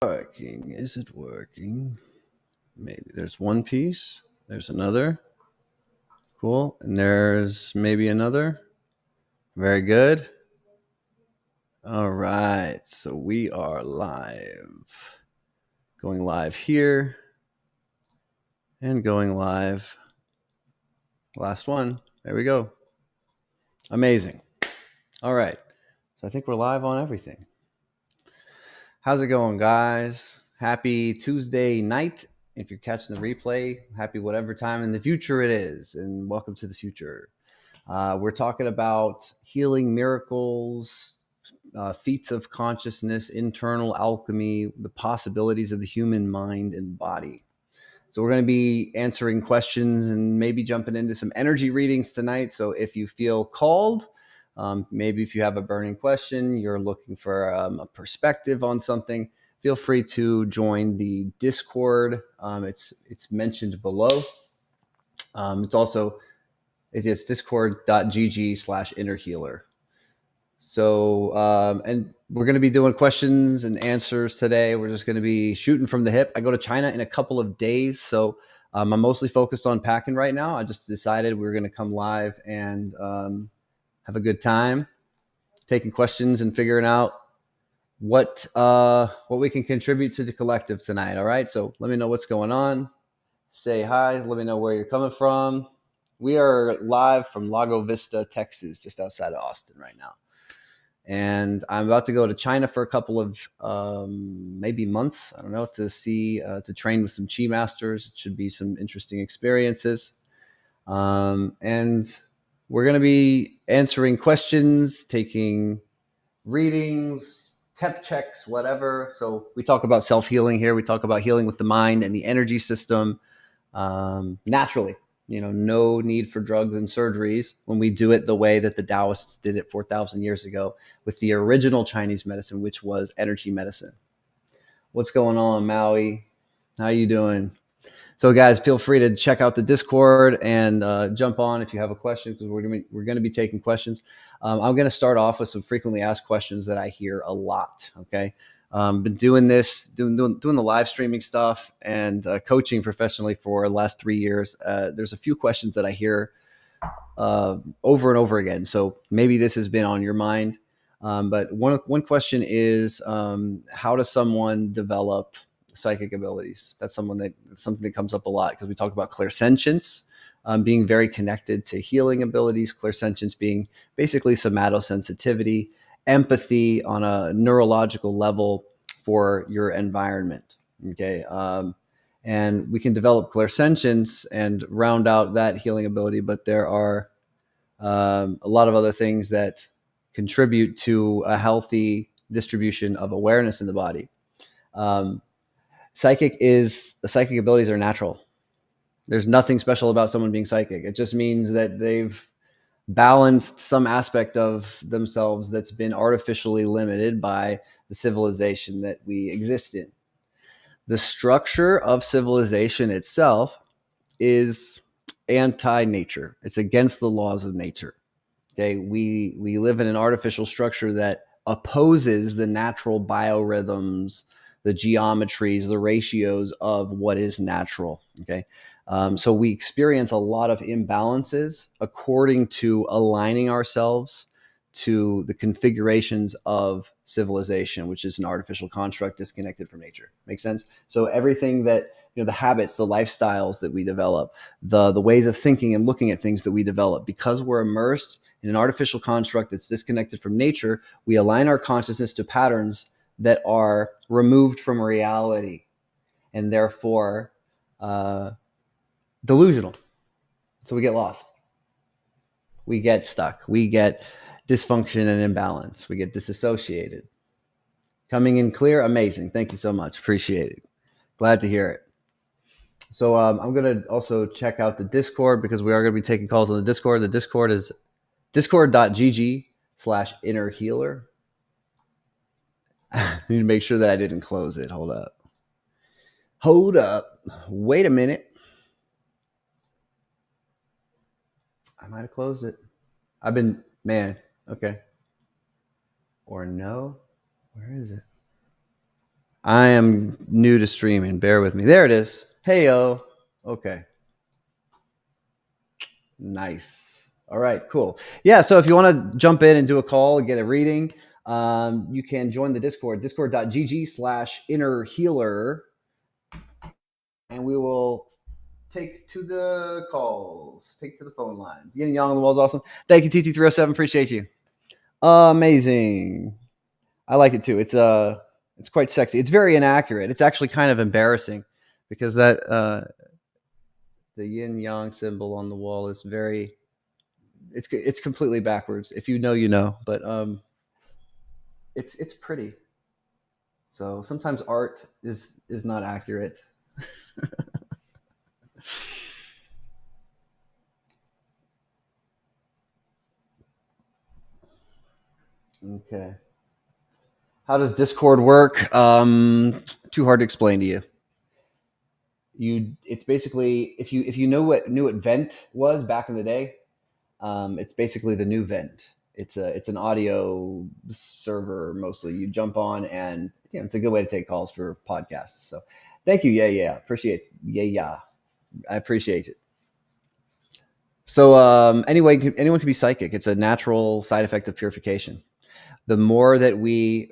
Working. Is it working? Maybe. There's one piece. There's another. Cool. And there's maybe another. Very good. All right. So we are live. Going live here and going live. Last one. There we go. Amazing. All right. So I think we're live on everything. How's it going, guys? Happy Tuesday night. If you're catching the replay, happy whatever time in the future it is, and welcome to the future. We're talking about healing miracles, feats of consciousness, internal alchemy, the possibilities of the human mind and body. So we're going to be answering questions and maybe jumping into some energy readings tonight. So if you feel called, maybe if you have a burning question, you're looking for a perspective on something, feel free to join the Discord. It's mentioned below. It's discord.gg/innerhealer. So, and we're going to be doing questions and answers today. We're just going to be shooting from the hip. I go to China in a couple of days. So I'm mostly focused on packing right now. I just decided we are going to come live and have a good time taking questions and figuring out what we can contribute to the collective tonight. All right. So let me know what's going on. Say hi. Let me know where you're coming from. We are live from Lago Vista, Texas, just outside of Austin right now. And I'm about to go to China for a couple of maybe months. I don't know, to train with some chi masters. It should be some interesting experiences. And we're going to be answering questions, taking readings, temp checks, whatever. So we talk about self-healing here. We talk about healing with the mind and the energy system naturally. No need for drugs and surgeries when we do it the way that the Taoists did it 4,000 years ago with the original Chinese medicine, which was energy medicine. What's going on, Maui? How you doing? So, guys, feel free to check out the Discord and jump on if you have a question, because we're going to be taking questions. I'm going to start off with some frequently asked questions that I hear a lot. Okay. Been doing this, doing the live streaming stuff and coaching professionally for the last 3 years. There's a few questions that I hear over and over again. So maybe this has been on your mind. But one question is, how does someone develop psychic abilities? That's something that comes up a lot because we talk about clairsentience, being very connected to healing abilities, clairsentience being basically somatosensitivity, empathy on a neurological level for your environment. Okay. And we can develop clairsentience and round out that healing ability, but there are a lot of other things that contribute to a healthy distribution of awareness in the body. Psychic abilities are natural. There's nothing special about someone being psychic. It just means that they've balanced some aspect of themselves that's been artificially limited by the civilization that we exist in. The structure of civilization itself is anti-nature. It's against the laws of nature. Okay, we live in an artificial structure that opposes the natural biorhythms, the geometries, the ratios of what is natural. Okay, so we experience a lot of imbalances according to aligning ourselves to the configurations of civilization, which is an artificial construct disconnected from nature. Make sense? So everything that, the habits, the lifestyles that we develop, the ways of thinking and looking at things that we develop, because we're immersed in an artificial construct that's disconnected from nature, we align our consciousness to patterns that are removed from reality and therefore delusional. So we get lost. We get stuck. We get dysfunction and imbalance. We get disassociated. Coming in clear, amazing. Thank you so much. Appreciate it. Glad to hear it. So I'm going to also check out the Discord because we are going to be taking calls on the Discord. The Discord is discord.gg/innerhealer. I need to make sure that I didn't close it. Hold up. Wait a minute. I might have closed it. Okay. Or no. Where is it? I am new to streaming. Bear with me. There it is. Heyo. Okay. Nice. All right, cool. Yeah, so if you want to jump in and do a call and get a reading, you can join the Discord, discord.gg/inner healer, and we will take to the calls, take to the phone lines. Yin and Yang on the wall is awesome. Thank you, TT307. Appreciate you. Amazing. I like it too. It's quite sexy. It's very inaccurate. It's actually kind of embarrassing because that the yin yang symbol on the wall is very it's completely backwards. If you know, you know. But it's pretty. So sometimes art is not accurate. Okay. How does Discord work? Too hard to explain to you. It's basically if you know what vent was back in the day, it's basically the new vent. It's an audio server mostly. You jump on and it's a good way to take calls for podcasts. So thank you. Yeah. Appreciate yeah. I appreciate it. So anyway, anyone can be psychic. It's a natural side effect of purification. The more that we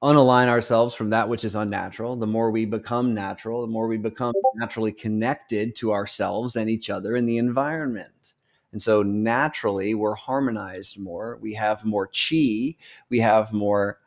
unalign ourselves from that which is unnatural, the more we become natural, the more we become naturally connected to ourselves and each other and the environment. And so naturally, we're harmonized more. We have more chi. We have more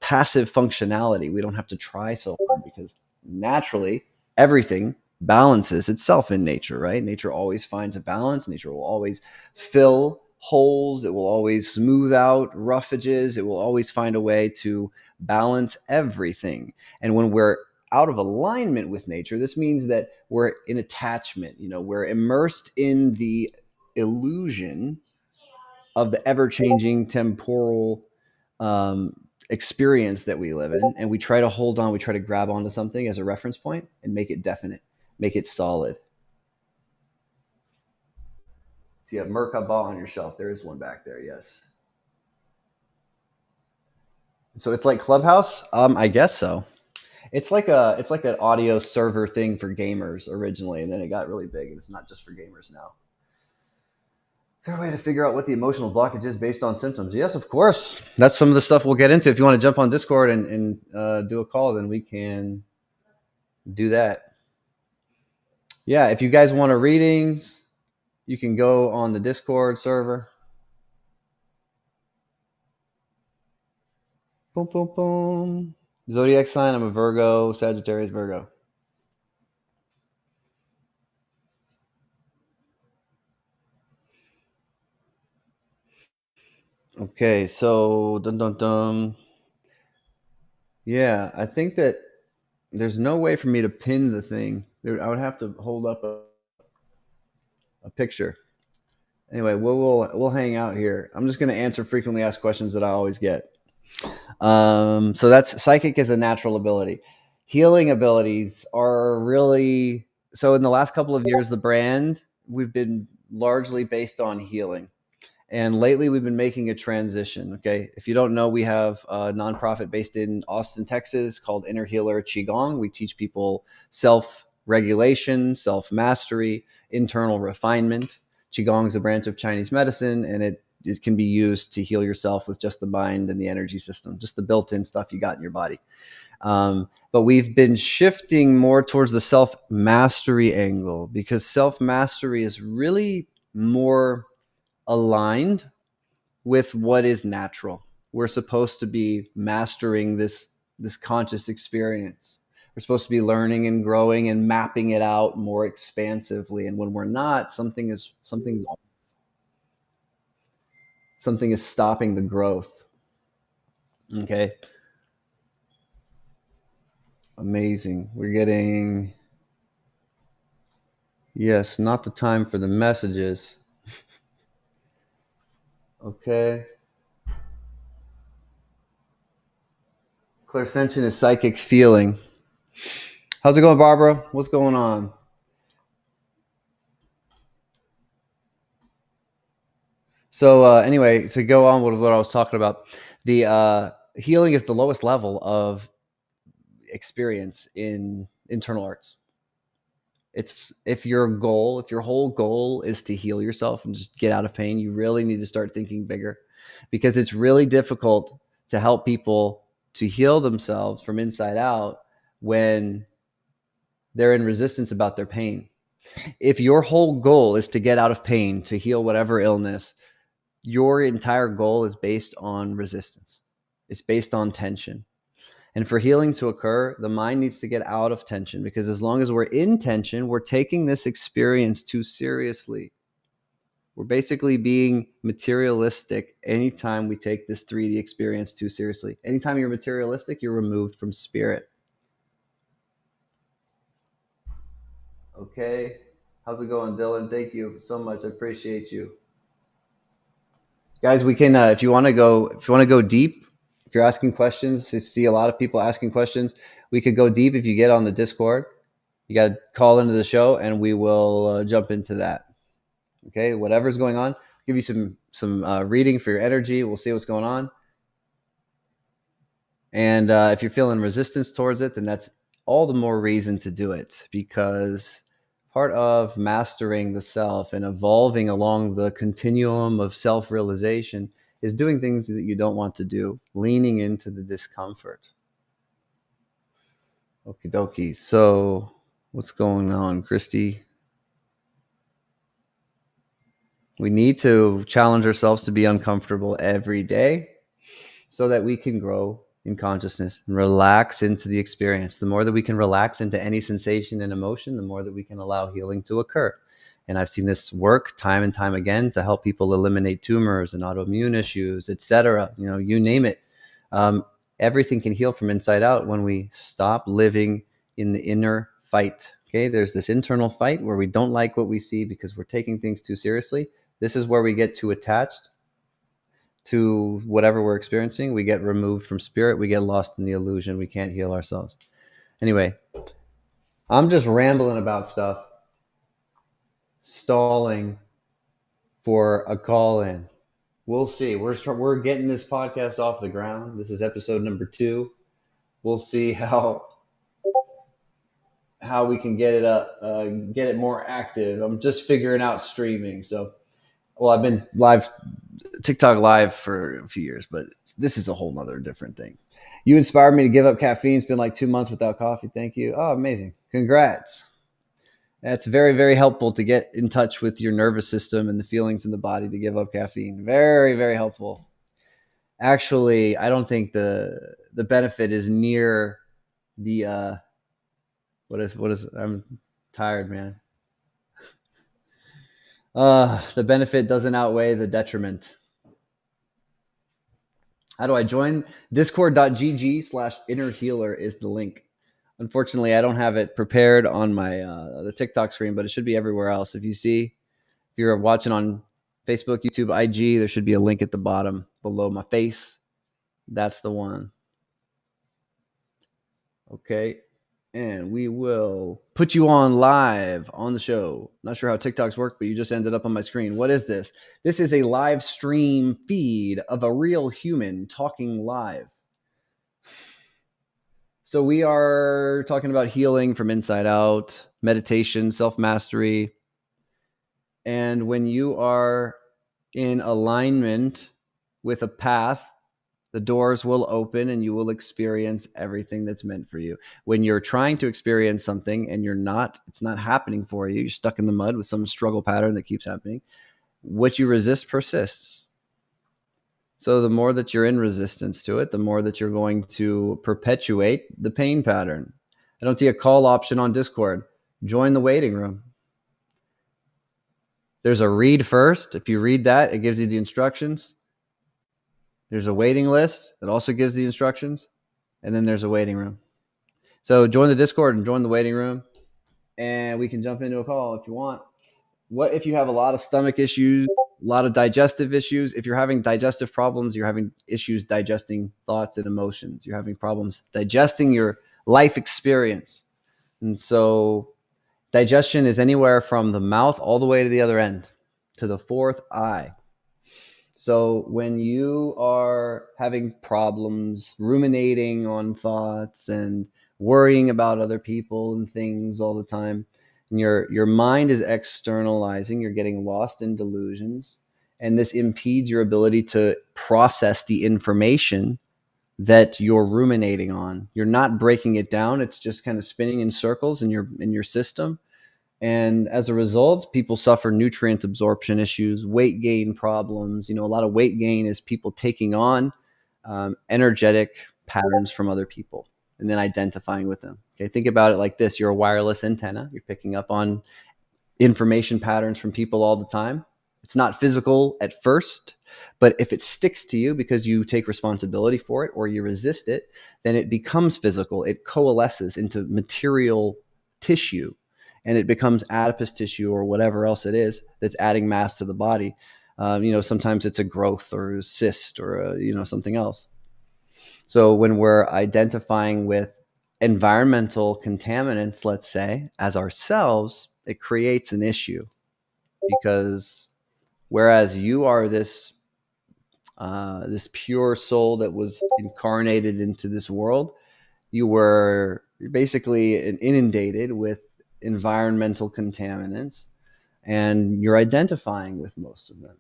passive functionality. We don't have to try so hard because naturally, everything balances itself in nature, right? Nature always finds a balance. Nature will always fill holes. It will always smooth out rough edges. It will always find a way to balance everything. And when we're out of alignment with nature, this means that we're in attachment. We're immersed in the illusion of the ever-changing temporal experience that we live in, and we try to hold on. We try to grab onto something as a reference point and make it definite, make it solid. See a Merkaba on your shelf. There is one back there. Yes. So it's like Clubhouse. I guess so. It's like an audio server thing for gamers originally, and then it got really big, and it's not just for gamers now. Is there a way to figure out what the emotional blockage is based on symptoms? Yes, of course. That's some of the stuff we'll get into. If you want to jump on Discord and do a call, then we can do that. Yeah, if you guys want readings, you can go on the Discord server. Boom, boom, boom. Zodiac sign, I'm a Virgo, Sagittarius, Virgo. Okay, so dun dun dun. Yeah, I think that there's no way for me to pin the thing. I would have to hold up a picture. Anyway, we'll hang out here. I'm just going to answer frequently asked questions that I always get. So that's psychic is a natural ability. Healing abilities are really so. In the last couple of years, the brand we've been largely based on healing. And lately, we've been making a transition. Okay. If you don't know, we have a nonprofit based in Austin, Texas called Inner Healer Qigong. We teach people self regulation, self mastery, internal refinement. Qigong is a branch of Chinese medicine, and it can be used to heal yourself with just the mind and the energy system, just the built in stuff you got in your body. But we've been shifting more towards the self mastery angle because self mastery is really more aligned with what is natural. We're supposed to be mastering this conscious experience. We're supposed to be learning and growing and mapping it out more expansively. And when we're not, something is stopping the growth. Okay. Amazing. We're getting yes, not the time for the messages. Okay. Clairsentient is psychic feeling. How's it going, Barbara? What's going on? So anyway, to go on with what I was talking about, the healing is the lowest level of experience in internal arts. It's if your whole goal is to heal yourself and just get out of pain, you really need to start thinking bigger, because it's really difficult to help people to heal themselves from inside out when they're in resistance about their pain. If your whole goal is to get out of pain, to heal whatever illness, your entire goal is based on resistance. It's based on tension. And for healing to occur, the mind needs to get out of tension, because as long as we're in tension, we're taking this experience too seriously. We're basically being materialistic anytime we take this 3D experience too seriously. Anytime you're materialistic, you're removed from spirit. Okay. How's it going, Dylan? Thank you so much. I appreciate you. Guys, we can if you want to go deep, if you're asking questions, you see a lot of people asking questions, we could go deep if you get on the Discord. You got to call into the show and we will jump into that. Okay, whatever's going on, I'll give you some reading for your energy. We'll see what's going on. And if you're feeling resistance towards it, then that's all the more reason to do it, because part of mastering the self and evolving along the continuum of self-realization is doing things that you don't want to do, leaning into the discomfort. Okie dokie. So what's going on, Christy? We need to challenge ourselves to be uncomfortable every day so that we can grow in consciousness and relax into the experience. The more that we can relax into any sensation and emotion, the more that we can allow healing to occur. And I've seen this work time and time again to help people eliminate tumors and autoimmune issues, etc. You know, you name it. Everything can heal from inside out when we stop living in the inner fight. Okay, there's this internal fight where we don't like what we see because we're taking things too seriously. This is where we get too attached to whatever we're experiencing. We get removed from spirit. We get lost in the illusion. We can't heal ourselves. Anyway, I'm just rambling about stuff, stalling for a call in. We'll see. We're getting this podcast off the ground. This is episode number 2. We'll see how we can get it up, get it more active. I'm just figuring out streaming. So, well, I've been TikTok live for a few years, but this is a whole nother different thing. You inspired me to give up caffeine. It's been like 2 months without coffee. Thank you. Oh, amazing. Congrats. That's very, very helpful to get in touch with your nervous system and the feelings in the body to give up caffeine. Very, very helpful. Actually, I don't think the benefit is near the what is I'm tired, man. The benefit doesn't outweigh the detriment. How do I join? Discord.gg/innerhealer is the link. Unfortunately, I don't have it prepared on my the TikTok screen, but it should be everywhere else. If you're watching on Facebook, YouTube, IG, there should be a link at the bottom below my face. That's the one. Okay. And we will put you on live on the show. Not sure how TikToks work, but you just ended up on my screen. What is this? This is a live stream feed of a real human talking live. So we are talking about healing from inside out, meditation, self-mastery. And when you are in alignment with a path, the doors will open and you will experience everything that's meant for you. When you're trying to experience something and it's not happening for you, you're stuck in the mud with some struggle pattern that keeps happening. What you resist persists. So the more that you're in resistance to it, the more that you're going to perpetuate the pain pattern. I don't see a call option on Discord. Join the waiting room. There's a read first. If you read that, it gives you the instructions. There's a waiting list that also gives the instructions. And then there's a waiting room. So join the Discord and join the waiting room. And we can jump into a call if you want. What if you have a lot of stomach issues, a lot of digestive issues? If you're having digestive problems, you're having issues digesting thoughts and emotions. You're having problems digesting your life experience. And so digestion is anywhere from the mouth all the way to the other end, to the fourth eye. So when you are having problems ruminating on thoughts and worrying about other people and things all the time. And your mind is externalizing. You're getting lost in delusions, and this impedes your ability to process the information that you're ruminating on. You're not breaking it down. It's just kind of spinning in circles in your system. And as a result, people suffer nutrient absorption issues, weight gain problems. A lot of weight gain is people taking on energetic patterns from other people and then identifying with them. Okay, think about it like this. You're a wireless antenna. You're picking up on information patterns from people all the time. It's not physical at first, but if it sticks to you because you take responsibility for it or you resist it, then it becomes physical. It coalesces into material tissue, and it becomes adipose tissue or whatever else it is that's adding mass to the body. Sometimes it's a growth or a cyst or something else. So when we're identifying with environmental contaminants, let's say, as ourselves, it creates an issue, because whereas you are this pure soul that was incarnated into this world, you were basically inundated with environmental contaminants, and you're identifying with most of them.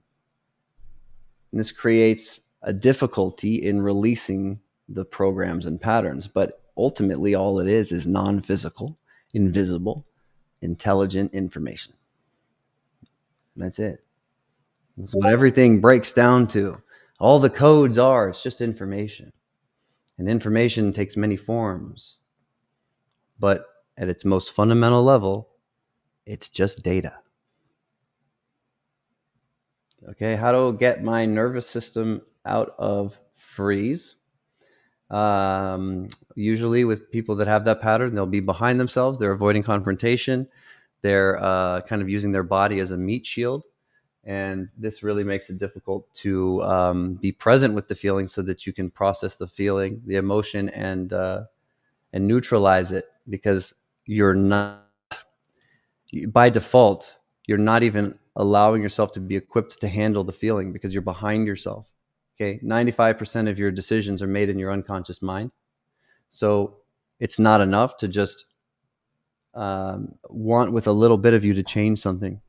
And this creates a difficulty in releasing the programs and patterns. But ultimately, all it is non-physical, invisible, intelligent information. That's it. That's what everything breaks down to. All the codes are, it's just information. And information takes many forms. But at its most fundamental level, it's just data. Okay, how to get my nervous system out of freeze? Usually with people that have that pattern, they'll be behind themselves. They're avoiding confrontation. They're kind of using their body as a meat shield. And this really makes it difficult to be present with the feeling so that you can process the feeling, the emotion, and neutralize it, because you're not, by default, you're not even allowing yourself to be equipped to handle the feeling because you're behind yourself. Okay, 95% of your decisions are made in your unconscious mind. So it's not enough to just want with a little bit of you to change something.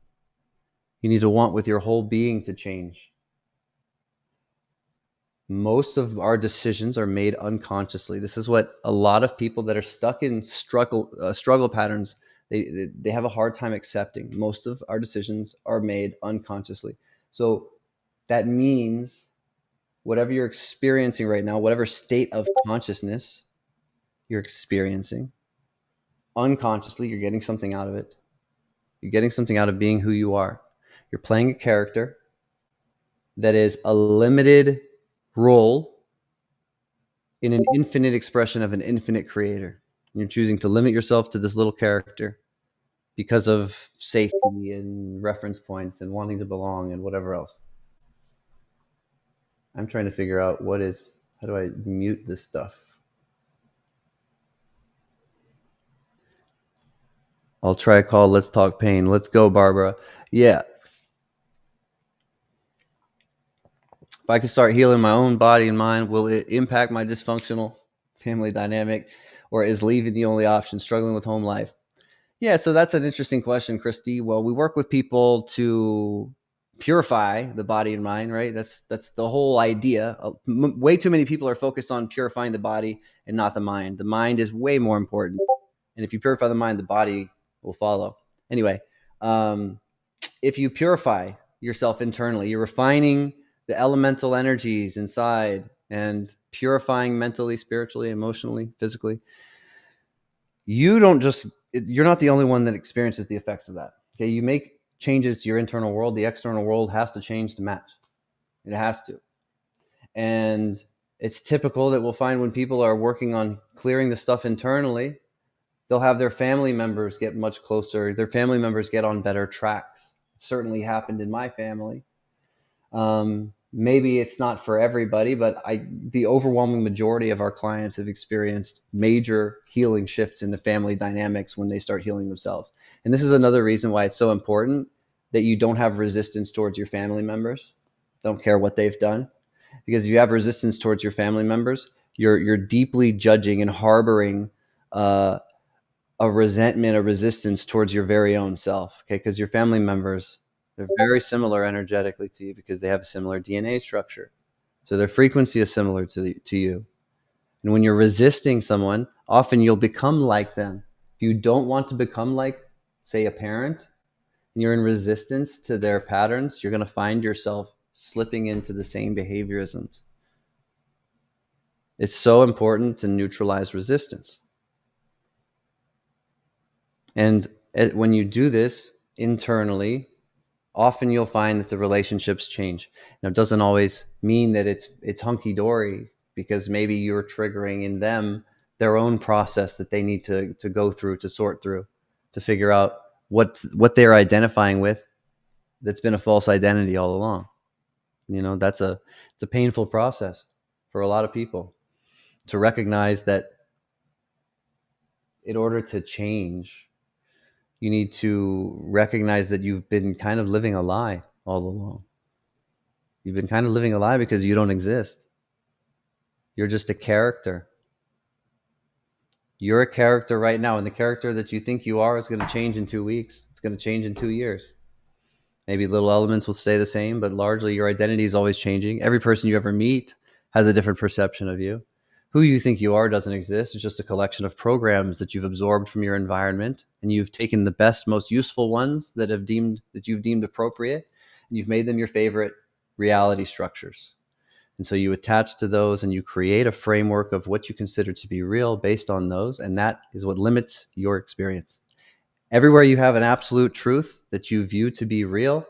You need to want with your whole being to change. Most of our decisions are made unconsciously. This is what a lot of people that are stuck in struggle patterns, they have a hard time accepting. Most of our decisions are made unconsciously. So that means whatever you're experiencing right now, whatever state of consciousness you're experiencing, unconsciously, you're getting something out of it. You're getting something out of being who you are. You're playing a character that is a limited role in an infinite expression of an infinite creator. You're choosing to limit yourself to this little character because of safety and reference points and wanting to belong and whatever else. I'm trying to figure out how do I mute this stuff? I'll try a call. Let's talk pain. Let's go, Barbara. Yeah. If I can start healing my own body and mind, will it impact my dysfunctional family dynamic, or is leaving the only option, struggling with home life? Yeah, so that's an interesting question, Christy. Well, we work with people to purify the body and mind, right? That's the whole idea. Way too many people are focused on purifying the body and not the mind. The mind is way more important. And if you purify the mind, the body will follow. Anyway, if you purify yourself internally, you're refining the elemental energies inside and purifying mentally, spiritually, emotionally, physically. You're not the only one that experiences the effects of that. Okay, you make changes to your internal world, the external world has to change to match. It has to. And it's typical that we'll find when people are working on clearing the stuff internally, they'll have their family members get much closer. Their family members get on better tracks. It certainly happened in my family. Maybe it's not for everybody, but the overwhelming majority of our clients have experienced major healing shifts in the family dynamics when they start healing themselves. And this is another reason why it's so important that you don't have resistance towards your family members. Don't care what they've done. Because if you have resistance towards your family members, you're deeply judging and harboring uh, a resentment, a resistance towards your very own self. Okay, because your family members, they're very similar energetically to you because they have a similar DNA structure. So their frequency is similar to you. And when you're resisting someone, often you'll become like them. If you don't want to become like, say, a parent, and you're in resistance to their patterns, you're going to find yourself slipping into the same behaviorisms. It's so important to neutralize resistance. And when you do this internally, often you'll find that the relationships change. Now, it doesn't always mean that it's hunky-dory, because maybe you're triggering in them their own process that they need to go through, to sort through, to figure out what they're identifying with that's been a false identity all along. It's a painful process for a lot of people to recognize that in order to change, you need to recognize that you've been kind of living a lie all along. You've been kind of living a lie because you don't exist. You're just a character. You're a character right now, and the character that you think you are is going to change in 2 weeks. It's going to change in 2 years. Maybe little elements will stay the same, but largely your identity is always changing. Every person you ever meet has a different perception of you. Who you think you are doesn't exist. It's just a collection of programs that you've absorbed from your environment, and you've taken the best, most useful ones that you've deemed appropriate, and you've made them your favorite reality structures. And so you attach to those and you create a framework of what you consider to be real based on those, and that is what limits your experience. Everywhere you have an absolute truth that you view to be real,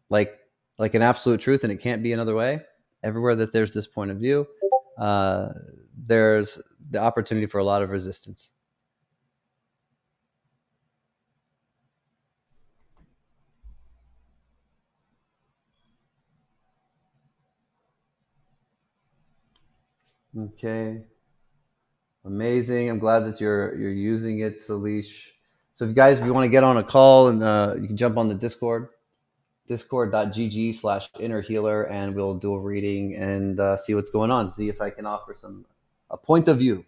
like an absolute truth and it can't be another way, everywhere that there's this point of view, there's the opportunity for a lot of resistance. Okay. Amazing. I'm glad that you're using it, Salish. So if you want to get on a call, and you can jump on the discord.gg/inner healer, and we'll do a reading and see what's going on, see if I can offer a point of view.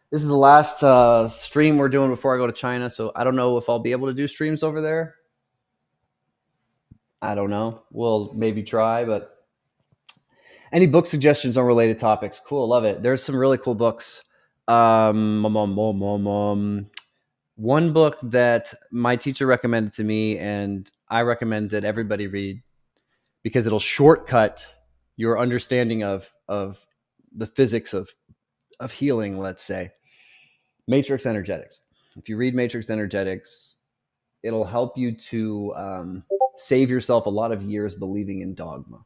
This is the last stream we're doing before I go to China, so I don't know if I'll be able to do streams over there. I don't know. We'll maybe try, but any book suggestions on related topics? Cool, love it. There's some really cool books. One book that my teacher recommended to me, and I recommend that everybody read, because it'll shortcut your understanding of the physics of healing, let's say. Matrix Energetics. If you read Matrix Energetics, it'll help you to save yourself a lot of years believing in dogma.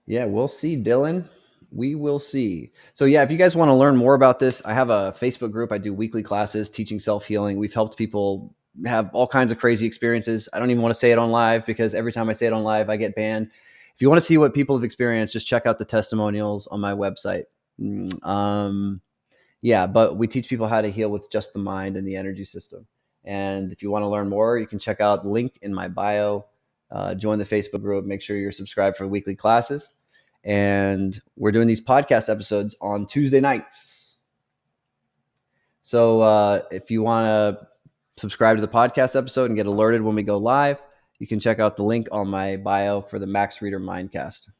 Yeah, we'll see, Dylan. We will see. So yeah, if you guys want to learn more about this, I have a Facebook group. I do weekly classes teaching self-healing. We've helped people have all kinds of crazy experiences. I don't even want to say it on live, because every time I say it on live, I get banned. If you want to see what people have experienced, just check out the testimonials on my website. Yeah, but we teach people how to heal with just the mind and the energy system. And if you want to learn more, you can check out the link in my bio. Join the Facebook group. Make sure you're subscribed for weekly classes. And we're doing these podcast episodes on Tuesday nights. So if you want to subscribe to the podcast episode and get alerted when we go live, you can check out the link on my bio for the Max Reeder Mindcast.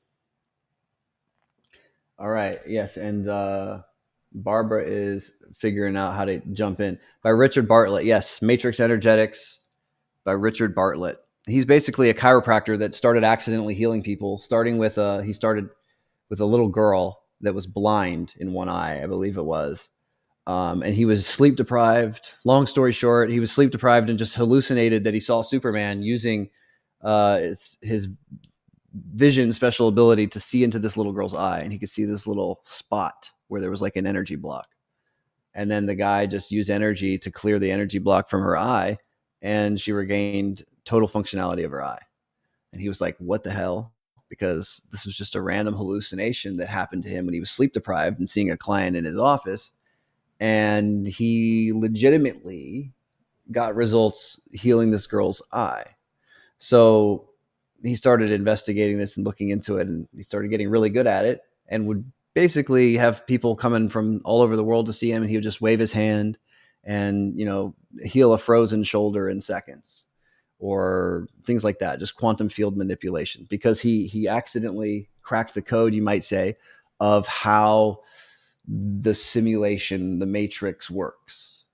All right. Yes. And Barbara is figuring out how to jump in. By Richard Bartlett. Yes. Matrix Energetics by Richard Bartlett. He's basically a chiropractor that started accidentally healing people, starting with he started with a little girl that was blind in one eye, I believe it was. And he was sleep deprived. Long story short, he was sleep deprived and just hallucinated that he saw Superman using his vision special ability to see into this little girl's eye. And he could see this little spot where there was like an energy block. And then the guy just used energy to clear the energy block from her eye, and she regained total functionality of her eye. And he was like, what the hell? Because this was just a random hallucination that happened to him when he was sleep deprived and seeing a client in his office. And he legitimately got results healing this girl's eye. So he started investigating this and looking into it, and he started getting really good at it, and would basically have people coming from all over the world to see him, and he would just wave his hand and heal a frozen shoulder in seconds, or things like that. Just quantum field manipulation, because he accidentally cracked the code, you might say, of how the simulation, the matrix works.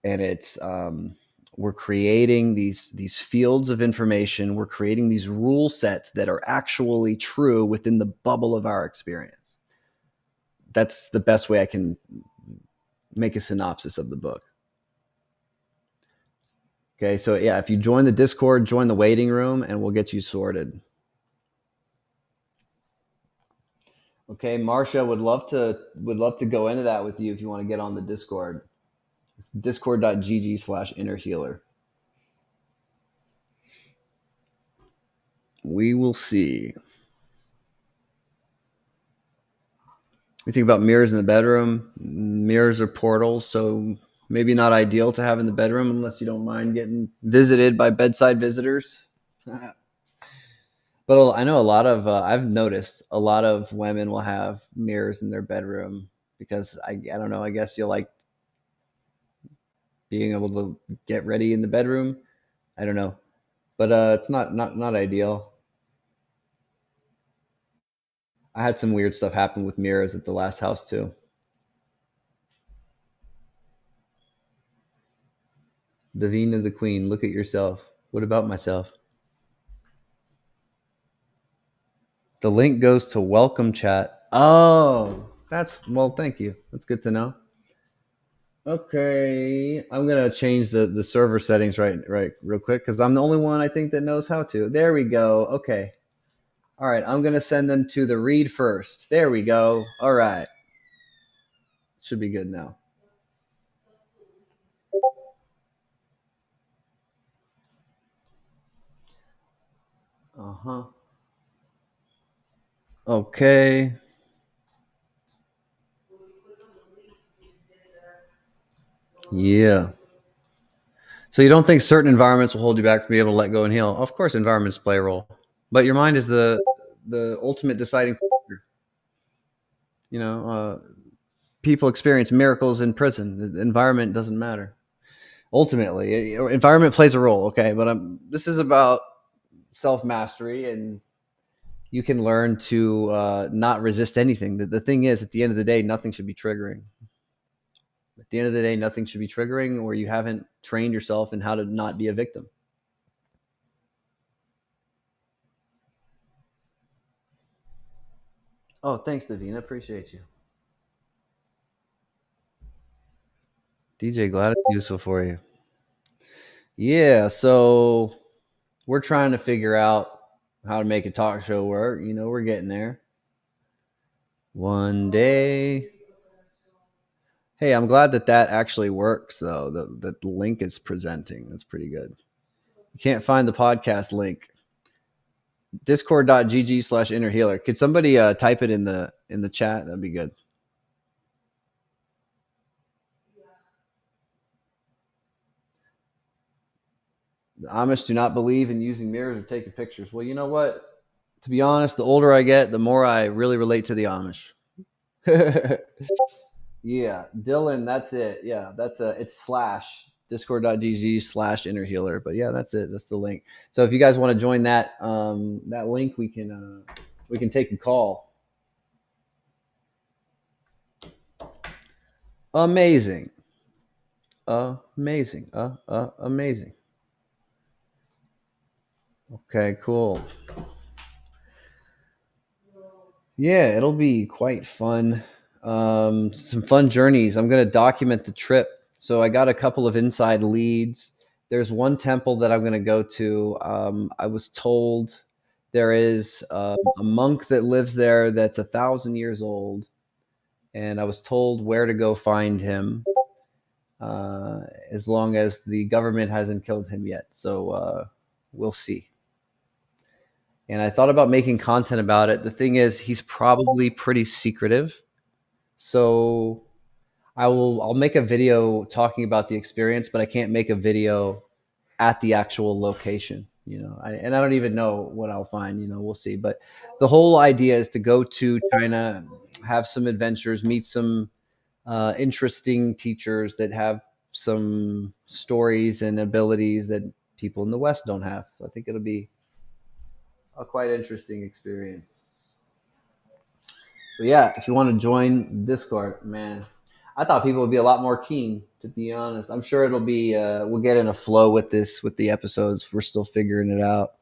And it's we're creating these fields of information. We're creating these rule sets that are actually true within the bubble of our experience. That's the best way I can make a synopsis of the book. Okay, so yeah, if you join the Discord, join the waiting room, and we'll get you sorted. Okay, Marsha would love to go into that with you if you want to get on the Discord. It's discord.gg/innerhealer. We will see. We think about mirrors in the bedroom. Mirrors are portals, so maybe not ideal to have in the bedroom unless you don't mind getting visited by bedside visitors. But I know a lot of, I've noticed a lot of women will have mirrors in their bedroom because I don't know, I guess you'll like being able to get ready in the bedroom. I don't know, but it's not ideal. I had some weird stuff happen with mirrors at the last house too. Davina the Queen, look at yourself. What about myself? The link goes to welcome chat. Oh, thank you. That's good to know. Okay, I'm gonna change the server settings right real quick because I'm the only one I think that knows how to. There we go. Okay, all right. I'm gonna send them to the read first. There we go. All right, should be good now. Okay. Yeah. So you don't think certain environments will hold you back from being able to let go and heal? Of course, environments play a role, but your mind is the ultimate deciding factor. You know, people experience miracles in prison. The environment doesn't matter. Ultimately, environment plays a role. Okay, but this is about self mastery, and you can learn to not resist anything. The thing is, at the end of the day, nothing should be triggering. At the end of the day, nothing should be triggering, or you haven't trained yourself in how to not be a victim. Oh, thanks, Davina. Appreciate you. DJ, glad it's useful for you. Yeah, so we're trying to figure out how to make a talk show work. We're getting there. One day. Hey, I'm glad that actually works, though. That the link is presenting. That's pretty good. You can't find the podcast link. Discord.gg/innerhealer. Could somebody type it in the chat? That'd be good. The Amish do not believe in using mirrors or taking pictures. Well, you know what? To be honest, the older I get, the more I really relate to the Amish. Yeah, Dylan, that's it. Yeah, it's slash discord.gg/innerhealer. But yeah, that's it. That's the link. So if you guys want to join that link, we can take a call. Amazing. Amazing. Amazing. Okay, cool. Yeah, it'll be quite fun. Some fun journeys. I'm going to document the trip. So I got a couple of inside leads. There's one temple that I'm going to go to. I was told there is a monk that lives there that's 1,000 years old, and I was told where to go find him. As long as the government hasn't killed him yet. So we'll see. And I thought about making content about it. The thing is, he's probably pretty secretive. So I'll make a video talking about the experience, but I can't make a video at the actual location, and I don't even know what I'll find, we'll see. But the whole idea is to go to China, have some adventures, meet some interesting teachers that have some stories and abilities that people in the West don't have. So I think it'll be a quite interesting experience. But yeah, if you want to join Discord, man, I thought people would be a lot more keen. To be honest, I'm sure it'll be. We'll get in a flow with this with the episodes. We're still figuring it out,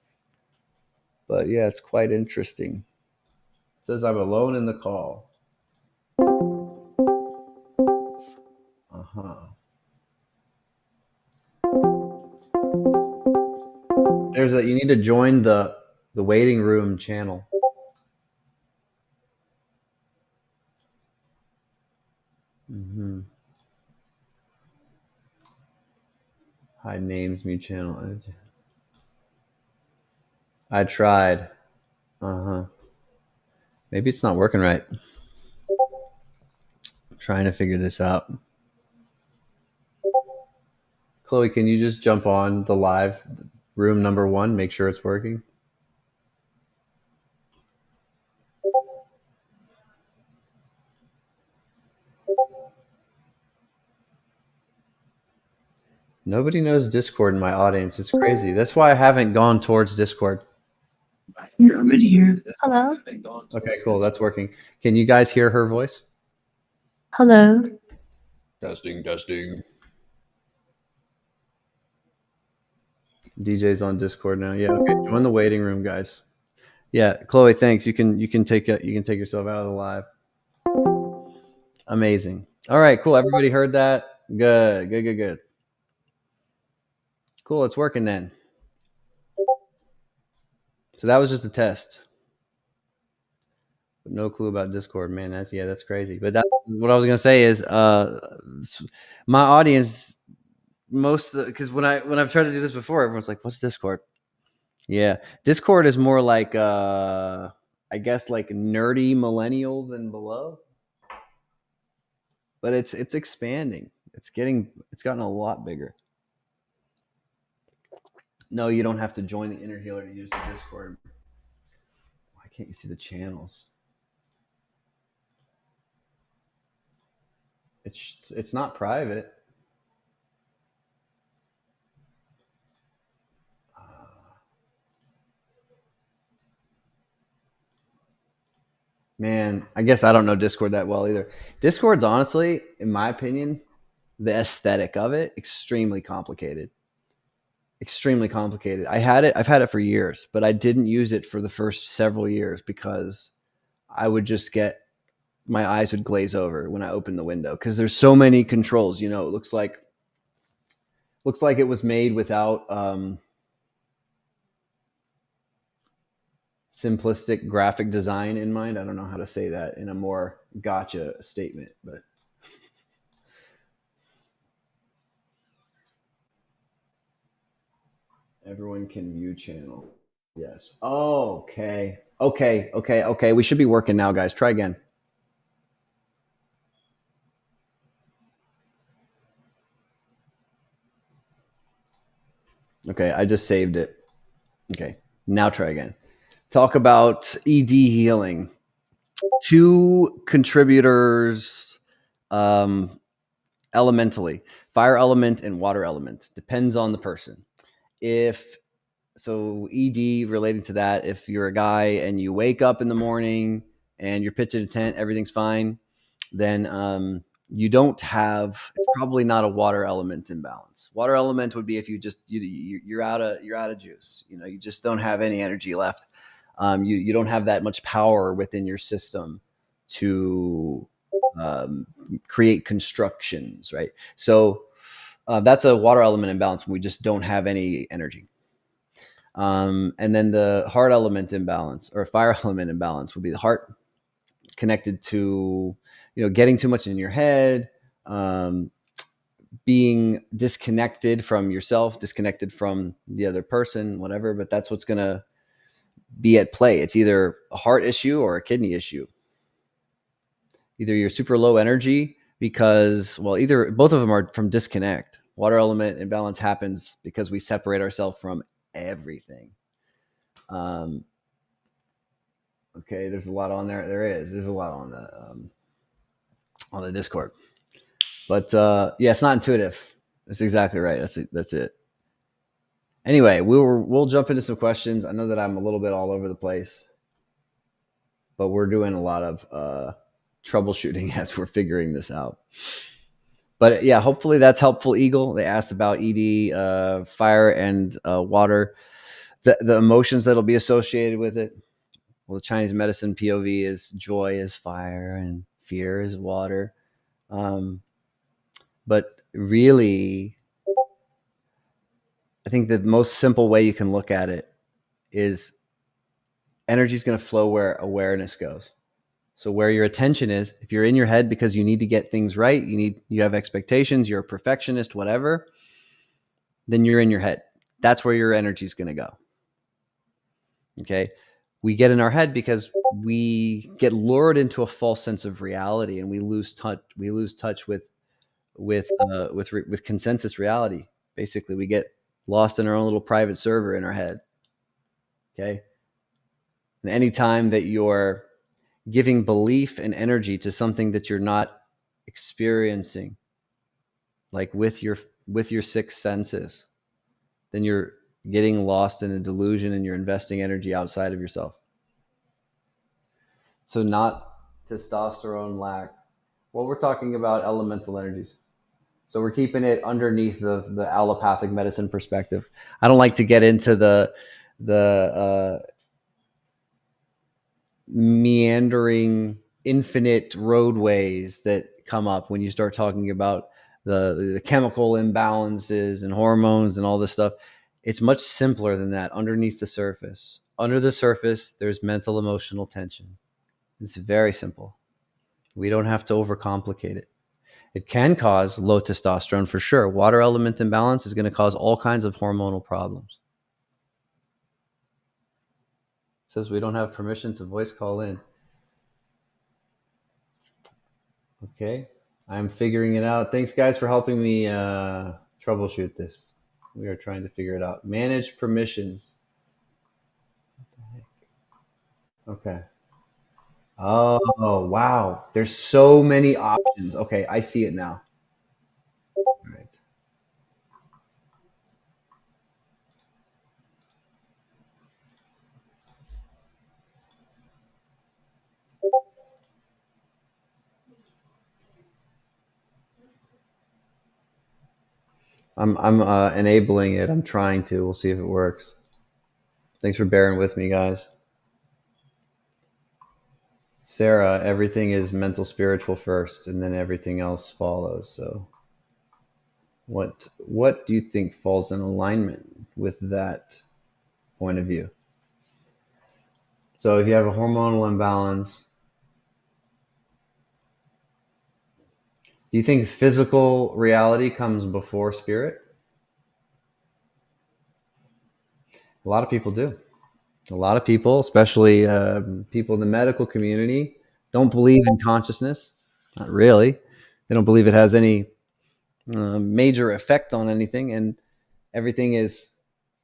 but yeah, it's quite interesting. It says I'm alone in the call. Uh-huh. You need to join the waiting room channel. Mm-hmm. Hide names, mute channel. I tried. Uh-huh. Maybe it's not working right. I'm trying to figure this out. Chloe, can you just jump on the live room number 1, make sure it's working? Nobody knows Discord in my audience. It's crazy. That's why I haven't gone towards Discord. You're already here. Hello. Okay, cool. That's working. Can you guys hear her voice? Hello. Testing. DJ's on Discord now. Yeah, okay. Join the waiting room, guys. Yeah, Chloe, thanks. You can take yourself out of the live. Amazing. All right, cool. Everybody heard that? Good. Cool, it's working then. So that was just a test. But no clue about Discord, man. That's crazy. But what I was gonna say is, my audience, because when I've tried to do this before, everyone's like, "What's Discord?" Yeah, Discord is more like, I guess, like nerdy millennials and below. But it's expanding. It's gotten a lot bigger. No, you don't have to join the Inner Healer to use the Discord. Why can't you see the channels? It's not private. Man, I guess I don't know Discord that well either. Discord's honestly, in my opinion, the aesthetic of it, extremely complicated. Extremely complicated. I've had it for years, but I didn't use it for the first several years because I would just my eyes would glaze over when I opened the window because there's so many controls. It looks like it was made without simplistic graphic design in mind. I don't know how to say that in a more gotcha statement, but everyone can view channel. Yes. Oh, okay. Okay. We should be working now, guys. Try again. Okay, I just saved it. Okay, now try again. Talk about ED healing. 2 contributors elementally, fire element and water element. Depends on the person. If so, ED relating to that, if you're a guy and you wake up in the morning and you're pitching a tent, everything's fine, then you don't have, it's probably not a water element imbalance. Water element would be if you're out of juice. You just don't have any energy left. You don't have that much power within your system to create constructions, right? So that's a water element imbalance when we just don't have any energy. And then the heart element imbalance or fire element imbalance would be the heart connected to, getting too much in your head, being disconnected from yourself, disconnected from the other person, whatever. But that's what's going to be at play. It's either a heart issue or a kidney issue. Either you're super low energy because, either both of them are from disconnect. Water element imbalance happens because we separate ourselves from everything. Okay, there's a lot on there. There's a lot on the Discord. But yeah, it's not intuitive. That's exactly right. That's it. Anyway, we'll jump into some questions. I know that I'm a little bit all over the place, but we're doing a lot of troubleshooting as we're figuring this out. But yeah, hopefully that's helpful, Eagle. They asked about ED, fire, and water, the emotions that'll be associated with it. Well, the Chinese medicine POV is joy is fire and fear is water. But really, I think the most simple way you can look at it is energy is going to flow where awareness goes. So where your attention is, if you're in your head because you need to get things right, you have expectations, you're a perfectionist, whatever, then you're in your head. That's where your energy is going to go. Okay? We get in our head because we get lured into a false sense of reality, and we lose touch with consensus reality. Basically, we get lost in our own little private server in our head. Okay? And anytime that you're giving belief and energy to something that you're not experiencing, like with your sixth senses, then you're getting lost in a delusion and you're investing energy outside of yourself. So not testosterone lack. Well, we're talking about elemental energies. So we're keeping it underneath the allopathic medicine perspective. I don't like to get into the meandering infinite roadways that come up when you start talking about the chemical imbalances and hormones and all this stuff. It's much simpler than that. Underneath the surface, under the surface, there's mental emotional tension. It's very simple. We don't have to overcomplicate it. It can cause low testosterone for sure. Water element imbalance is going to cause all kinds of hormonal problems. It says we don't have permission to voice call in. Okay, I'm figuring it out. Thanks, guys, for helping me troubleshoot this. We are trying to figure it out. Manage permissions. Okay. Oh, wow. There's so many options. Okay, I see it now. All right. I'm enabling it. I'm trying to. We'll see if it works. Thanks for bearing with me, guys. Sarah, everything is mental spiritual first, and then everything else follows. So, what do you think falls in alignment with that point of view? So, if you have a hormonal imbalance, do you think physical reality comes before spirit? A lot of people do. A lot of people, especially people in the medical community, don't believe in consciousness. Not really. They don't believe it has any major effect on anything, and everything is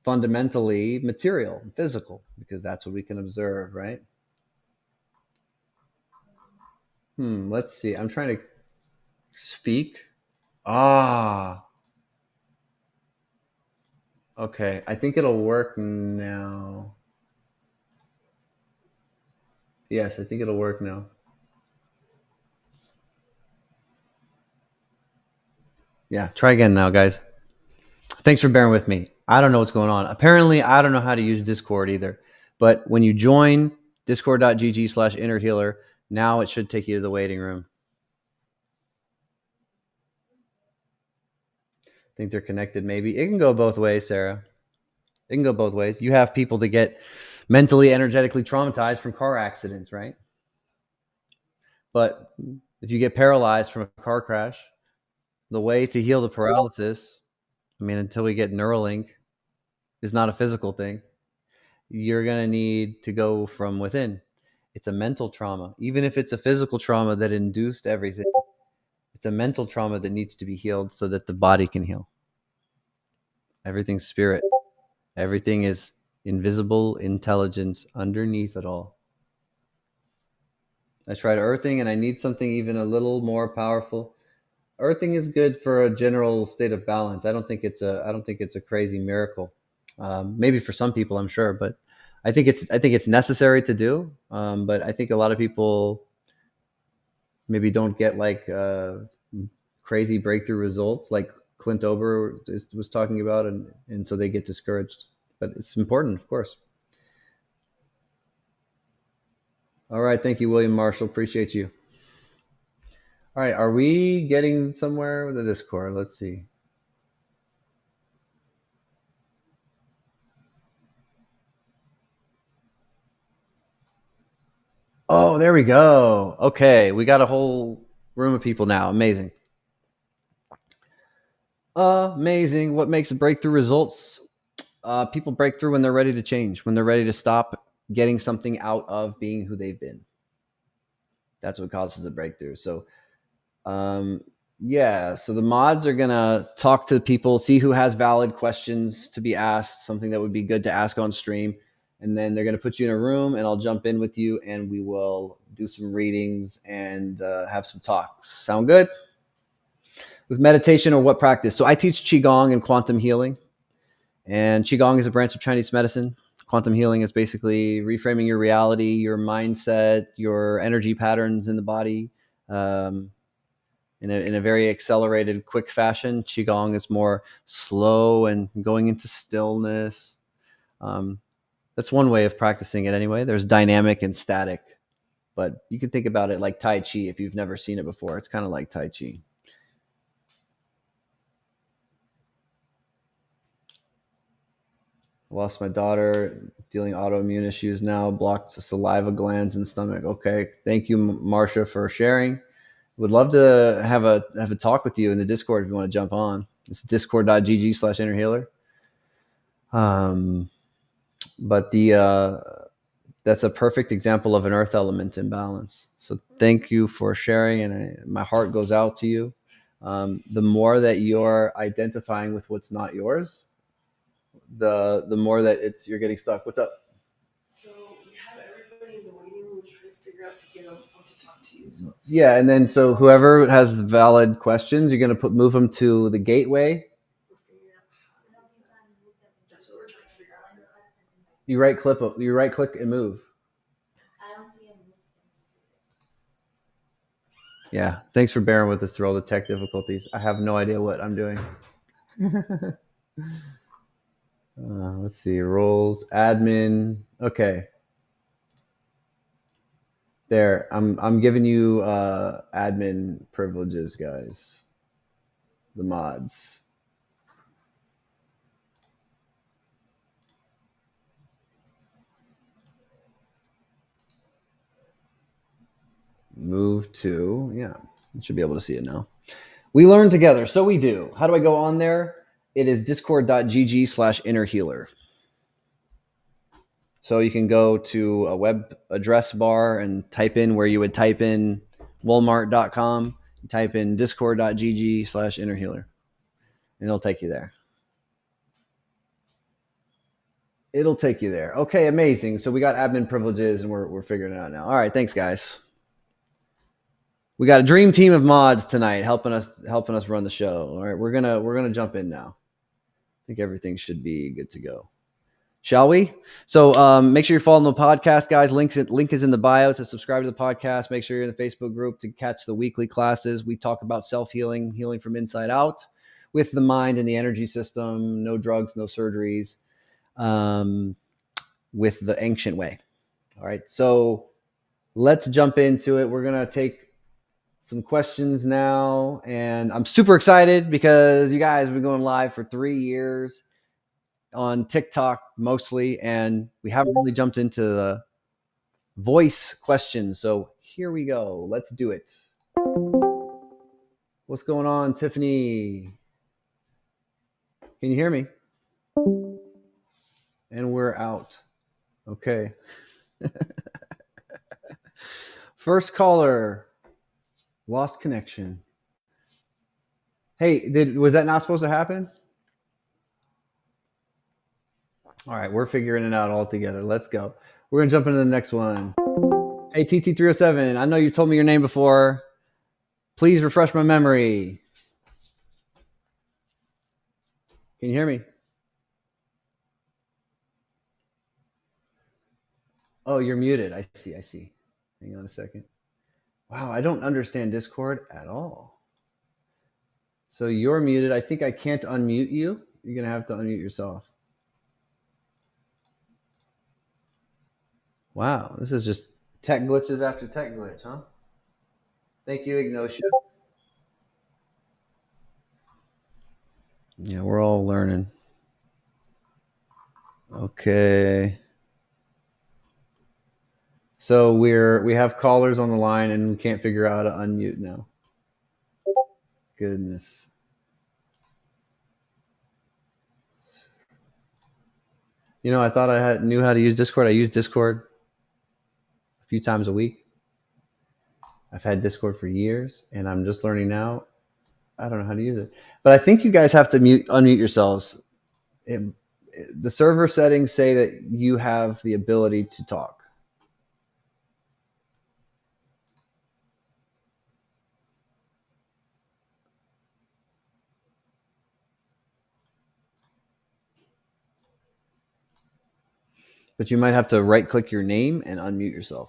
fundamentally material, physical, because that's what we can observe, right? Let's see. I'm trying to speak. Ah, okay. I think it'll work now. Yes, I think it'll work now. Yeah, try again now, guys. Thanks for bearing with me. I don't know what's going on. Apparently, I don't know how to use Discord either. But when you join discord.gg/innerhealer, now it should take you to the waiting room. Think they're connected, maybe. It can go both ways, Sarah. It can go both ways. You have people that get mentally, energetically traumatized from car accidents, right? But if you get paralyzed from a car crash, the way to heal the paralysis, I mean, until we get Neuralink, is not a physical thing. You're going to need to go from within. It's a mental trauma. Even if it's a physical trauma that induced everything, it's a mental trauma that needs to be healed so that the body can heal. Everything's spirit. Everything is invisible intelligence underneath it all. I tried earthing, and I need something even a little more powerful. Earthing is good for a general state of balance. I don't think it's a crazy miracle. Maybe for some people, I'm sure, but I think it's necessary to do. But I think a lot of people maybe don't get like crazy breakthrough results, like Clint Ober was talking about, and so they get discouraged. But it's important, of course. All right, thank you, William Marshall. Appreciate you. All right, are we getting somewhere with the Discord? Let's see. Oh, there we go. Okay, we got a whole room of people now. Amazing. Amazing. What makes breakthrough results? People break through when they're ready to change, when they're ready to stop getting something out of being who they've been. That's what causes a breakthrough. So, um, yeah, so the mods are going to talk to people, see who has valid questions to be asked, something that would be good to ask on stream. And then they're going to put you in a room, and I'll jump in with you, and we will do some readings and have some talks. Sound good? With meditation or what practice? So I teach Qigong and quantum healing. And Qigong is a branch of Chinese medicine. Quantum healing is basically reframing your reality, your mindset, your energy patterns in the body in a very accelerated, quick fashion. Qigong is more slow and going into stillness. That's one way of practicing it anyway. There's dynamic and static. But you can think about it like Tai Chi if you've never seen it before. It's kind of like Tai Chi. Lost my daughter, dealing autoimmune issues now, blocked saliva glands and stomach. Okay, thank you, Marsha, for sharing. Would love to have a talk with you in the Discord if you want to jump on. It's discord.gg/innerhealer. But that's a perfect example of an earth element imbalance. So thank you for sharing, and my heart goes out to you. The more that you're identifying with what's not yours, the more that you're getting stuck. What's up? So we have everybody in the waiting room. We're trying to figure out to get them to talk to you. So. Yeah, and then so whoever has valid questions, you're gonna move them to the gateway. That's what we're trying to figure out. You right click and move. I don't see him. Yeah, thanks for bearing with us through all the tech difficulties. I have no idea what I'm doing. Let's see, roles, admin. Okay, there. I'm giving you admin privileges, guys. The mods. Move to, yeah, you should be able to see it now. We learn together, so we do. How do I go on there? It is discord.gg/innerhealer. So you can go to a web address bar and type in where you would type in walmart.com. You type in discord.gg/innerhealer, and it'll take you there. It'll take you there. Okay, amazing. So we got admin privileges, and we're figuring it out now. All right, thanks, guys. We got a dream team of mods tonight helping us run the show. All right, we're gonna jump in now. I think everything should be good to go. Shall we? So make sure you're following the podcast, guys. Link is in the bio to subscribe to the podcast. Make sure you're in the Facebook group to catch the weekly classes. We talk about self-healing, healing from inside out with the mind and the energy system. No drugs, no surgeries, with the ancient way. All right, so let's jump into it. We're going to take some questions now, and I'm super excited because you guys have been going live for 3 years on TikTok mostly, and we haven't really jumped into the voice questions. So here we go. Let's do it. What's going on, Tiffany? Can you hear me? And we're out. Okay. First caller. Lost connection. Hey, was that not supposed to happen? All right, we're figuring it out all together. Let's go. We're going to jump into the next one. Hey, TT307, I know you told me your name before. Please refresh my memory. Can you hear me? Oh, you're muted. I see. I see. Hang on a second. Wow, I don't understand Discord at all. So you're muted. I think I can't unmute you. You're going to have to unmute yourself. Wow, this is just tech glitches after tech glitch, huh? Thank you, Ignotia. Yeah, we're all learning. Okay. So we have callers on the line and we can't figure out how to unmute now. Goodness. You know, I thought I knew how to use Discord. I use Discord a few times a week. I've had Discord for years, and I'm just learning now. I don't know how to use it, but I think you guys have to unmute yourselves. The server settings say that you have the ability to talk. But you might have to right click your name and unmute yourself.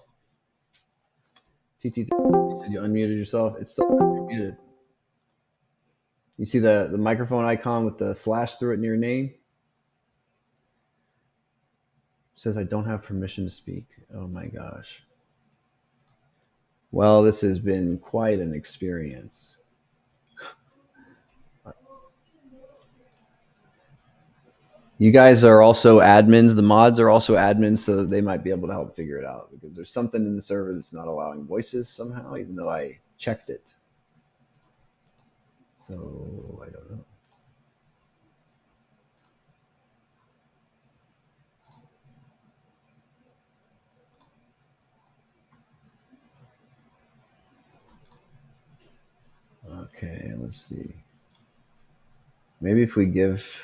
TT, you said you unmuted yourself. It still says you're muted. You see the microphone icon with the slash through it near your name? It says I don't have permission to speak. Oh my gosh. Well, this has been quite an experience. You guys are also admins. The mods are also admins, so they might be able to help figure it out because there's something in the server that's not allowing voices somehow, even though I checked it. So I don't know. Okay, let's see. Maybe if we give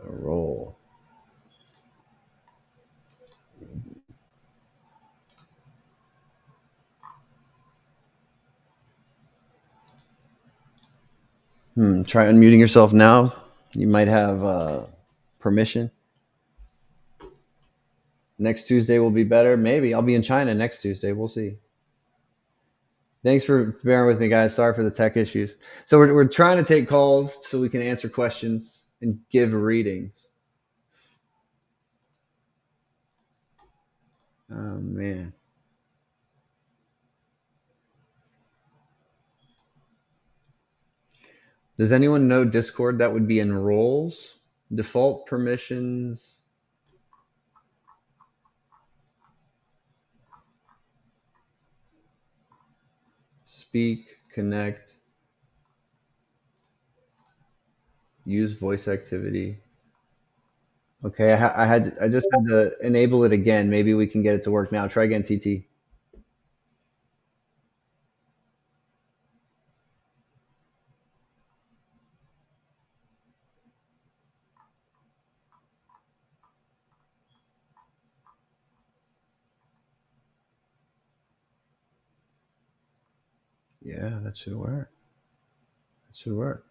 a role. Try unmuting yourself now. You might have permission. Next Tuesday will be better. Maybe I'll be in China next Tuesday. We'll see. Thanks for bearing with me, guys. Sorry for the tech issues. So we're trying to take calls so we can answer questions and give readings. Oh, man. Does anyone know Discord? That would be in roles, default permissions. Speak, connect, use voice activity. Okay, I just had to enable it again. Maybe we can get it to work now. Try again, TT. Yeah, that should work. That should work.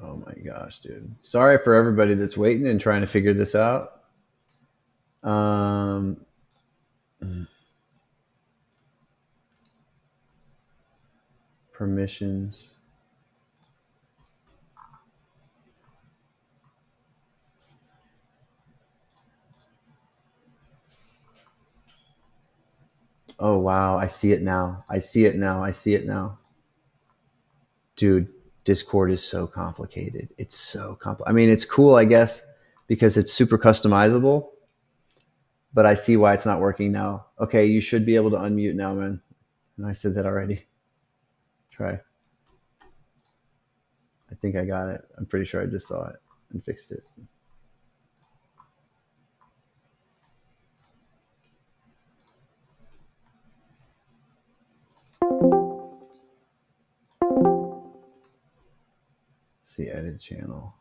Oh my gosh, dude. Sorry for everybody that's waiting and trying to figure this out. Permissions. Oh wow, I see it now. I see it now. I see it now. Dude, Discord is so complicated. It's so complicated. I mean, it's cool, I guess, because it's super customizable, but I see why it's not working now. Okay, you should be able to unmute now, man. And I said that already. Try. I think I got it. I'm pretty sure I just saw it and fixed it. see, edit channel.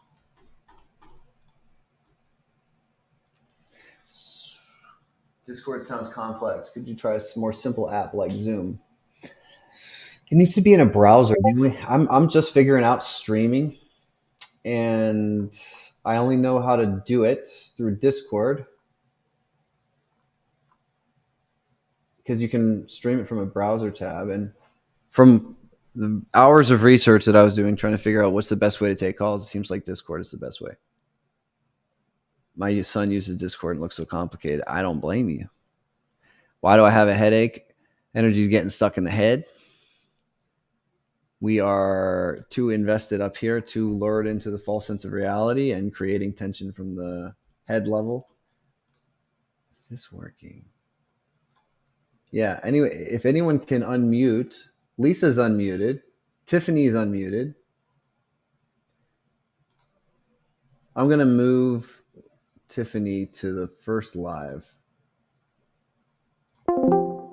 Discord sounds complex. Could you try a more simple app like Zoom? It needs to be in a browser. I'm just figuring out streaming, and I only know how to do it through Discord because you can stream it from a browser tab. And from the hours of research that I was doing, trying to figure out what's the best way to take calls, it seems like Discord is the best way. My son uses Discord and looks so complicated. I don't blame you. Why do I have a headache? Energy's getting stuck in the head. We are too invested up here, too lured into the false sense of reality and creating tension from the head level. Is this working? Yeah. Anyway, if anyone can unmute, Lisa's unmuted. Tiffany's unmuted. I'm going to move Tiffany to the first live.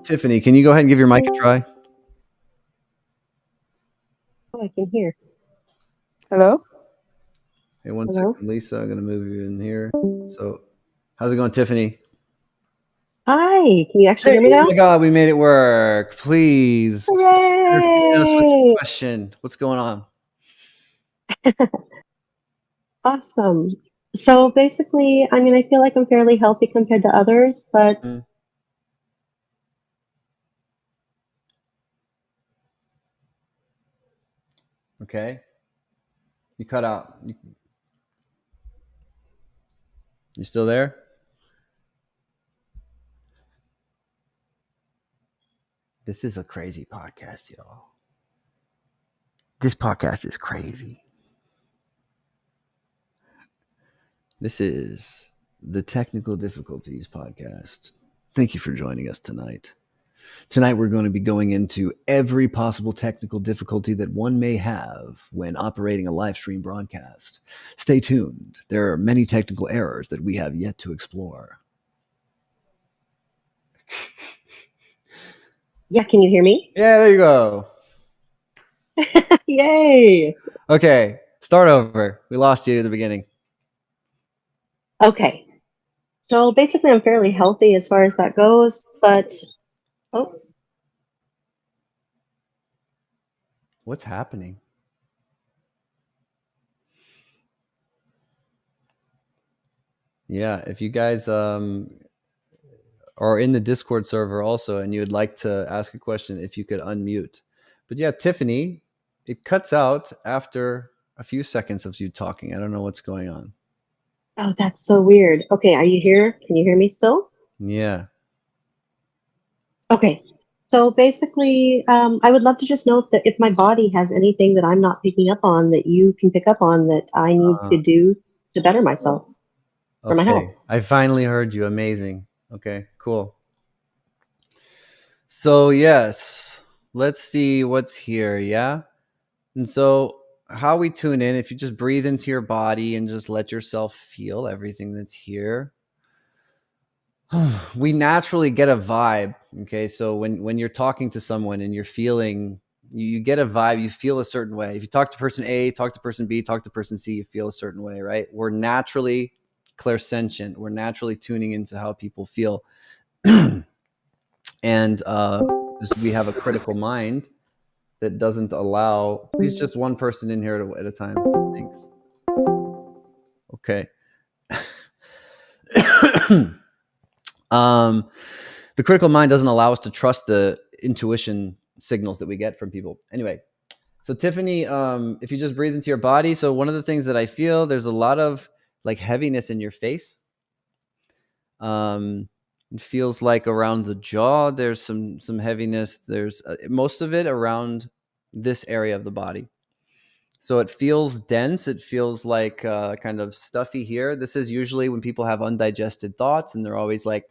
Tiffany, can you go ahead and give your mic a try? Oh, I can hear. Hello? Hey, one Hello? second, Lisa. I'm going to move you in here. So, how's it going, Tiffany? Hi, can you actually hear me Oh now? my God, we made it work. Please entertain us with Hooray! a question. What's going on? Awesome. So basically, I mean, I feel like I'm fairly healthy compared to others, but Okay. You cut out. You still there? This is a crazy podcast, y'all. This podcast is crazy. This is the Technical Difficulties Podcast. Thank you for joining us tonight. Tonight, we're going to be going into every possible technical difficulty that one may have when operating a live stream broadcast. Stay tuned. There are many technical errors that we have yet to explore. yeah, can you hear me? Yeah, there you go. Yay! Okay, start over. We lost you at the beginning. Okay. So basically, I'm fairly healthy as far as that goes, but oh, What's happening? Yeah, if you guys are in the Discord server also and you would like to ask a question, if you could unmute. But yeah, Tiffany, it cuts out after a few seconds of you talking. I don't know what's going on. oh, that's so weird. Okay, are you here? Can you hear me still? Yeah. Okay. So basically, I would love to just know if my body has anything that I'm not picking up on that you can pick up on that I need to do to better myself for my health. Okay. I finally heard you. Amazing. Okay, cool. So, yes, let's see what's here. Yeah. And so, how we tune in, if you just breathe into your body and just let yourself feel everything that's here, we naturally get a vibe. Okay. So, when you're talking to someone and you're feeling, you get a vibe, you feel a certain way. If you talk to person A, talk to person B, talk to person C, you feel a certain way, right? We're naturally clairsentient. We're naturally tuning into how people feel. And we have a critical mind that doesn't allow, please, just one person in here at a time. Thanks. Okay. The critical mind doesn't allow us to trust the intuition signals that we get from people. Anyway, so Tiffany, if you just breathe into your body. So one of the things that I feel, there's a lot of like heaviness in your face. It feels like around the jaw, there's some heaviness. There's most of it around this area of the body. So it feels dense. It feels like kind of stuffy here. This is usually when people have undigested thoughts and they're always like,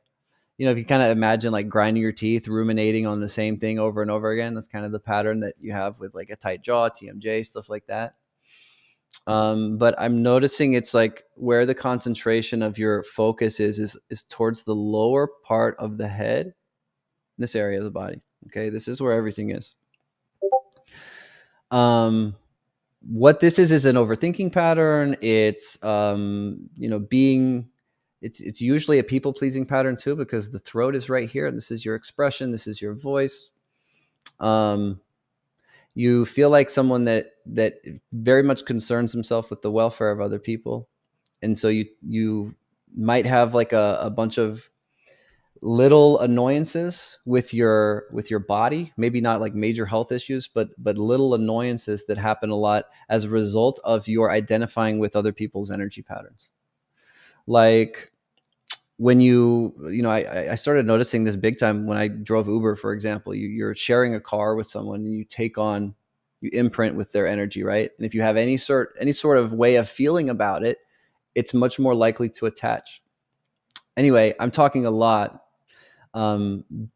if you kind of imagine like grinding your teeth, ruminating on the same thing over and over again, that's kind of the pattern that you have with like a tight jaw, TMJ, stuff like that. But I'm noticing it's like where the concentration of your focus is towards the lower part of the head, this area of the body. Okay, this is where everything is. what this is an overthinking pattern. It's being, it's usually a people pleasing pattern too, because the throat is right here. This is your expression. This is your voice. You feel like someone that very much concerns himself with the welfare of other people, and so you might have like a bunch of little annoyances with your body, maybe not like major health issues, but little annoyances that happen a lot as a result of your identifying with other people's energy patterns. Like when I started noticing this big time when I drove Uber, for example. You're sharing a car with someone and you imprint with their energy, right? And if you have any sort of way of feeling about it, it's much more likely to attach. Anyway, I'm talking a lot.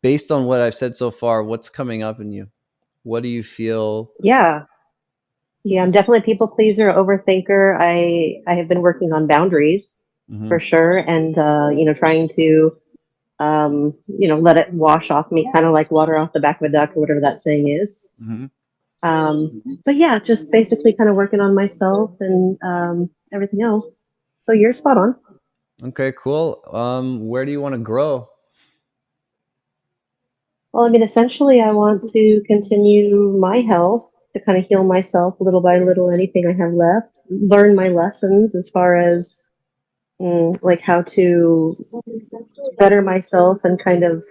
Based on what I've said so far, what's coming up in you? What do you feel? Yeah. Yeah, I'm definitely a people pleaser, overthinker. I have been working on boundaries for sure, and trying to let it wash off me, kind of like water off the back of a duck or whatever that saying is. Mm-hmm. But yeah, just basically kind of working on myself and everything else. So you're spot on. Okay, cool. Where do you want to grow? Well, I mean, essentially, I want to continue my health, to kind of heal myself little by little, anything I have left, learn my lessons as far as like how to better myself, and kind of,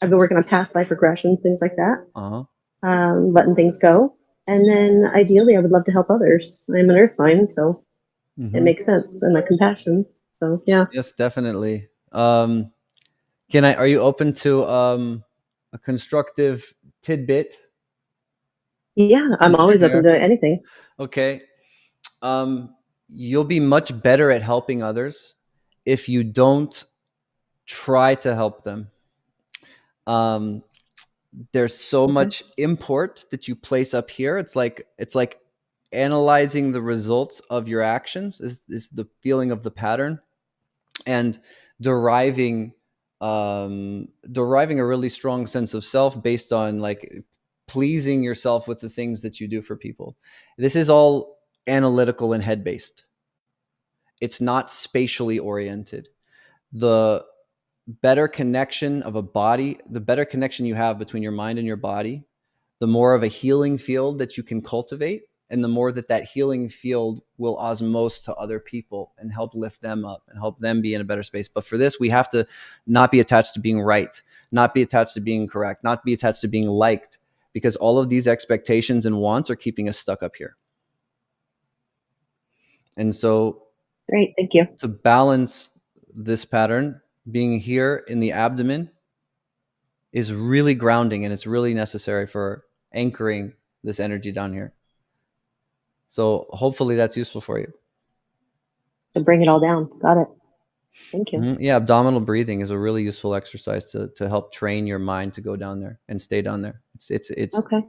I've been working on past life regressions, things like that, Uh-huh. letting things go. And then ideally, I would love to help others. I'm an earth sign, so it makes sense, and like compassion. So yeah. Yes, definitely. Are you open to a constructive tidbit? Yeah, I'm always open to anything. Okay. You'll be much better at helping others if you don't try to help them. There's so much import that you place up here. It's like analyzing the results of your actions is the feeling of the pattern, and deriving a really strong sense of self based on like pleasing yourself with the things that you do for people. This is all analytical and head based. It's not spatially oriented. The better connection of a body, the better connection you have between your mind and your body, the more of a healing field that you can cultivate, and the more that healing field will osmose to other people and help lift them up and help them be in a better space. But for this, we have to not be attached to being right, not be attached to being correct, not be attached to being liked, because all of these expectations and wants are keeping us stuck up here. And so, great, thank you. to balance this pattern, being here in the abdomen is really grounding, and it's really necessary for anchoring this energy down here. So hopefully that's useful for you. To bring it all down. Got it. Thank you. Yeah, abdominal breathing is a really useful exercise to help train your mind to go down there and stay down there. It's Okay.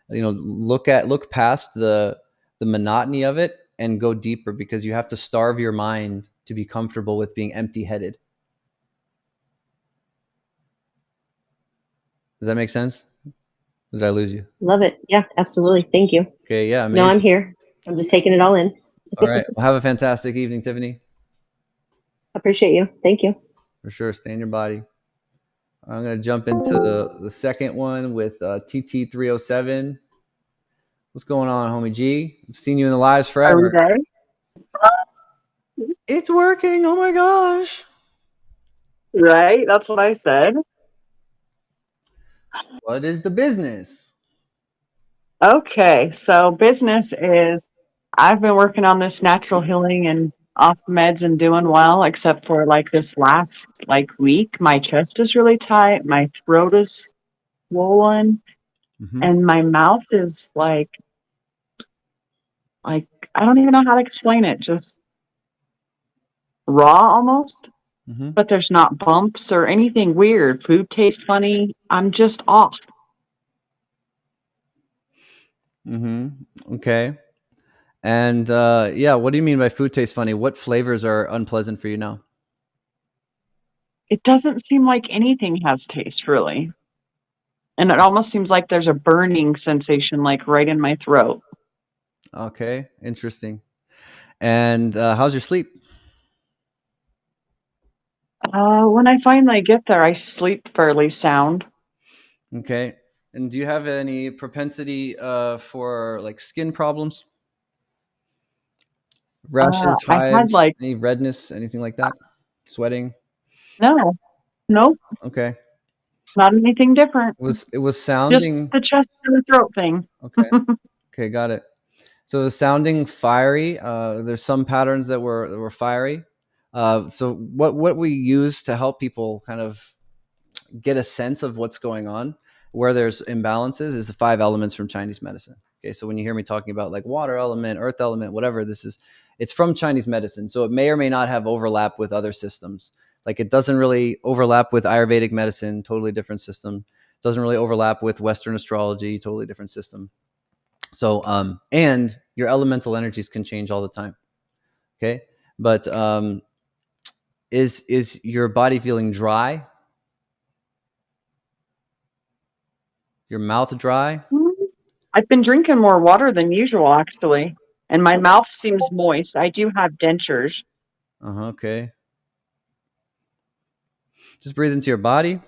Look past the monotony of it and go deeper, because you have to starve your mind to be comfortable with being empty-headed. Does that make sense? Did I lose you? Love it. Yeah, absolutely. Thank you. Okay, yeah. Amazing. No, I'm here. I'm just taking it all in. All right. Well, have a fantastic evening, Tiffany. Appreciate you. Thank you. For sure. Stay in your body. I'm going to jump into the second one with TT307. What's going on, homie G? I've seen you in the lives forever. Are we there? It's working. Oh my gosh. Right? That's what I said. What is the business? Okay, so business is, I've been working on this natural healing and off meds and doing well, except for like this last week. My chest is really tight, my throat is swollen, and my mouth is like I don't even know how to explain it, just raw almost. But there's not bumps or anything weird. Food tastes funny. I'm just off. Okay. And yeah, what do you mean by food tastes funny? What flavors are unpleasant for you now? It doesn't seem like anything has taste, really. And it almost seems like there's a burning sensation, like right in my throat. Okay, interesting. And how's your sleep? When I finally get there, I sleep fairly sound. Okay. And do you have any propensity for like skin problems, rashes, I had hives, like, any redness, anything like that? Sweating? no, nope, Okay. not anything different. It was Just sounding the chest and the throat thing. okay. Okay, got it. So it was sounding fiery. There's some patterns that were fiery. So what we use to help people kind of get a sense of what's going on, where there's imbalances, is the five elements from Chinese medicine. Okay, so when you hear me talking about like water element, earth element, whatever, it's from Chinese medicine. So it may or may not have overlap with other systems. Like it doesn't really overlap with Ayurvedic medicine, totally different system. It doesn't really overlap with Western astrology, totally different system. So and your elemental energies can change all the time. Okay, but is your body feeling dry? Your mouth dry? Mm, I've been drinking more water than usual, actually, and my mouth seems moist. I do have dentures. Okay. Just breathe into your body.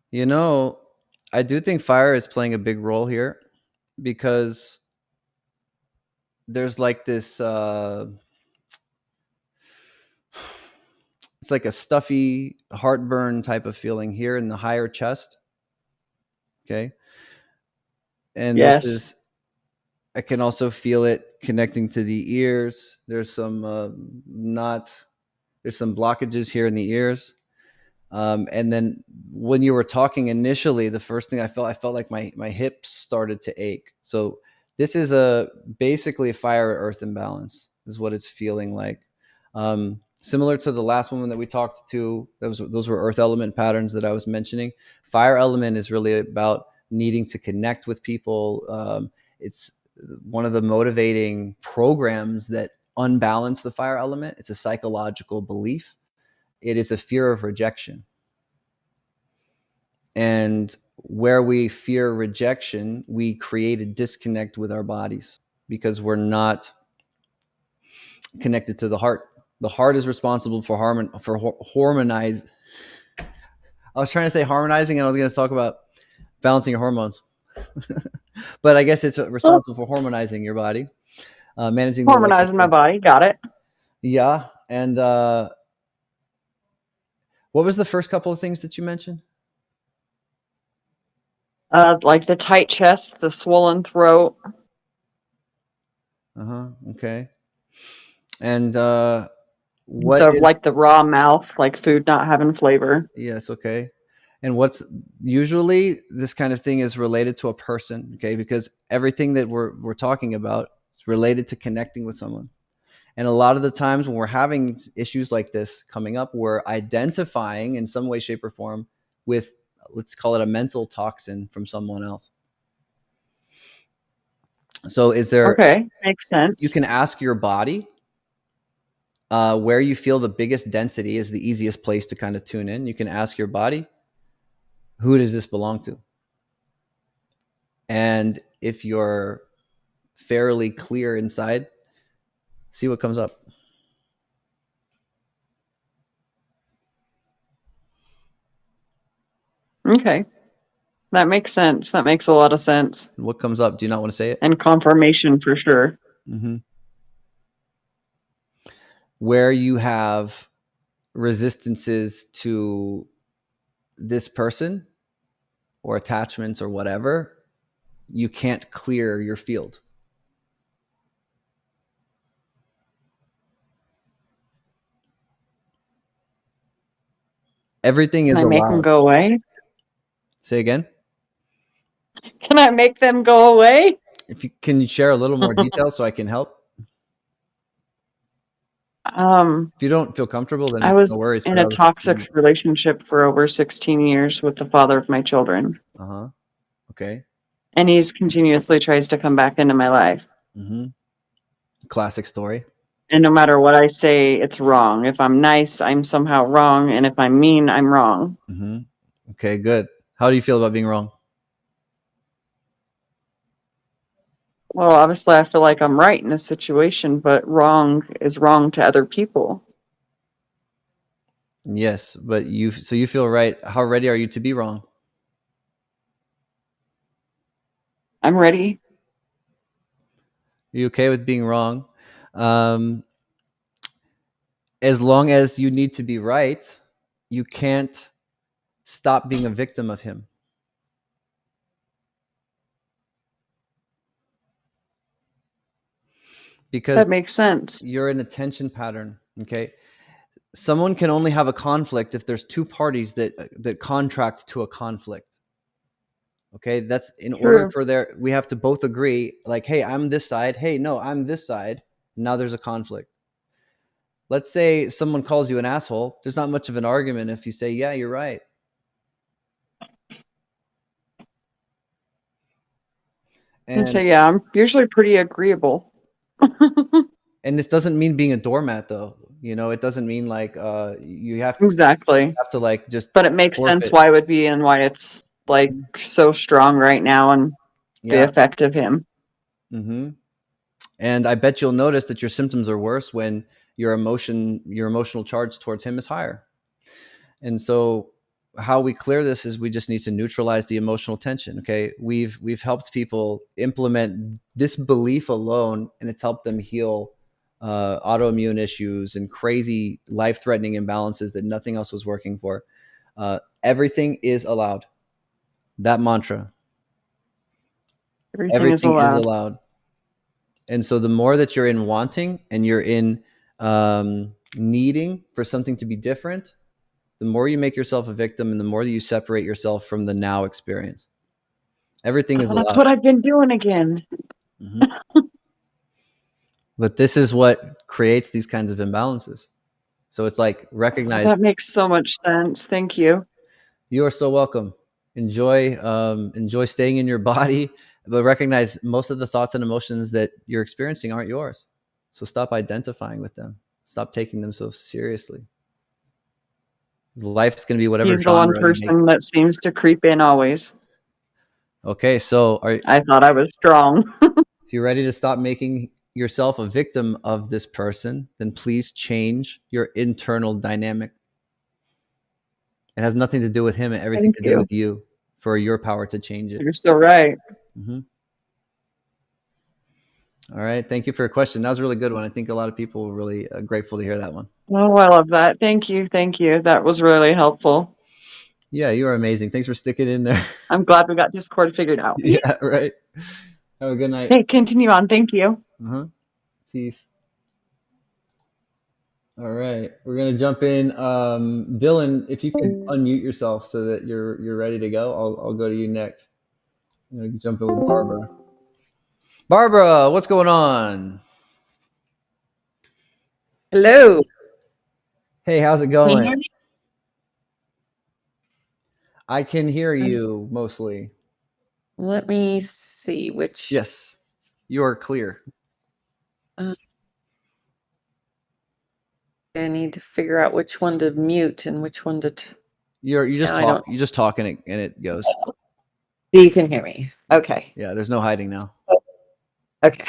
You know, I do think fire is playing a big role here because there's like this it's like a stuffy heartburn type of feeling here in the higher chest. Okay. And this Yes, is, I can also feel it connecting to the ears. There's some not there's some blockages here in the ears. And then when you were talking initially, the first thing I felt like my hips started to ache. So this is basically a fire earth imbalance is what it's feeling like. Similar to the last woman that we talked to, those were earth element patterns that I was mentioning. Fire element is really about needing to connect with people. It's one of the motivating programs that unbalance the fire element. It's a psychological belief. It is a fear of rejection. And where we fear rejection, we create a disconnect with our bodies because we're not connected to the heart. The heart is responsible for harmonize. I was trying to say harmonizing, and I was going to talk about balancing your hormones, but I guess it's oh, responsible for harmonizing your body, managing the harmonizing my electrical. body. Got it. Yeah, and what was the first couple of things that you mentioned? Like the tight chest, the swollen throat. Okay. And what The is like the raw mouth, like food not having flavor. yes, okay. And what's usually this kind of thing is related to a person, okay? Because everything that we're talking about is related to connecting with someone. And a lot of the times when we're having issues like this coming up, we're identifying in some way, shape, or form with, let's call it a mental toxin from someone else. So Okay, makes you sense. can ask your body where you feel the biggest density is the easiest place to kind of tune in. You can ask your body, who does this belong to? And if you're fairly clear inside, see what comes up. Okay, that makes sense. That makes a lot of sense. What comes up? Do you not want to say it? And confirmation for sure. Mm-hmm. Where you have resistances to this person or attachments or whatever, you can't clear your field. Everything Can is I make them allowed. go away? Say again. Can I make them go away? If you can, you share a little more detail so I can help. If you don't feel comfortable, then I no was worries. in But a I was. toxic relationship for over 16 years with the father of my children, Okay. and he's continuously tries to come back into my life. Mm-hmm. Classic story. And no matter what I say, it's wrong. If I'm nice, I'm somehow wrong. And if I'm mean, I'm wrong. Mm-hmm. Okay, good. How do you feel about being wrong? Well, obviously, I feel like I'm right in a situation, but wrong is wrong to other people. Yes, but you feel right. How ready are you to be wrong? I'm ready. Are you okay with being wrong? Um, as long as you need to be right, you can't stop being a victim of him. Because That makes sense. you're in a tension pattern. Okay. Someone can only have a conflict if there's two parties that contract to a conflict. Okay, that's in order True. for we have to both agree, like, hey, I'm this side, hey, no, I'm this side. Now there's a conflict. Let's say someone calls you an asshole. There's not much of an argument if you say, yeah, you're right. And so, And yeah, I'm usually pretty agreeable. and this doesn't mean being a doormat, though. It doesn't mean like you Exactly. have to like just But it makes sense forfeit. why it would be and why it's like so strong right now and the Yeah. effect of him. Mm-hmm. And I bet you'll notice that your symptoms are worse when your emotional charge towards him is higher. And so how we clear this is we just need to neutralize the emotional tension. Okay. We've helped people implement this belief alone, and it's helped them heal autoimmune issues and crazy life-threatening imbalances that nothing else was working for. Everything is allowed. That mantra, Everything is everything is allowed. allowed. And so the more that you're in wanting and you're in needing for something to be different, the more you make yourself a victim and the more that you separate yourself from the now experience. Everything is Oh, that's allowed. what I've been doing again. Mhm. But this is what creates these kinds of imbalances. So it's like Oh, recognize that makes so much sense. Thank you. you are so welcome. Enjoy staying in your body, but recognize most of the thoughts and emotions that you're experiencing aren't yours. So stop identifying with them. Stop taking them so seriously. Life's going to be whatever He's the one genre you make. person that seems to creep in always. Okay, so I thought I was strong. if you're ready to stop making yourself a victim of this person, then please change your internal dynamic. It has nothing to do with him and everything Thank to do you. with you for your power to change it. You're so right. Mm-hmm. All right. Thank you for your question. That was a really good one. I think a lot of people were really grateful to hear that one. Oh, I love that. Thank you. Thank you. That was really helpful. Yeah, you are amazing. Thanks for sticking in there. I'm glad we got Discord figured out. Yeah, right. Have a good night. Hey, continue on. Thank you. Uh-huh. Peace. All right. We're gonna jump in. Dylan, if you could unmute yourself so that you're ready to go, I'll go to you next. I'm gonna jump in with Barbara. Barbara, what's going on? Hello. Hey, how's it Can you going? hear me? I can hear you mostly. Let me see which. Yes, you are clear. Uh, I need to figure out which one to mute and which one to. You just Now I talk. don't. You just talk and it goes. You can hear me. Okay. Yeah, there's no hiding now. Okay.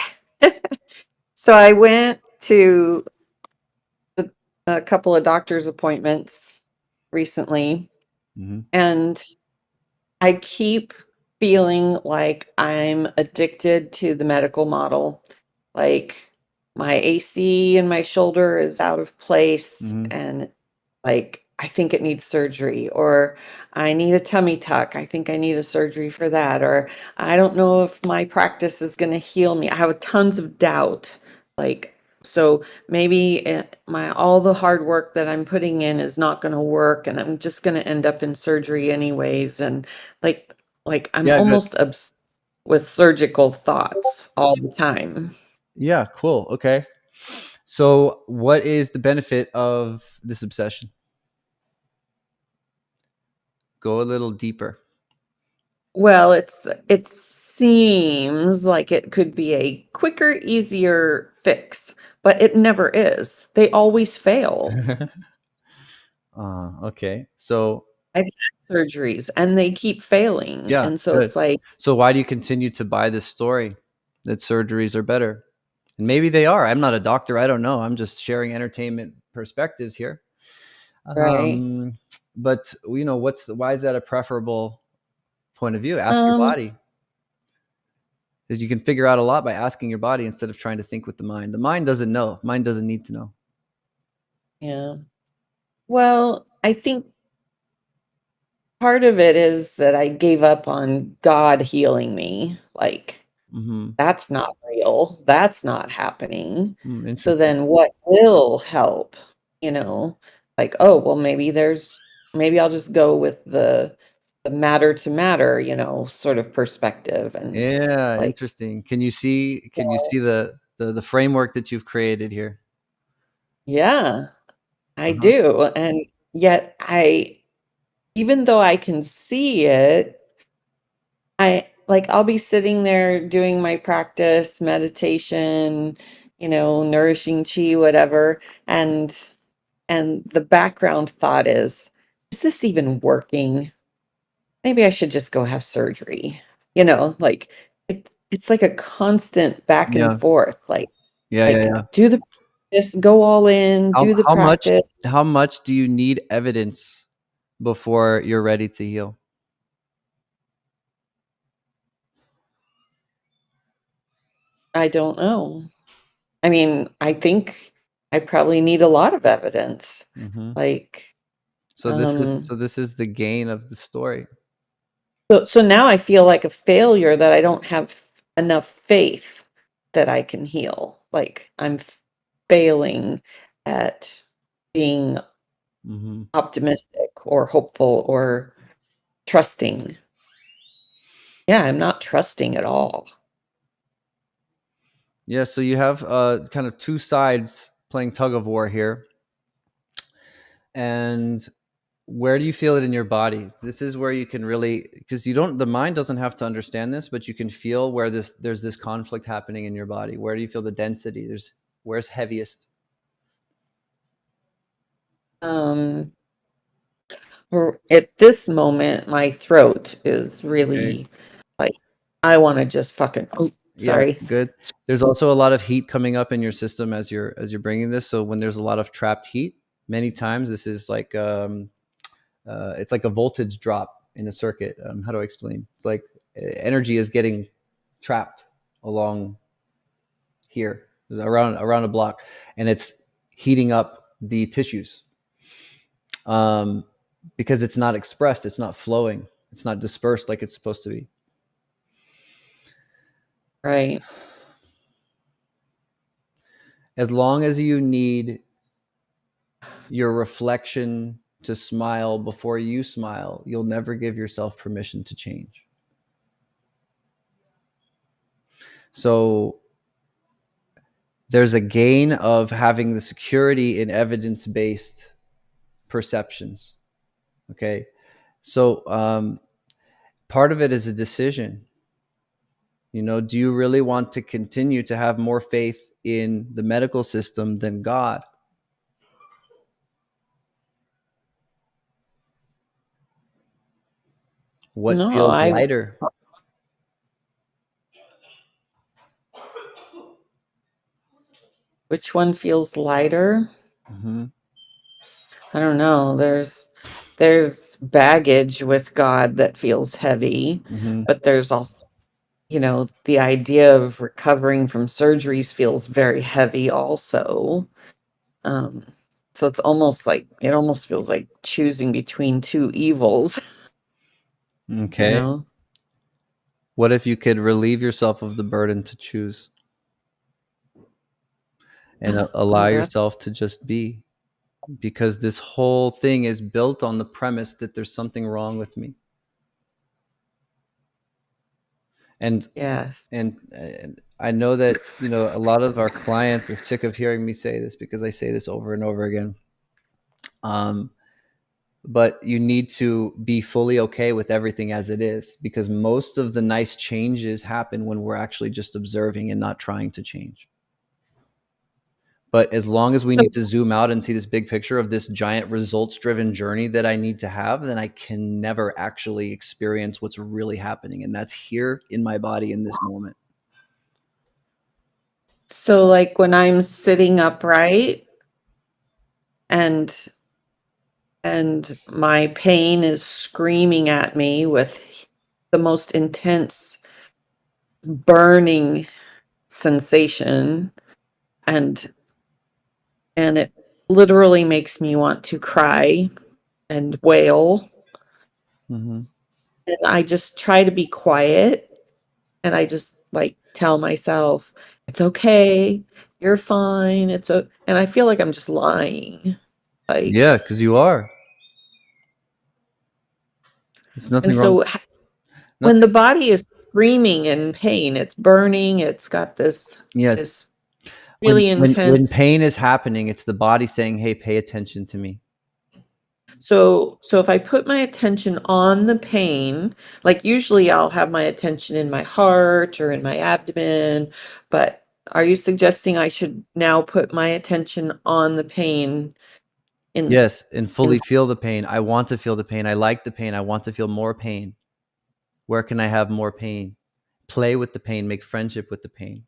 So I went to a couple of doctor's appointments recently, Mm-hmm. and I keep feeling like I'm addicted to the medical model. Like my AC in my shoulder is out of place, Mm-hmm. and like I think it needs surgery, or I need a tummy tuck. I think I need a surgery for that, or I don't know if my practice is going to heal me. I have tons of doubt. Like, so maybe my all the hard work that I'm putting in is not going to work, and I'm just going to end up in surgery anyways. And like, I'm Yeah, good. almost obsessed with surgical thoughts all the time. Yeah, cool. Okay. So, what is the benefit of this obsession? Go a little deeper. Well, it seems like it could be a quicker, easier fix, but it never is. They always fail. Okay. So I've had surgeries and they keep failing. yeah, And so good. it's like, So why do you continue to buy this story that surgeries are better? And maybe they are. I'm not a doctor. I don't know. I'm just sharing entertainment perspectives here. right. Um, but why is that a preferable point of view? Ask your Um, body. Because you can figure out a lot by asking your body instead of trying to think with the mind. The mind doesn't know. Mind doesn't need to know. yeah. Well, I think part of it is that I gave up on God healing me. Like, Mm-hmm. that's not real. That's not happening. So Interesting. then what will help? You know, like, oh, well, maybe I'll just go with the matter to matter, sort of perspective. And Yeah, like, interesting. Can you see? yeah, Can you see the framework that you've created here? yeah, I Uh-huh. do. And yet even though I can see it, I'll be sitting there doing my practice, meditation, nourishing chi, whatever, and the background thought is this even working? Maybe I should just go have surgery. Like it's like a constant back and Yeah. forth. Yeah. Yeah. Like Yeah. do the practice, go all in, How do the how much practice. how much do you need evidence before you're ready to heal? I don't know. I mean, I think I probably need a lot of evidence. Hmm. Like, So this is um, so this is the gain of the story. so now I feel like a failure that I don't have enough faith that I can heal. Like I'm failing at being Hmm. optimistic or hopeful or trusting. Yeah, I'm not trusting at all. Yeah. So you have kind of two sides playing tug of war here, and where do you feel it in your body? This is where you can really, because the mind doesn't have to understand this, but you can feel where there's this conflict happening in your body. Where do you feel the density? Where's heaviest? Um, at this moment, my throat is Okay. really like I want to just fucking. Oh, Yeah, sorry. good. There's also a lot of heat coming up in your system as you're bringing this. So when there's a lot of trapped heat, many times this is like it's like a voltage drop in a circuit. How do I explain? It's like energy is getting trapped along here around a block, and it's heating up the tissues um, because it's not expressed, it's not flowing, it's not dispersed like it's supposed to be. Right. As long as you need your reflection to smile before you smile, you'll never give yourself permission to change. So there's a gain of having the security in evidence-based perceptions. Okay. So part of it is a decision. Do you really want to continue to have more faith in the medical system than God? What No, feels I lighter? which one feels lighter? Mm-hmm. I don't know. There's baggage with God that feels heavy, Mm-hmm. but there's also, the idea of recovering from surgeries feels very heavy also. Um, so it almost feels like choosing between two evils, you Okay. know? What if you could relieve yourself of the burden to choose and allow Oh, that's yourself to just be? Because this whole thing is built on the premise that there's something wrong with me. And yes. and I know that a lot of our clients are sick of hearing me say this because I say this over and over again. Um, but you need to be fully okay with everything as it is, because most of the nice changes happen when we're actually just observing and not trying to change. But as long as we So need to zoom out and see this big picture of this giant results driven journey that I need to have, then I can never actually experience what's really happening. And that's here in my body in this moment. so like when I'm sitting upright and my pain is screaming at me with the most intense burning sensation, and it literally makes me want to cry and wail, Mm-hmm. and I just try to be quiet, and I just like tell myself it's okay, you're fine, and I feel like I'm just lying, Yeah, like. because you are. There's And nothing wrong. so when Nothing. the body is screaming in pain, it's burning, it's got Yes. this When really when intense. pain is happening, it's the body saying, "Hey, pay attention to me." So if I put my attention on the pain, like usually I'll have my attention in my heart or in my abdomen, but are you suggesting I should now put my attention on the pain in Yes, and in fully feel the pain. I want to feel the pain. I like the pain. I want to feel more pain. Where can I have more pain? Play with the pain, make friendship with the pain.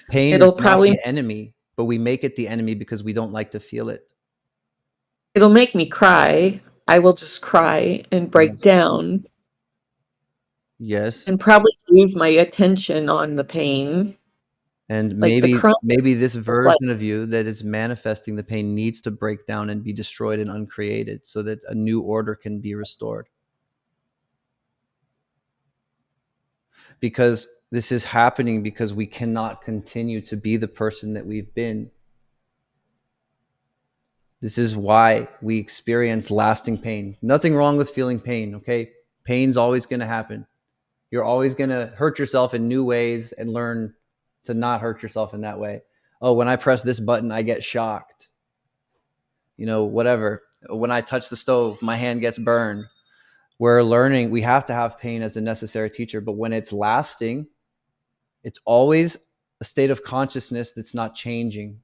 Pain is it'll not probably the enemy, but we make it the enemy because we don't like to feel it. it'll make me cry. I will just cry and break Yes. down Yes. and probably lose my attention on the pain. And Like the maybe this like version of you that is manifesting the pain needs to break down and be destroyed and uncreated so that a new order can be restored. Because this is happening because we cannot continue to be the person that we've been. This is why we experience lasting pain. Nothing wrong with feeling pain, okay? Pain's always going to happen. You're always going to hurt yourself in new ways and learn to not hurt yourself in that way. Oh, when I press this button, I get shocked. You know, whatever. When I touch the stove, my hand gets burned. We're learning, we have to have pain as a necessary teacher, but when it's lasting, it's always a state of consciousness that's not changing.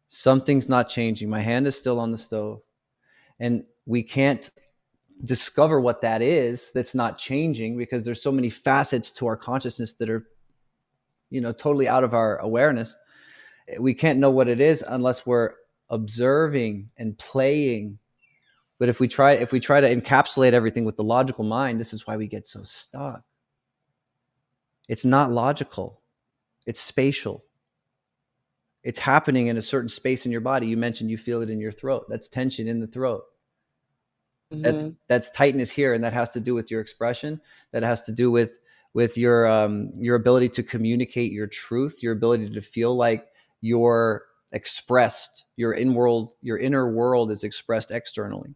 Something's not changing. My hand is still on the stove. And we can't discover what that is that's not changing because there's so many facets to our consciousness that are, you know, totally out of our awareness. We can't know what it is unless we're observing and playing. But if we try to encapsulate everything with the logical mind, this is why we get so stuck. It's not logical. It's spatial. It's happening in a certain space in your body. You mentioned you feel it in your throat. That's tension in the throat. That's tightness here, and that has to do with your expression. That has to do with your ability to communicate your truth, your ability to feel like you're expressed. Your inner world is expressed externally.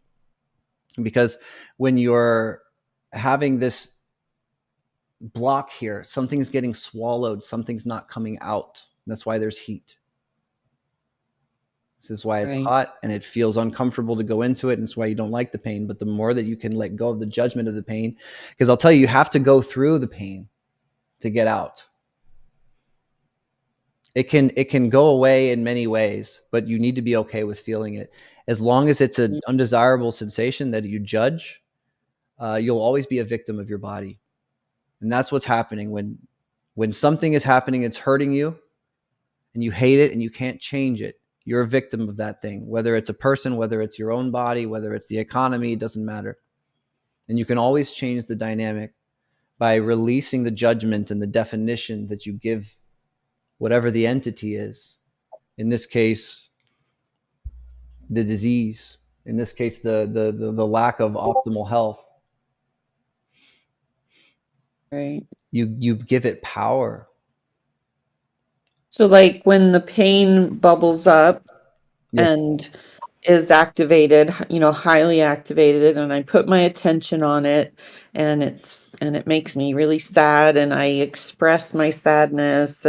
Because when you're having this block here, something's getting swallowed, something's not coming out. That's why there's heat. This is why it's right. hot and it feels uncomfortable to go into it. And it's why you don't like the pain. But the more that you can let go of the judgment of the pain, because I'll tell you, you have to go through the pain to get out. It can go away in many ways, but you need to be okay with feeling it. As long as it's an undesirable sensation that you judge, you'll always be a victim of your body. And that's what's happening when something is happening, it's hurting you and you hate it and you can't change it. You're a victim of that thing, whether it's a person, whether it's your own body, whether it's the economy, it doesn't matter. And you can always change the dynamic by releasing the judgment and the definition that you give whatever the entity is. In this case, the disease. In this case, the lack of optimal health. Right. You give it power. So like when the pain bubbles up Yes. and is activated, highly activated, and I put my attention on it, and it makes me really sad, and I express my sadness,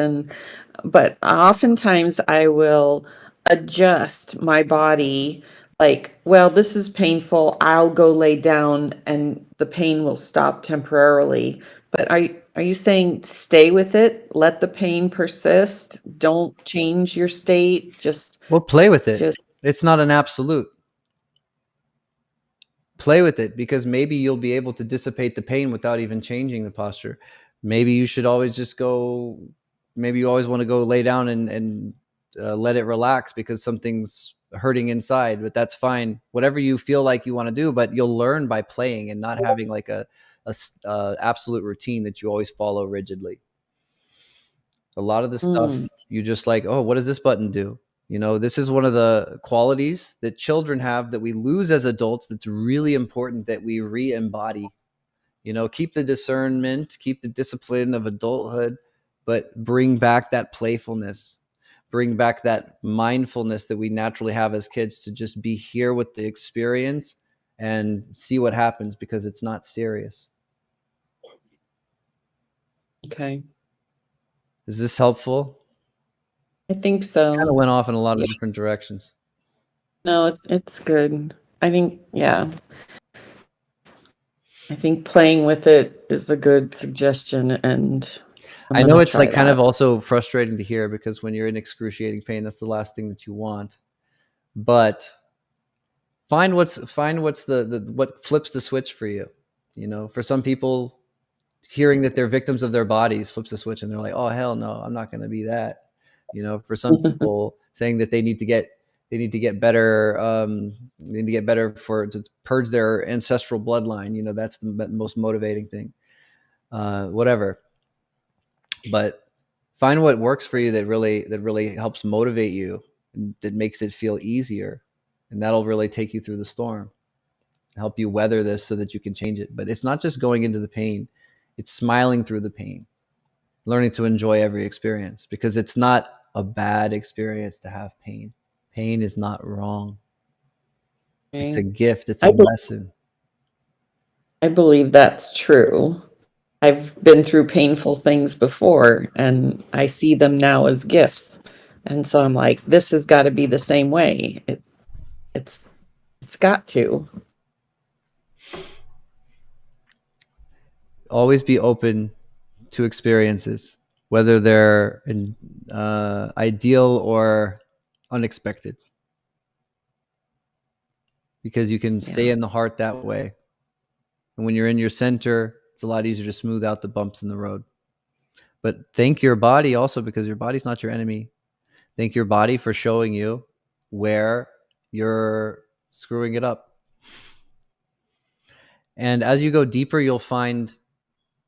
but oftentimes I will adjust my body like, well, this is painful. I'll go lay down and the pain will stop temporarily. But are you saying stay with it, let the pain persist, don't change your state, Well, play with it. just It's not an absolute. Play with it, because maybe you'll be able to dissipate the pain without even changing the posture. Maybe you should always just go, maybe you always want to go lay down and let it relax because something's hurting inside, but that's fine. Whatever you feel like you want to do, but you'll learn by playing and not having like a absolute routine that you always follow rigidly. A lot of the stuff you just like, oh, what does this button do? You know, this is one of the qualities that children have that we lose as adults. That's really important that we re-embody. You know, keep the discernment, keep the discipline of adulthood, but bring back that playfulness, bring back that mindfulness that we naturally have as kids, to just be here with the experience and see what happens, because it's not serious. okay. Is this helpful? I think so. Kind of went off in a lot of different directions. No, it's good. I think, yeah. I think playing with it is a good suggestion, and I know it's try like kind that. of also frustrating to hear, because when you're in excruciating pain, that's the last thing that you want. But find what's the what flips the switch for you. You know, for some people, hearing that they're victims of their bodies flips the switch, and they're like, oh hell no, I'm not going to be that. You know, for some people, saying that they need to get better, they need to get better to purge their ancestral bloodline. You know, that's the most motivating thing. Whatever. But find what works for you that really helps motivate you, and that makes it feel easier, and that'll really take you through the storm, help you weather this so that you can change it. But it's not just going into the pain, it's smiling through the pain, learning to enjoy every experience, because it's not a bad experience to have pain. Pain is not wrong. It's a gift, it's a lesson. I believe that's true. I've been through painful things before, and I see them now as gifts. And so I'm like, this has got to be the same way. It's got to. Always be open to experiences, whether they're ideal or unexpected, because you can stay in the heart that way. And when you're in your center, it's a lot easier to smooth out the bumps in the road. But thank your body also, because your body's not your enemy. Thank your body for showing you where you're screwing it up. And as you go deeper, you'll find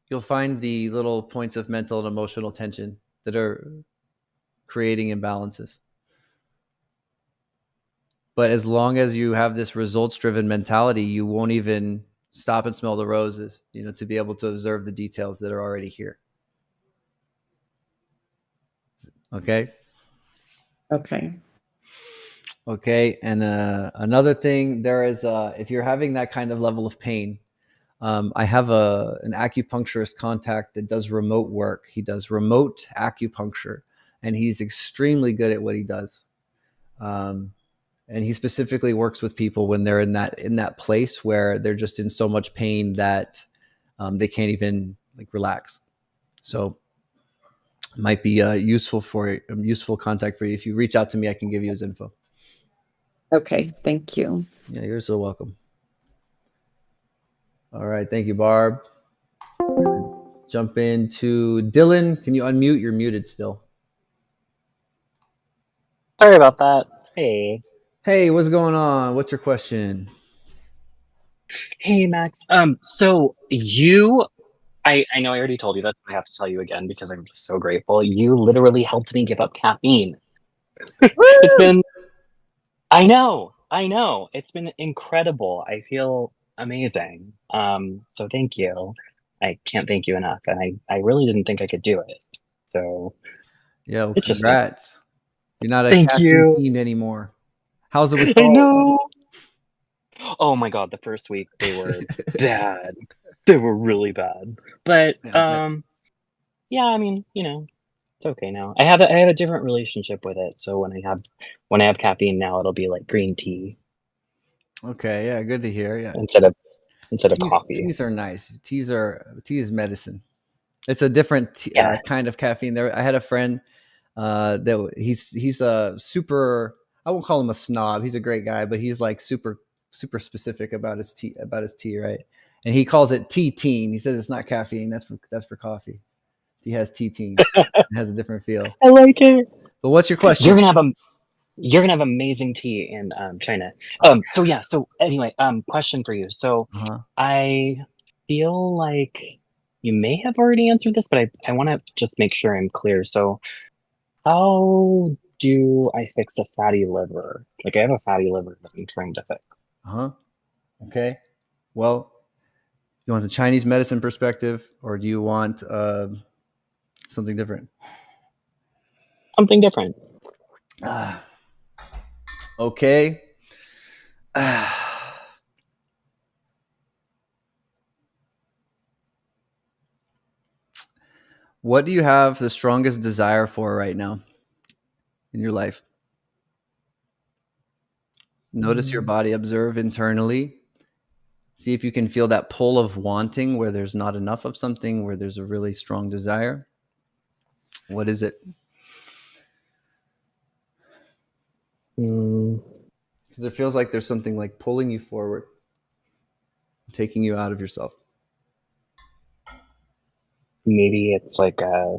the little points of mental and emotional tension that are creating imbalances. But as long as you have this results-driven mentality, you won't even stop and smell the roses, you know, to be able to observe the details that are already here. Okay? Okay. Okay. And another thing, there is, if you're having that kind of level of pain, I have an acupuncturist contact that does remote work. He does remote acupuncture, and he's extremely good at what he does. And he specifically works with people when they're in that place where they're just in so much pain that they can't even like relax. So it might be useful contact for you. If you reach out to me, I can give you his info. Okay. Thank you. Yeah, you're so welcome. All right. Thank you, Barb. Jump into Dylan. Can you unmute? You're muted still. Sorry about that. Hey. Hey, what's going on? What's your question? Hey, Max. So I know I already told you that, but I have to tell you again because I'm just so grateful. You literally helped me give up caffeine. It's been, I know. It's been incredible. I feel amazing. So thank you. I can't thank you enough. And I really didn't think I could do it. So Yeah, well, it's just congrats. You're not a thank caffeine you. fiend anymore. How's the I withdrawal? know. Oh my God, the first week they were bad. They were really bad. But yeah, I mean, you know, it's okay now. I have a different relationship with it. So when I have caffeine now, it'll be like green tea. Okay, yeah, good to hear. Yeah, instead of coffee. teas are nice. Tea is medicine. It's a different Yeah. kind of caffeine. There, I had a friend that he's a super. I won't call him a snob. He's a great guy, but he's like super specific about his tea, right? And he calls it tea teen. He says it's not caffeine. That's for coffee. He has tea teen. It has a different feel. I like it. But what's your You're question? gonna have a you're gonna have amazing tea in China. So yeah. So anyway, question for you. So Uh-huh. I feel like you may have already answered this, but I want to just make sure I'm clear. So how do I fix a fatty liver? Like I have a fatty liver that I'm trying to fix. Uh-huh. Okay. Well, you want the Chinese medicine perspective, or do you want something different? Something different. Ah, okay. Ah. What do you have the strongest desire for right now in your life? Notice your body, observe internally. See if you can feel that pull of wanting where there's not enough of something, where there's a really strong desire. What is it? Mm, Because it feels like there's something like pulling you forward, taking you out of yourself. maybe it's like a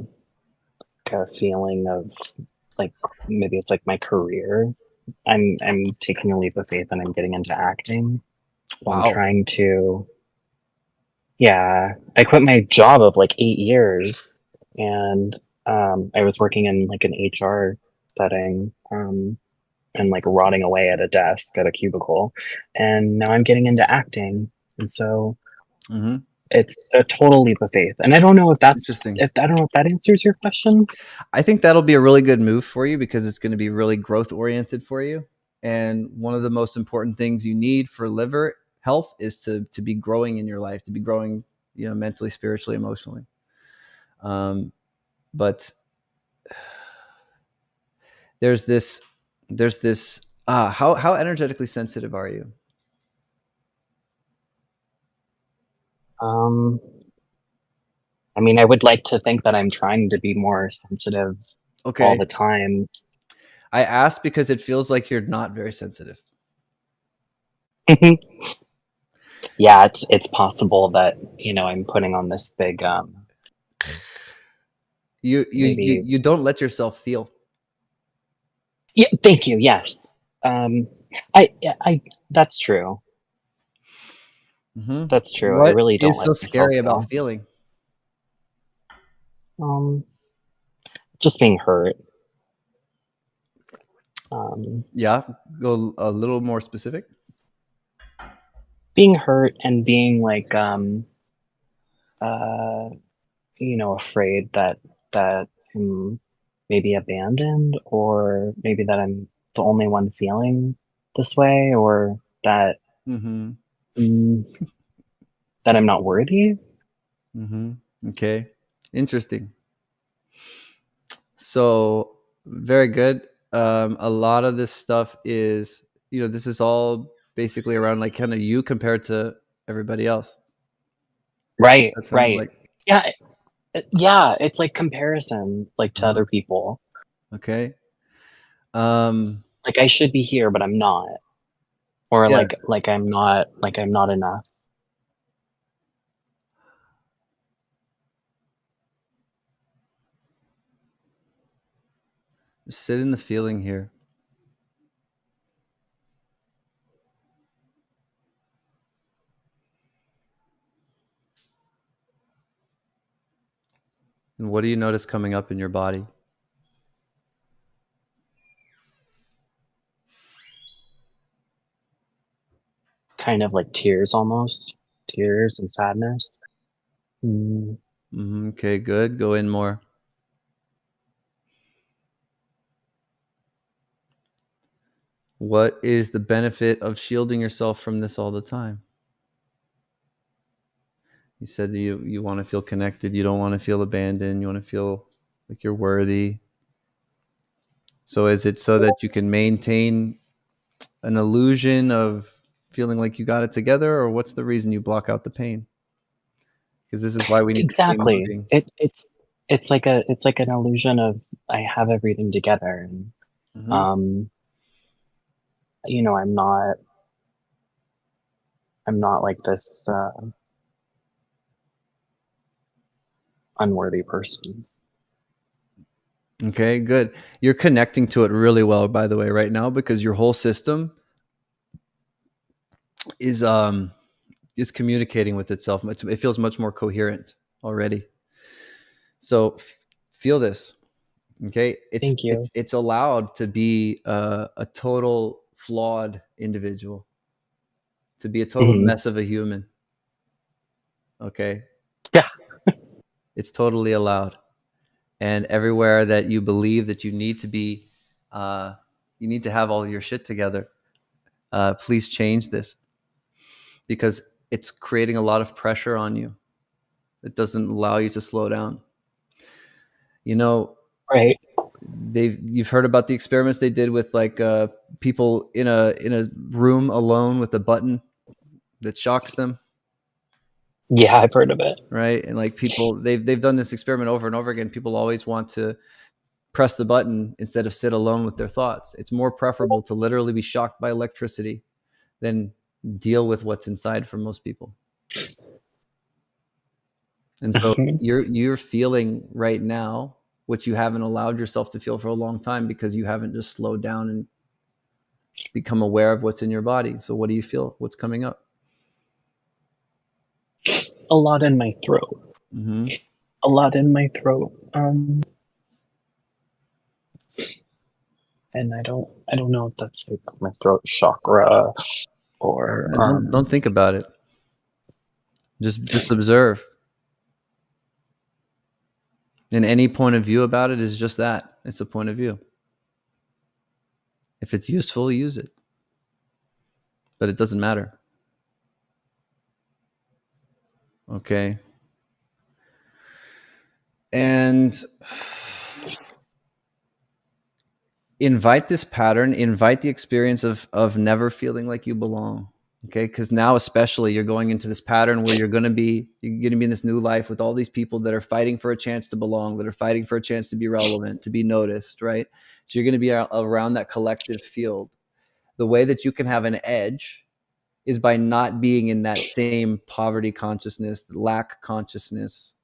feeling of like maybe it's like my career. I'm taking a leap of faith and I'm getting into acting. I'm Wow. trying to yeah. I quit my job of like 8 years and I was working in like an HR setting and like rotting away at a desk at a cubicle. And now I'm getting into acting. And so Mm-hmm. it's a total leap of faith. And I don't know Interesting. if I don't know if that answers your question. I think that'll be a really good move for you because it's going to be really growth oriented for you. And one of the most important things you need for liver health is to be growing in your life, to be growing, mentally, spiritually, emotionally. But there's this, how energetically sensitive are you? Um I mean, I would like to think that I'm trying to be more sensitive all Okay. the time. I asked because it feels like you're not very sensitive. Yeah, it's possible that, I'm putting on this big maybe You don't let yourself feel. yeah, thank you. Yes. Um I that's true. Mm-hmm. That's true. I What really don't is let so myself scary about feel. feeling? Um just being hurt. Um Yeah, go a little more specific. being hurt and being like uh afraid that I'm maybe abandoned or maybe that I'm the only one feeling this way or that Mm-hmm. mm, that I'm not worthy. Mm-hmm. Okay. Interesting. So very good. A lot of this stuff is, this is all basically around like kind of you compared to everybody else. Right, That sounds right. like Yeah, yeah, it's like comparison like to uh-huh. other people. Okay. Um, Like I should be here but I'm not. Or yeah. like I'm not enough. Just sit in the feeling here. And what do you notice coming up in your body? Kind of like tears almost. Tears and sadness. Mm, Mm-hmm. Okay, good. Go in more. What is the benefit of shielding yourself from this all the time? You said that you want to feel connected. You don't want to feel abandoned. You want to feel like you're worthy. So is it so that you can maintain an illusion of feeling like you got it together, or what's the reason you block out the pain? Because this is why we need to stay Exactly. moving. It's like an illusion of I have everything together, and Mhm. you know, I'm not like this unworthy person. Okay, good. You're connecting to it really well, by the way, right now, because your whole system is communicating with itself. It feels much more coherent already. So feel this. Okay, Thank you. it's allowed to be a total flawed individual, to be a total Mhm. mess of a human. Okay, Yeah. it's totally allowed. And everywhere that you believe that you need to be, you need to have all your shit together. Please change this, because it's creating a lot of pressure on you. It doesn't allow you to slow down. You know, Right. you've heard about the experiments they did with like people in a room alone with a button that shocks them, Yeah, I've heard of it. right? And like people, they've done this experiment over and over again. People always want to press the button instead of sit alone with their thoughts. It's more preferable to literally be shocked by electricity than deal with what's inside for most people. And so Mhm. you're feeling right now what you haven't allowed yourself to feel for a long time, because you haven't just slowed down and become aware of what's in your body. So what do you feel? What's coming up? A lot in my throat. Mm-hmm. A lot in my throat. And I don't know if that's like my throat chakra or Don't think about it. Just observe. And any point of view about it is just that. It's a point of view. If it's useful, use it. But it doesn't matter. Okay. And invite this pattern, invite the experience of never feeling like you belong. Okay, because now especially you're going into this pattern where you're going to be in this new life with all these people that are fighting for a chance to belong, that are fighting for a chance to be relevant, to be noticed, right? So you're going to be around that collective field. The way that you can have an edge is by not being in that same poverty consciousness, lack consciousness,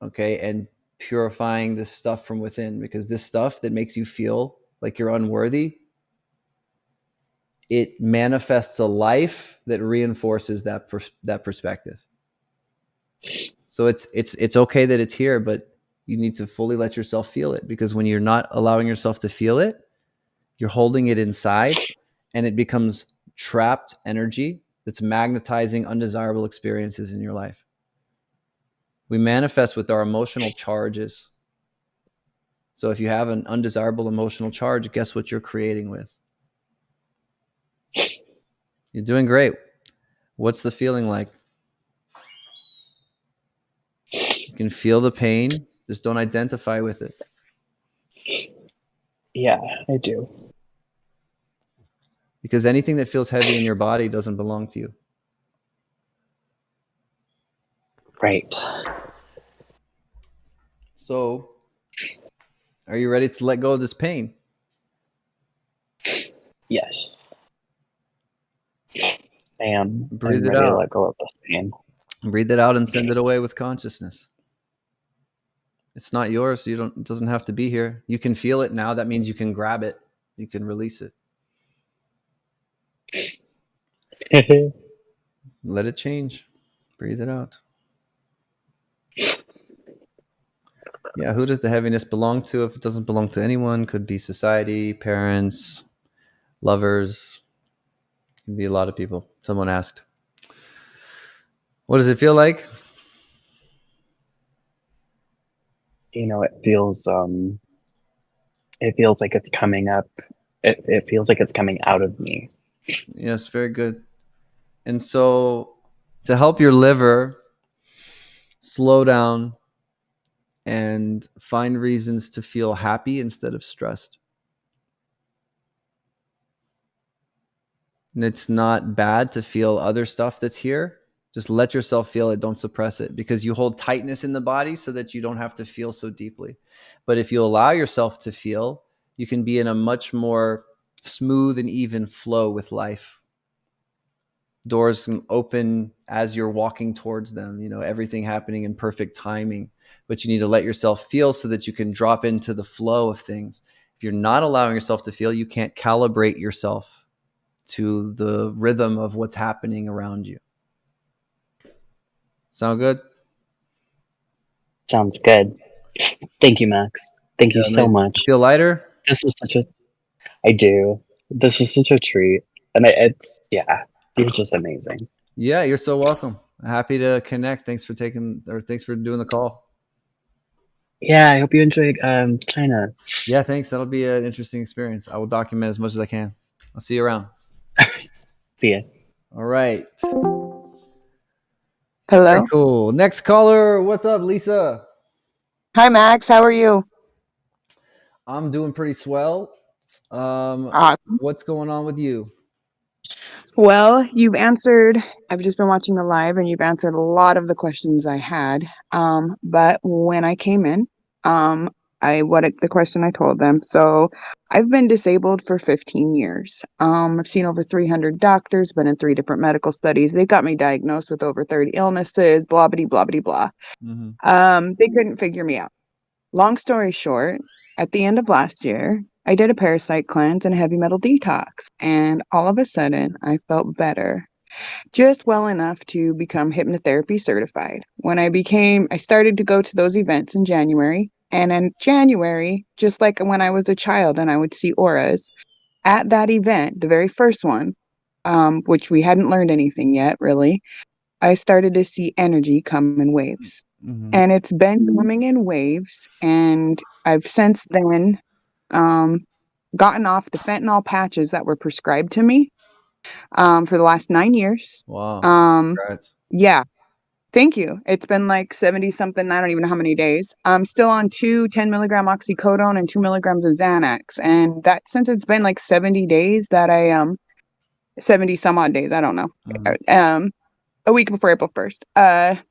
okay, and purifying this stuff from within, because this stuff that makes you feel like you're unworthy, it manifests a life that reinforces that perspective. So it's okay that it's here, but you need to fully let yourself feel it, because when you're not allowing yourself to feel it, you're holding it inside, and it becomes trapped energy that's magnetizing undesirable experiences in your life. We manifest with our emotional charges. So if you have an undesirable emotional charge, guess what you're creating with? You're doing great. What's the feeling like? You can feel the pain, just don't identify with it. yeah, I do. Because anything that feels heavy in your body doesn't belong to you. Right. So, are you ready to let go of this pain? Yes. I am. Breathe I'm it ready to out. let go of this pain. Breathe it out and send it away with consciousness. It's not yours, so it doesn't have to be here. You can feel it now. That means you can grab it. You can release it. Let it change. Breathe it out. Yeah, who does the heaviness belong to? If it doesn't belong to anyone, could be society, parents, lovers, could be a lot of people. Someone asked, what does it feel like? You know, it feels like it's coming up. It feels like it's coming out of me. Yes, very good. And so to help your liver slow down and find reasons to feel happy instead of stressed, And it's not bad to feel other stuff that's here. Just let yourself feel it. Don't suppress it, because you hold tightness in the body so that you don't have to feel so deeply. But if you allow yourself to feel, you can be in a much more smooth and even flow with life. Doors can open as you're walking towards them, everything happening in perfect timing. But you need to let yourself feel so that you can drop into the flow of things. If you're not allowing yourself to feel, you can't calibrate yourself to the rhythm of what's happening around you. Sound good? Sounds good. Thank you, Max. Thank you so much. Feel lighter? This was I do. This was such a treat. And you're just amazing. Yeah, you're so welcome. Happy to connect. Thanks for doing the call. Yeah, I hope you enjoy China. Yeah, thanks. That'll be an interesting experience. I will document as much as I can. I'll see you around. See ya. All right. Hello. Very cool. Next caller. What's up, Lisa? Hi, Max. How are you? I'm doing pretty swell. Awesome. What's going on with you? Well, I've just been watching the live and you've answered a lot of the questions I had. But when I came in, the question I told them. So I've been disabled for 15 years. I've seen over 300 doctors, been in 3 different medical studies. They got me diagnosed with over 30 illnesses, blah, blah, blah, blah, blah. They couldn't figure me out. Long story short, at the end of last year, I did a parasite cleanse and a heavy metal detox, and all of a sudden, I felt better, just well enough to become hypnotherapy certified. I started to go to those events in January, and in January, just like when I was a child and I would see auras, at that event, the very first one, which we hadn't learned anything yet, really, I started to see energy come in waves. And it's been coming in waves, and I've since then gotten off the fentanyl patches that were prescribed to me for the last 9 years. Wow. Congrats. Yeah. Thank you. It's been like 70 something. I don't even know how many days. I'm still on 10 milligram oxycodone and 2 milligrams of Xanax. And that, since it's been like 70 days that 70 some odd days, I don't know. A week before April 1st.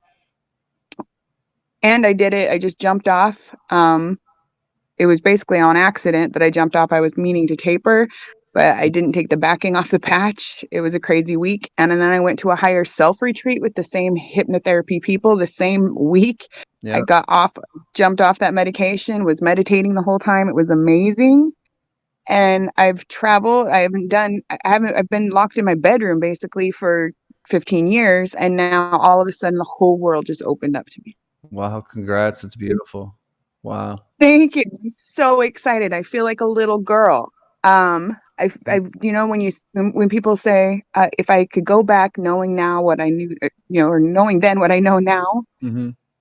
And I did it. I just jumped off. It was basically on accident that I jumped off. I was meaning to taper, but I didn't take the backing off the patch. It was a crazy week. And then I went to a higher self retreat with the same hypnotherapy people the same week. Yep. I jumped off that medication, was meditating the whole time. It was amazing. And I've traveled. I've been locked in my bedroom basically for 15 years. And now all of a sudden the whole world just opened up to me. Wow. Congrats. It's beautiful. Wow. Thank you. I'm so excited. I feel like a little girl. When people say, if I could go back knowing now what I knew, or knowing then what I know now,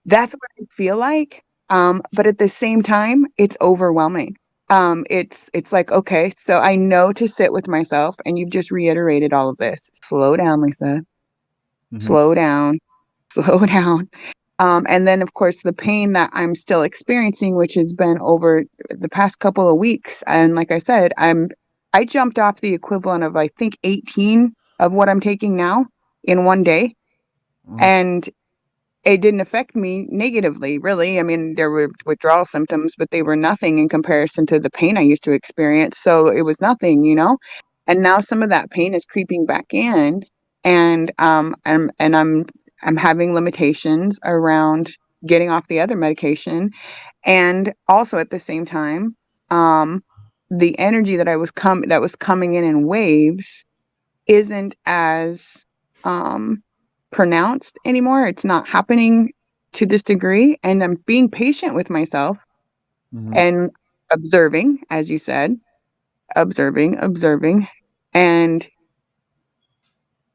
that's what I feel like. But at the same time, it's overwhelming. It's like, okay, so I know to sit with myself, and you've just reiterated all of this. Slow down, Lisa. Slow down. Slow down. And then, of course, the pain that I'm still experiencing, which has been over the past couple of weeks. And like I said, I jumped off the equivalent of, I think, 18 of what I'm taking now in one day. And it didn't affect me negatively, really. I mean, there were withdrawal symptoms, but they were nothing in comparison to the pain I used to experience. So it was nothing, And now some of that pain is creeping back in. And I'm having limitations around getting off the other medication. And also at the same time, the energy that was coming in waves isn't as pronounced anymore. It's not happening to this degree. And I'm being patient with myself and observing, as you said, observing. And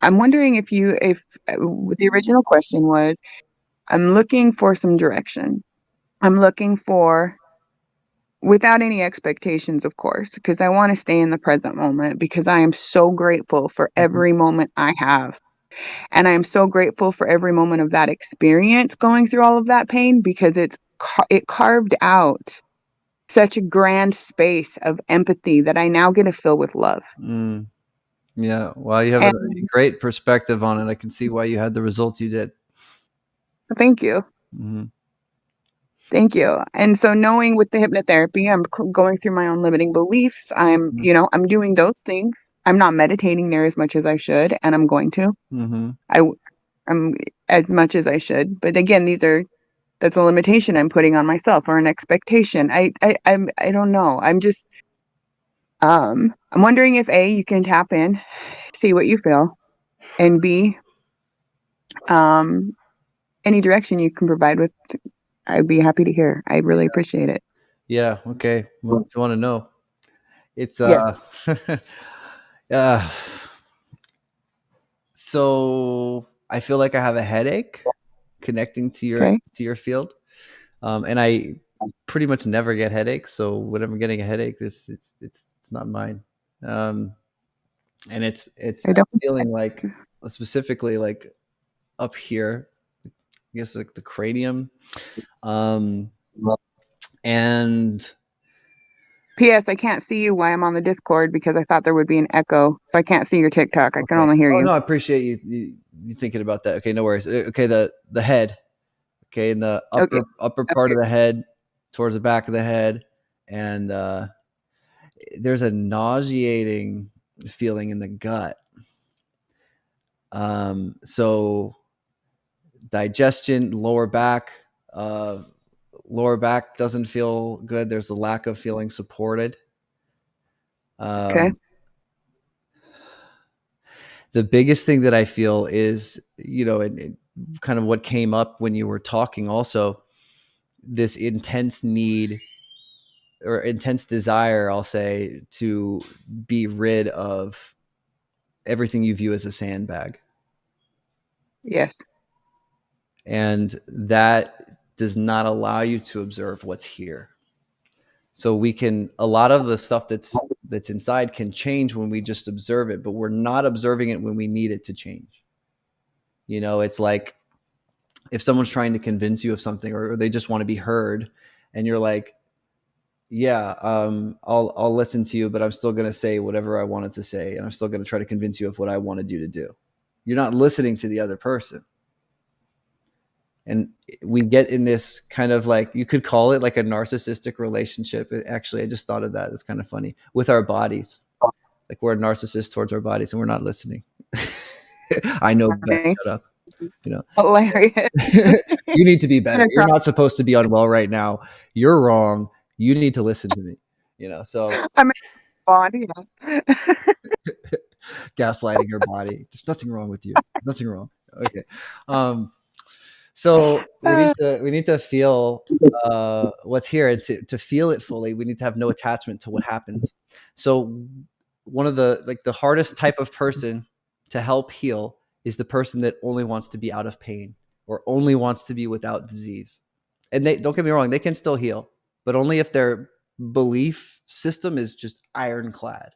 I'm wondering if the original question was, I'm looking for some direction. I'm looking for, without any expectations, of course, because I want to stay in the present moment, because I am so grateful for every moment I have. And I am so grateful for every moment of that experience going through all of that pain, because it carved out such a grand space of empathy that I now get to fill with love. Yeah. Well, you have a And great perspective on it. I can see why you had the results you did. thank you. Hmm. Thank you. And so knowing with the hypnotherapy, I'm going through my own limiting beliefs. I'm doing those things. I'm not meditating near as much as I should, and I'm going to. Hmm. I, I'm as much as I should. But again, that's a limitation I'm putting on myself or an expectation. I don't know. I'm wondering if A, you can tap in, see what you feel, and B, um, any direction you can provide with, I'd be happy to hear. I really appreciate it. Yeah. Okay. Well, if you want to know, it's Yes. uh, so I feel like I have a headache connecting to Okay. your field, and I pretty much never get headaches. So when I'm getting a headache, it's not mine, and it's I don't. feeling like specifically like up here, I guess like the cranium, um, and P.S. I can't see you while I'm on the Discord because I thought there would be an echo, so I can't see your TikTok. I can okay. only hear Oh you. no, I appreciate you thinking about that. Okay, no worries. Okay, the head. Okay, in the Okay. upper part of the head, towards the back of the head, and there's a nauseating feeling in the gut. So digestion, lower back doesn't feel good. There's a lack of feeling supported. Okay. The biggest thing that I feel is, and kind of what came up when you were talking also, this intense need or intense desire, I'll say, to be rid of everything you view as a sandbag. Yes. And that does not allow you to observe what's here. So a lot of the stuff that's inside can change when we just observe it, but we're not observing it when we need it to change. It's like if someone's trying to convince you of something, or they just want to be heard, and you're like, yeah, I'll listen to you, but I'm still going to say whatever I wanted to say, and I'm still going to try to convince you of what I wanted you to do. You're not listening to the other person. And we get in this kind of, like, you could call it like a narcissistic relationship. Actually, I just thought of that. It's kind of funny with our bodies. Like, we're a narcissist towards our bodies, and we're not listening. I know better. Okay. Shut up. Hilarious. You need to be better. You're not supposed to be unwell right now. You're wrong. You need to listen to me. So I'm in the body. gaslighting your body. There's nothing wrong with you. Nothing wrong. Okay. So we need to feel what's here, and to feel it fully, we need to have no attachment to what happens. So one of the hardest type of person to help heal is the person that only wants to be out of pain, or only wants to be without disease. And they, don't get me wrong, they can still heal, but only if their belief system is just ironclad.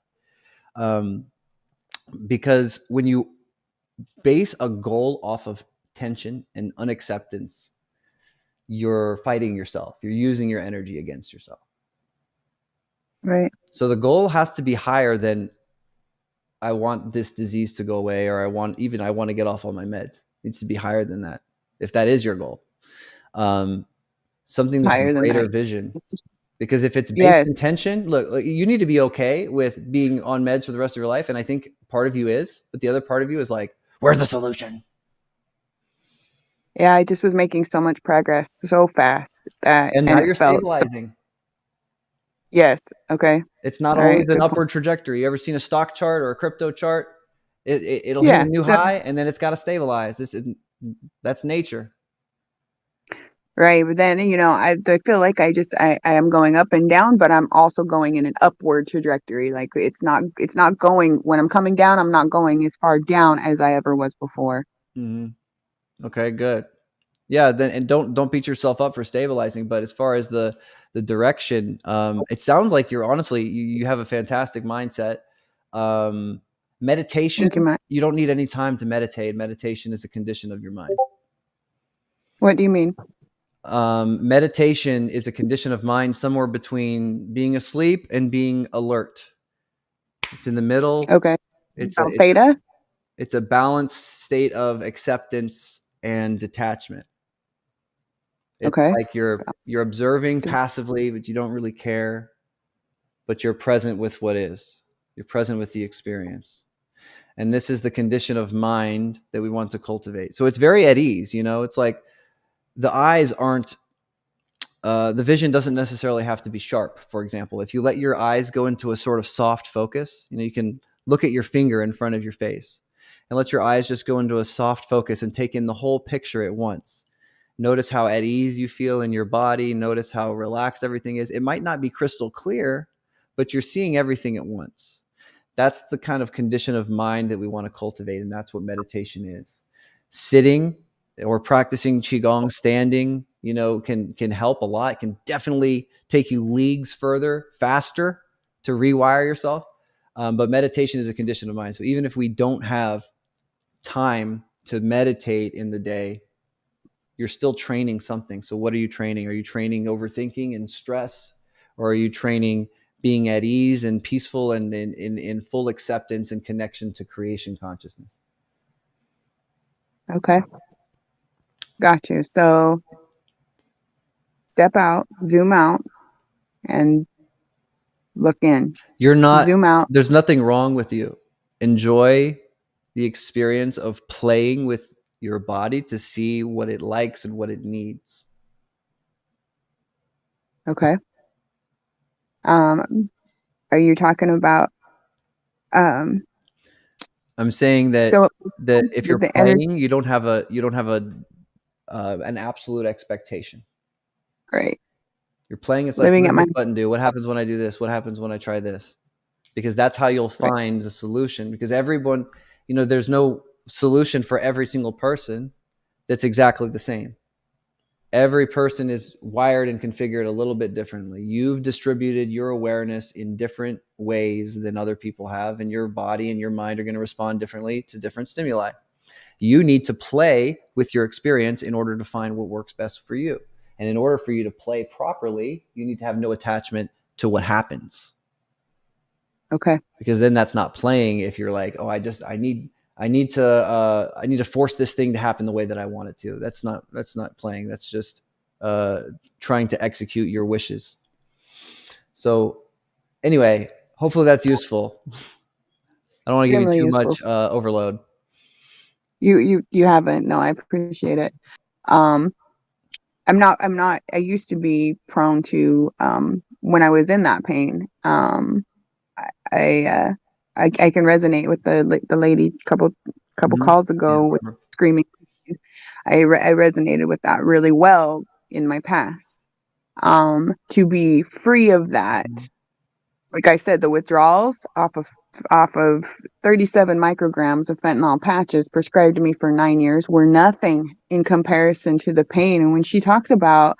Because when you base a goal off of tension and unacceptance, you're fighting yourself. You're using your energy against yourself. Right. So the goal has to be higher than, I want this disease to go away, or I want to get off all my meds. It needs to be higher than that, if that is your goal. Something that's Higher a than greater that. vision. Because if it's based Yes. in tension, look, you need to be okay with being on meds for the rest of your life. And I think part of you is, but the other part of you is like, where's the solution? Yeah, I just was making so much progress so fast And now and you're it felt so. stabilizing. Yes. Okay. It's not All always right. an Good point. upward trajectory. You ever seen a stock chart or a crypto chart? It'll hit a Yeah. new So high, and then it's got to stabilize. That's nature. right, but then I feel like I am going up and down, but I'm also going in an upward trajectory. Like it's not going when I'm coming down. I'm not going as far down as I ever was before. Mm-hmm. Okay, good. Yeah, then, and don't beat yourself up for stabilizing. But as far as the direction, it sounds like you're honestly, you have a fantastic mindset. Meditation, Thank you, Matt. you don't need any time to meditate. Meditation is a condition of your mind. What do you mean? Meditation is a condition of mind somewhere between being asleep and being alert. It's in the middle. Okay. It's About theta? it's a balanced state of acceptance and detachment. It's Okay. like you're observing passively, but you don't really care, but you're present with what is. You're present with the experience. And this is the condition of mind that we want to cultivate. So it's very at ease, it's like the eyes aren't the vision doesn't necessarily have to be sharp. For example, if you let your eyes go into a sort of soft focus, you can look at your finger in front of your face and let your eyes just go into a soft focus and take in the whole picture at once. Notice how at ease you feel in your body. Notice how relaxed everything is. It might not be crystal clear, but you're seeing everything at once. That's the kind of condition of mind that we want to cultivate, and that's what meditation is. Sitting or practicing qigong standing, can help a lot. It can definitely take you leagues further, faster to rewire yourself. But meditation is a condition of mind. So even if we don't have time to meditate in the day, you're still training something. So what are you training? Are you training overthinking and stress? Or are you training being at ease and peaceful and in full acceptance and connection to creation consciousness? Okay. Got you. So step out, zoom out, and look in. You're not, Zoom out. there's nothing wrong with you. Enjoy the experience of playing with your body to see what it likes and what it needs. Okay. Are you talking about I'm saying that so if you're the energy? playing, you don't have an absolute expectation. Great. You're playing. It's like, Living what at does my this button do? What happens when I do this? What happens when I try this? Because that's how you'll find the solution. Because everyone, there's no solution for every single person that's exactly the same. Every person is wired and configured a little bit differently. You've distributed your awareness in different ways than other people have, and your body and your mind are going to respond differently to different stimuli. You need to play with your experience in order to find what works best for you. And in order for you to play properly, you need to have no attachment to what happens. Okay. Because then that's not playing. If you're like, oh, I need to force this thing to happen the way that I want it to. That's not playing. That's just trying to execute your wishes. So anyway, hopefully that's useful. I don't want to give you too much overload. You haven't. No, I appreciate it. I'm not I used to be prone to when I was in that pain. I can resonate with the lady couple calls ago with screaming. I resonated with that really well in my past. To be free of that, like I said, the withdrawals off of 37 micrograms of fentanyl patches prescribed to me for 9 years were nothing in comparison to the pain. And when she talked about,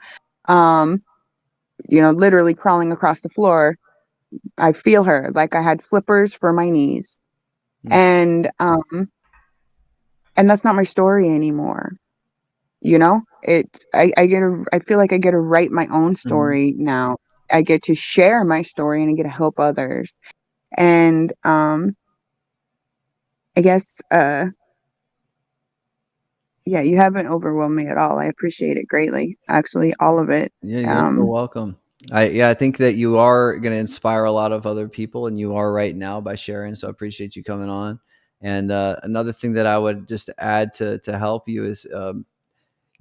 literally crawling across the floor, I feel her. Like I had slippers for my knees, and that's not my story anymore. I feel like I get to write my own story now. I get to share my story and I get to help others. And I guess yeah, you haven't overwhelmed me at all. I appreciate it greatly. Actually, all of it. Yeah, you're so welcome. I think that you are going to inspire a lot of other people, and you are right now by sharing. So I appreciate you coming on. And another thing that I would just add to help you is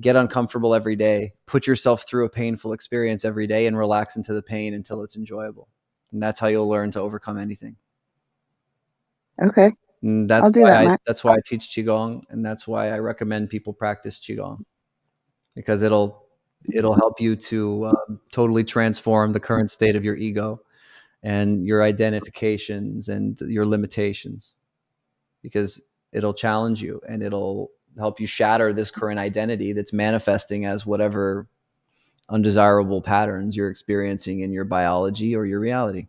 get uncomfortable every day. Put yourself through a painful experience every day and relax into the pain until it's enjoyable. And that's how you'll learn to overcome anything. Okay. And that's I'll do that, Matt. That's why I teach Qigong, and that's why I recommend people practice Qigong, because it'll help you to totally transform the current state of your ego and your identifications and your limitations, because it'll challenge you and it'll help you shatter this current identity that's manifesting as whatever undesirable patterns you're experiencing in your biology or your reality.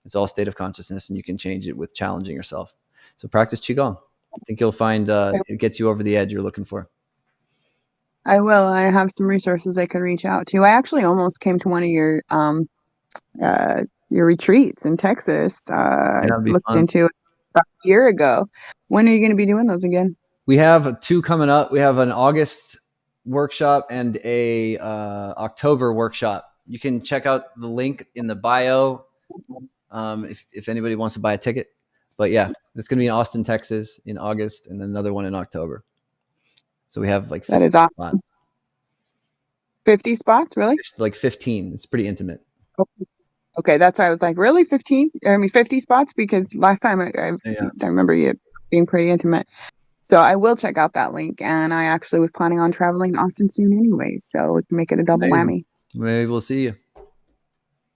It's all state of consciousness, and you can change it with challenging yourself. So practice Qigong. I think you'll find it gets you over the edge you're looking for. I will. I have some resources I could reach out to. I actually almost came to one of your retreats in Texas. I That'd be looked fun. into it. about a year ago. When are you going to be doing those again? We have 2 coming up. We have an August workshop and a October workshop. You can check out the link in the bio if anybody wants to buy a ticket. But yeah, it's going to be in Austin, Texas in August, and then another one in October. So we have like 50 That is awesome. spots. 50 spots, really? Like 15. It's pretty intimate. Okay, that's why I was like, really 15? I mean 50 spots, because last time I remember you being pretty intimate. So I will check out that link, and I actually was planning on traveling to Austin soon anyway, so we can make it a double whammy. Maybe we'll see you.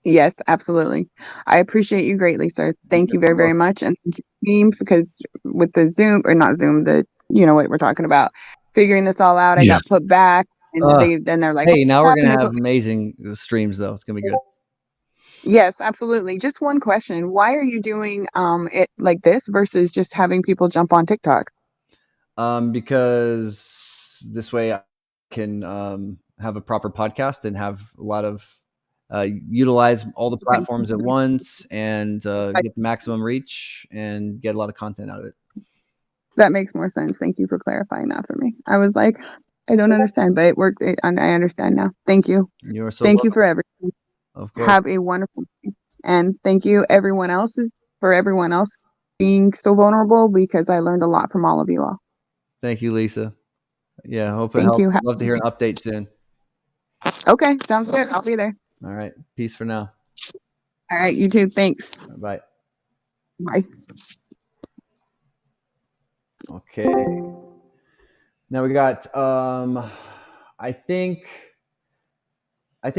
Yes, absolutely. I appreciate you greatly, sir. Thank you very, very much. And thank you, team, because with the Zoom, or not Zoom, you know what we're talking about, figuring this all out, I got put back, and they're like, hey, now we're going to have happening? amazing streams, though. It's going to be good. Yes, absolutely. Just one question. Why are you doing it like this versus just having people jump on TikTok? Because this way I can have a proper podcast and have a lot of utilize all the platforms at once and get the maximum reach and get a lot of content out of it. That makes more sense. Thank you for clarifying that for me. I was like, I don't understand, but it worked, and I understand now. Thank you. You are so Thank welcome. you for everything. Of course. Have a wonderful day. And thank you everyone else being so vulnerable, because I learned a lot from all of you all. Thank you, Lisa. Yeah, hope it Thank helps. you. Love to hear an update soon. Okay, sounds good. I'll be there. All right. Peace for now. All right, you too. Thanks. Bye. Bye. Okay. Now we got I think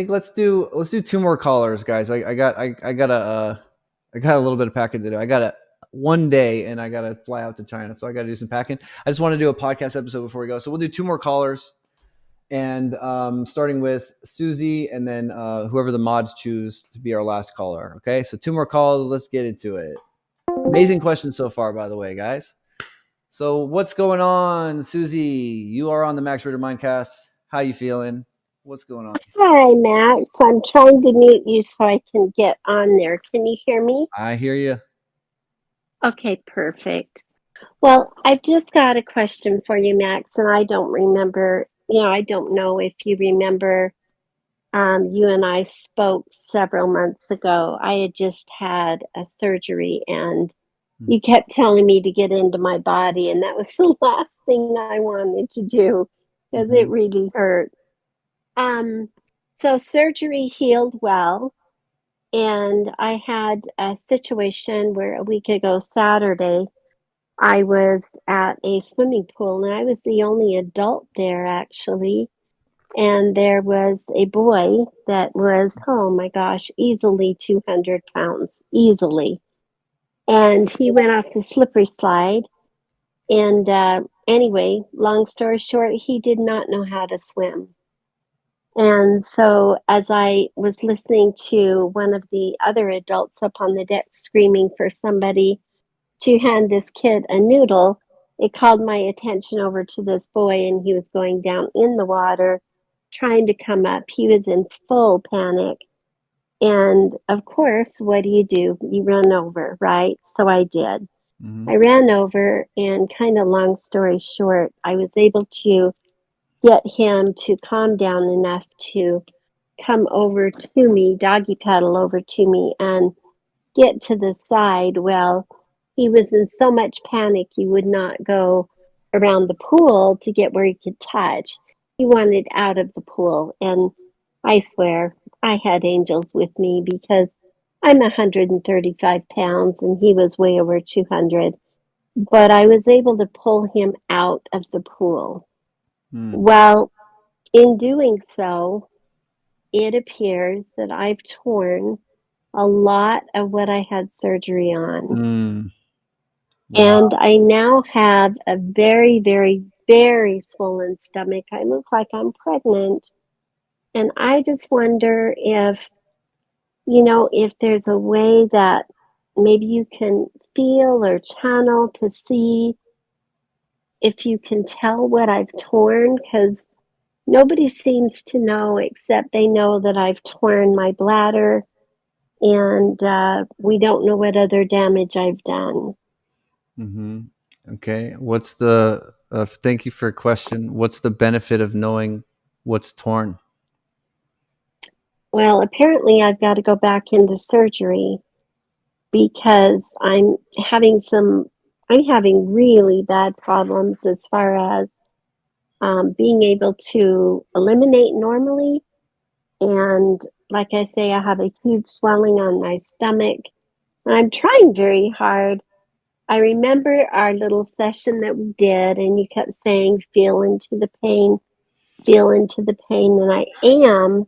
let's do 2 more callers, guys. I got a little bit of packing to do. I got one day and I got to fly out to China, so I got to do some packing. I just want to do a podcast episode before we go. So we'll do 2 more callers, and starting with Susie, and then whoever the mods choose to be our last caller. Okay, so 2 more calls. Let's get into it. Amazing questions so far, by the way, guys. So what's going on, Susie? You are on the Max Reeder Mindcast. How you feeling? What's going on? Hi, Max. I'm trying to mute you so I can get on there. Can you hear me? I hear you. Okay, perfect. Well, I've just got a question for you, Max, and I don't remember, I don't know if you remember, you and I spoke several months ago. I had just had a surgery, and you kept telling me to get into my body, and that was the last thing I wanted to do because it really hurt. So surgery healed well, and I had a situation where a week ago Saturday, I was at a swimming pool, and I was the only adult there actually. And there was a boy that was, oh my gosh, easily 200 pounds, easily. And he went off the slippery slide. And anyway, long story short, he did not know how to swim. And so as I was listening to one of the other adults up on the deck screaming for somebody to hand this kid a noodle, it called my attention over to this boy, and he was going down in the water, trying to come up. He was in full panic. And of course, what do? You run over, right? So I did. I ran over, and kind of long story short, I was able to get him to calm down enough to come over to me, doggy paddle over to me, and get to the side. Well, he was in so much panic he would not go around the pool to get where he could touch. He wanted out of the pool, and I swear I had angels with me because I'm 135 pounds and he was way over 200. But I was able to pull him out of the pool. Well, in doing so, it appears that I've torn a lot of what I had surgery on. And I now have a very, very, very swollen stomach. I look like I'm pregnant. And I just wonder if, if there's a way that maybe you can feel or channel to see if you can tell what I've torn, because nobody seems to know except they know that I've torn my bladder, and we don't know what other damage I've done. Mm-hmm. Okay. What's the? Thank you for a question. What's the benefit of knowing what's torn? Well, apparently I've got to go back into surgery because I'm having really bad problems as far as being able to eliminate normally. And like I say, I have a huge swelling on my stomach. And I'm trying very hard. I remember our little session that we did, and you kept saying, feel into the pain, feel into the pain. And I am,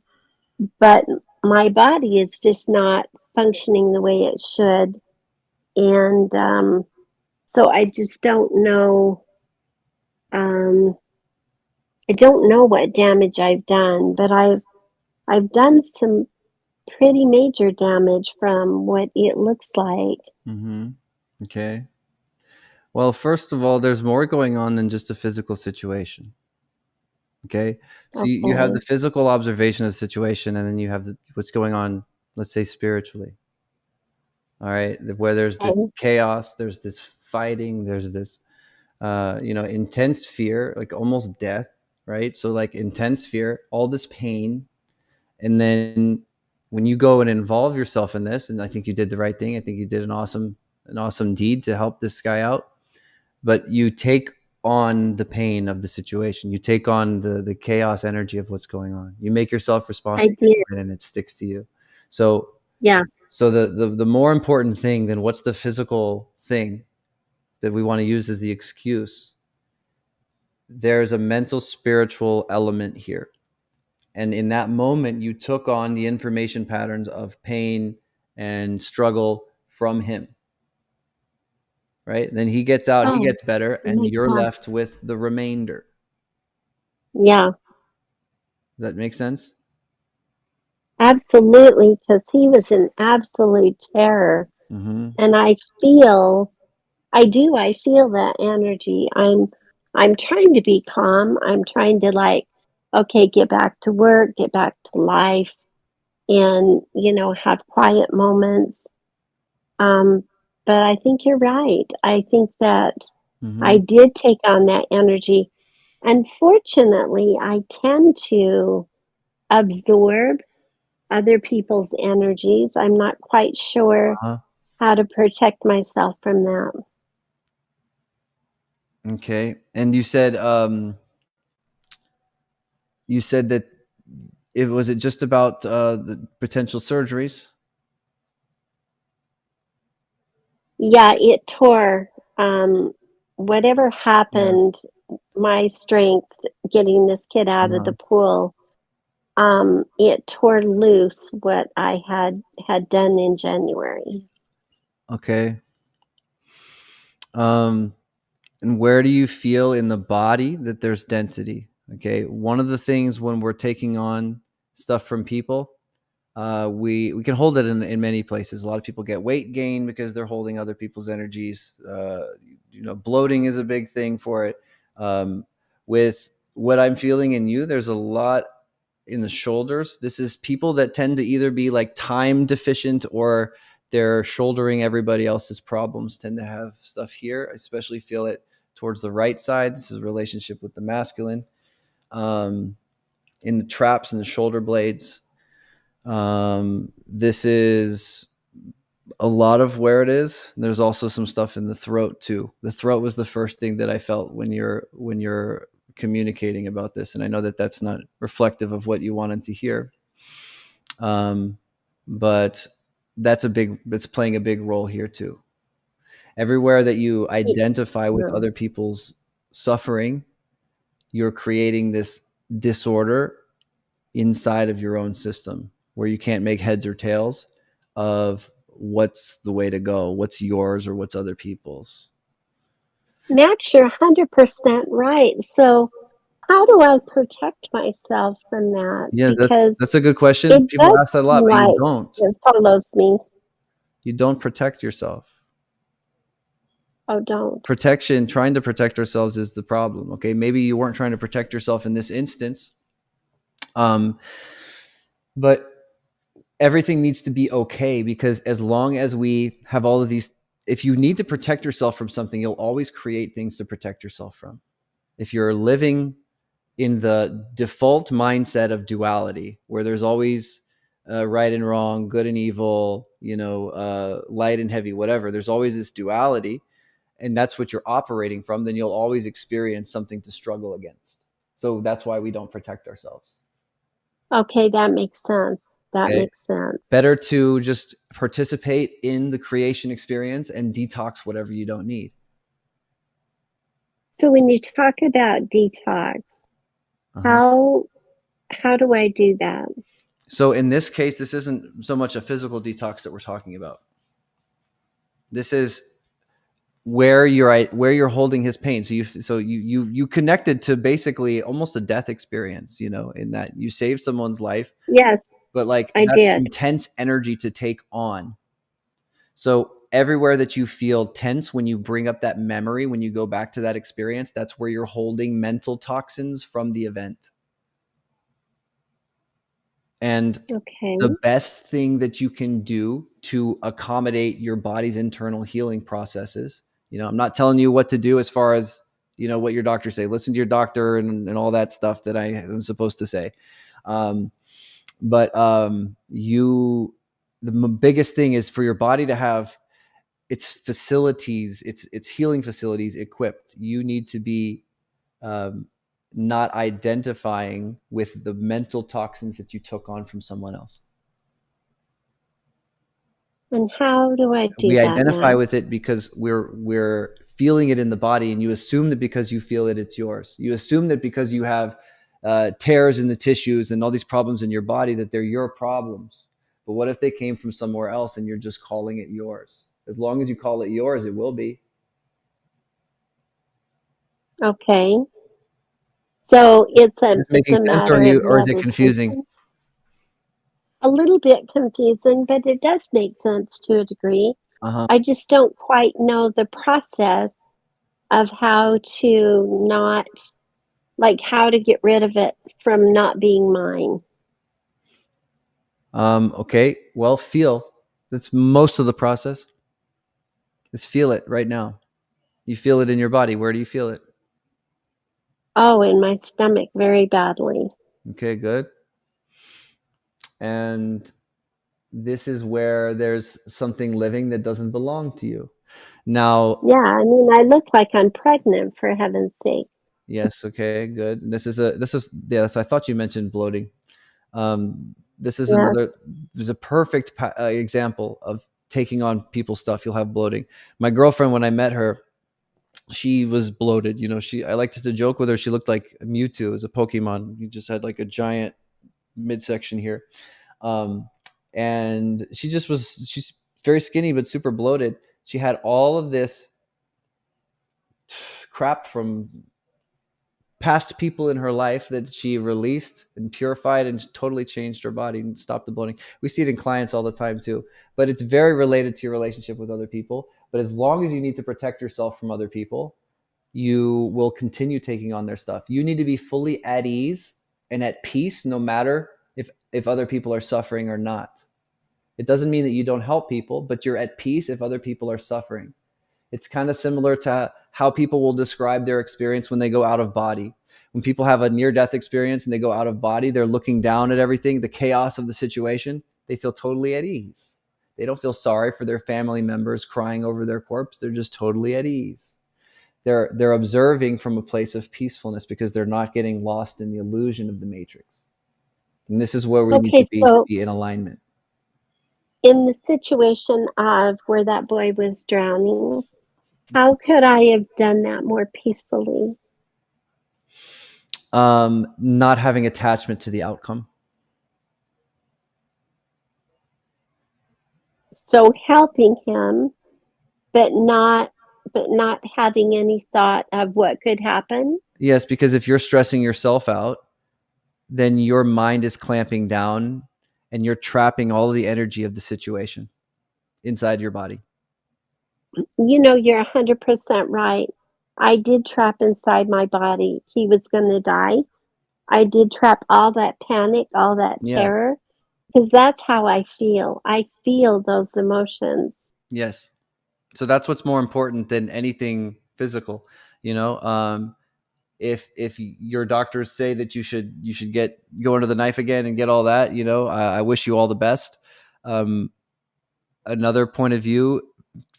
but my body is just not functioning the way it should. And so I just don't know. Um, I don't know what damage I've done, but I've done some pretty major damage from what it looks like. Mm-hmm. Okay. Well, first of all, there's more going on than just a physical situation. Okay. So you have the Okay. physical observation of the situation, and then you have what's going on, let's say, spiritually. All right. Where there's this Okay. chaos, there's this fighting, there's this, intense fear, like almost death, right? So, like, intense fear, all this pain. And then when you go and involve yourself in this, and I think you did the right thing, I think you did an awesome deed to help this guy out, but you take on the pain of the situation. You take on the chaos energy of what's going on. You make yourself I responsible did. for it, and it sticks to you. So Yeah. so the more important thing than what's the physical thing that we want to use as the excuse, there's a mental spiritual element here. And in that moment, you took on the information patterns of pain and struggle from him, right? Then he gets out, he Oh, gets better, it and makes you're sense. left with the remainder. Yeah, Does that make sense? absolutely. Because he was an absolute terror. Mm-hmm. And I feel that energy. I'm trying to be calm. I'm trying to like, okay, get back to work, get back to life, and, have quiet moments. Um, but I think you're right. I think that I Mm-hmm. did take on that energy. Unfortunately, I tend to absorb other people's energies. I'm not quite sure Uh-huh. how to protect myself from that. Okay. And you said that it just about the potential surgeries. Yeah, it tore. Whatever Yeah. happened, my strength getting this kid out of Uh-huh. the pool, it tore loose what I had done in January. Okay. Um, and where do you feel in the body that there's density? Okay. One of the things when we're taking on stuff from people, we can hold it in many places. A lot of people get weight gain because they're holding other people's energies. Bloating is a big thing for it. With what I'm feeling in you, there's a lot in the shoulders. This is people that tend to either be like time deficient or they're shouldering everybody else's problems, tend to have stuff here. I especially feel it towards the right side. This is a relationship with the masculine, um, in the traps and the shoulder blades. This is a lot of where it is. There's also some stuff in the throat too. The throat was the first thing that I felt when you're communicating about this, and I know that that's not reflective of what you wanted to hear. Um, but that's playing a big role here too. Everywhere that you identify with Yeah. other people's suffering, you're creating this disorder inside of your own system where you can't make heads or tails of what's the way to go, what's yours or what's other people's. Max, you're 100% right. So, how do I protect myself from that? Yeah, Because that's a good question. it People does ask that a lot, seem but you like don't. it follows me. You don't protect yourself. Oh, don't. Trying to protect ourselves is the problem. Okay, maybe you weren't trying to protect yourself in this instance, but everything needs to be okay, because as long as we have all of these if you need to protect yourself from something, you'll always create things to protect yourself from. If you're living in the default mindset of duality, where there's always right and wrong, good and evil, light and heavy, whatever, there's always this duality, and that's what you're operating from, then you'll always experience something to struggle against. So that's why we don't protect ourselves. Okay, that makes sense. That Okay. makes sense. Better to just participate in the creation experience and detox whatever you don't need. So when you talk about detox, how do I do that? So in this case, this isn't so much a physical detox that we're talking about. This is where you're holding his pain. So you connected to basically almost a death experience, in that you saved someone's life. Yes, but like I that's did. intense energy to take on. So everywhere that you feel tense, when you bring up that memory, when you go back to that experience, that's where you're holding mental toxins from the event. And the best thing that you can do to accommodate your body's internal healing processes, I'm not telling you what to do as far as, what your doctor say. Listen to your doctor and all that stuff that I am supposed to say. But the biggest thing is for your body to have its facilities, its healing facilities equipped. You need to be not identifying with the mental toxins that you took on from someone else. And how do I do that? We identify with it because we're feeling it in the body, and you assume that because you feel it, it's yours. You assume that because you have tears in the tissues and all these problems in your body, that they're your problems. But what if they came from somewhere else and you're just calling it yours? As long as you call it yours, it will be. Okay. So it's a sense, or is it confusing? A little bit confusing, but it does make sense to a degree. I just don't quite know the process of how to how to get rid of it from not being mine. Okay. Well, feel. That's most of the process. Just feel it right now. You feel it in your body. Where do you feel it? Oh, in my stomach very badly. Okay, good. And this is where there's something living that doesn't belong to you. Now, yeah, I mean, I look like I'm pregnant, for heaven's sake. Yes. Okay, good. Yes, I thought you mentioned bloating. This is there's a perfect example of taking on people's stuff. You'll have bloating. My girlfriend, when I met her, she was bloated. I liked to joke with her. She looked like Mewtwo as a Pokemon. He just had like a giant midsection here. And she's very skinny, but super bloated. She had all of this crap from past people in her life that she released and purified and totally changed her body and stopped the bloating. We see it in clients all the time too, but it's very related to your relationship with other people. But as long as you need to protect yourself from other people, you will continue taking on their stuff. You need to be fully at ease and at peace, no matter if other people are suffering or not. It doesn't mean that you don't help people, but you're at peace if other people are suffering. It's kind of similar to how people will describe their experience when they go out of body. When people have a near-death experience and they go out of body, they're looking down at everything, the chaos of the situation. They feel totally at ease. They don't feel sorry for their family members crying over their corpse. They're just totally at ease. They're observing from a place of peacefulness because they're not getting lost in the illusion of the matrix. And this is where we need to be in alignment. In the situation of where that boy was drowning, how could I have done that more peacefully? Not having attachment to the outcome. So helping him, but not having any thought of what could happen. Yes, because if you're stressing yourself out, then your mind is clamping down and you're trapping all of the energy of the situation inside your body. You're 100% right. I did trap inside my body. He was going to die. I did trap all that panic, all that terror, because that's how I feel. I feel those emotions. Yes. So that's what's more important than anything physical. If your doctors say that you should go under the knife again and get all that, I wish you all the best. Another point of view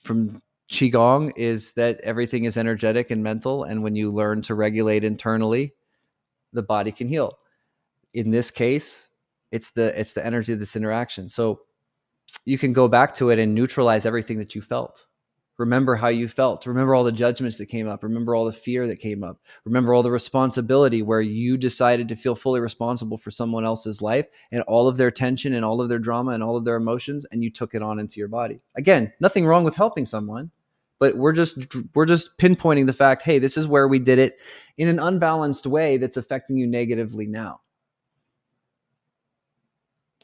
from Qigong is that everything is energetic and mental, and when you learn to regulate internally, the body can heal. In this case, it's the energy of this interaction. So you can go back to it and neutralize everything that you felt. Remember how you felt. Remember all the judgments that came up. Remember all the fear that came up. Remember all the responsibility where you decided to feel fully responsible for someone else's life and all of their tension and all of their drama and all of their emotions, and you took it on into your body. Again, nothing wrong with helping someone, but we're just pinpointing the fact, hey, this is where we did it in an unbalanced way that's affecting you negatively now.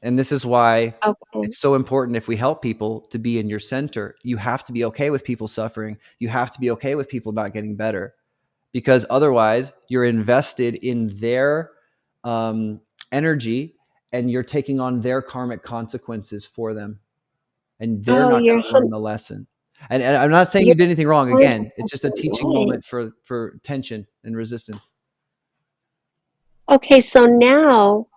And this is why it's so important, if we help people, to be in your center. You have to be okay with people suffering. You have to be okay with people not getting better, because otherwise you're invested in their energy and you're taking on their karmic consequences for them. And they're not going to learn the lesson. And I'm not saying you did anything wrong. Again, it's just a teaching moment for tension and resistance. Okay, so now,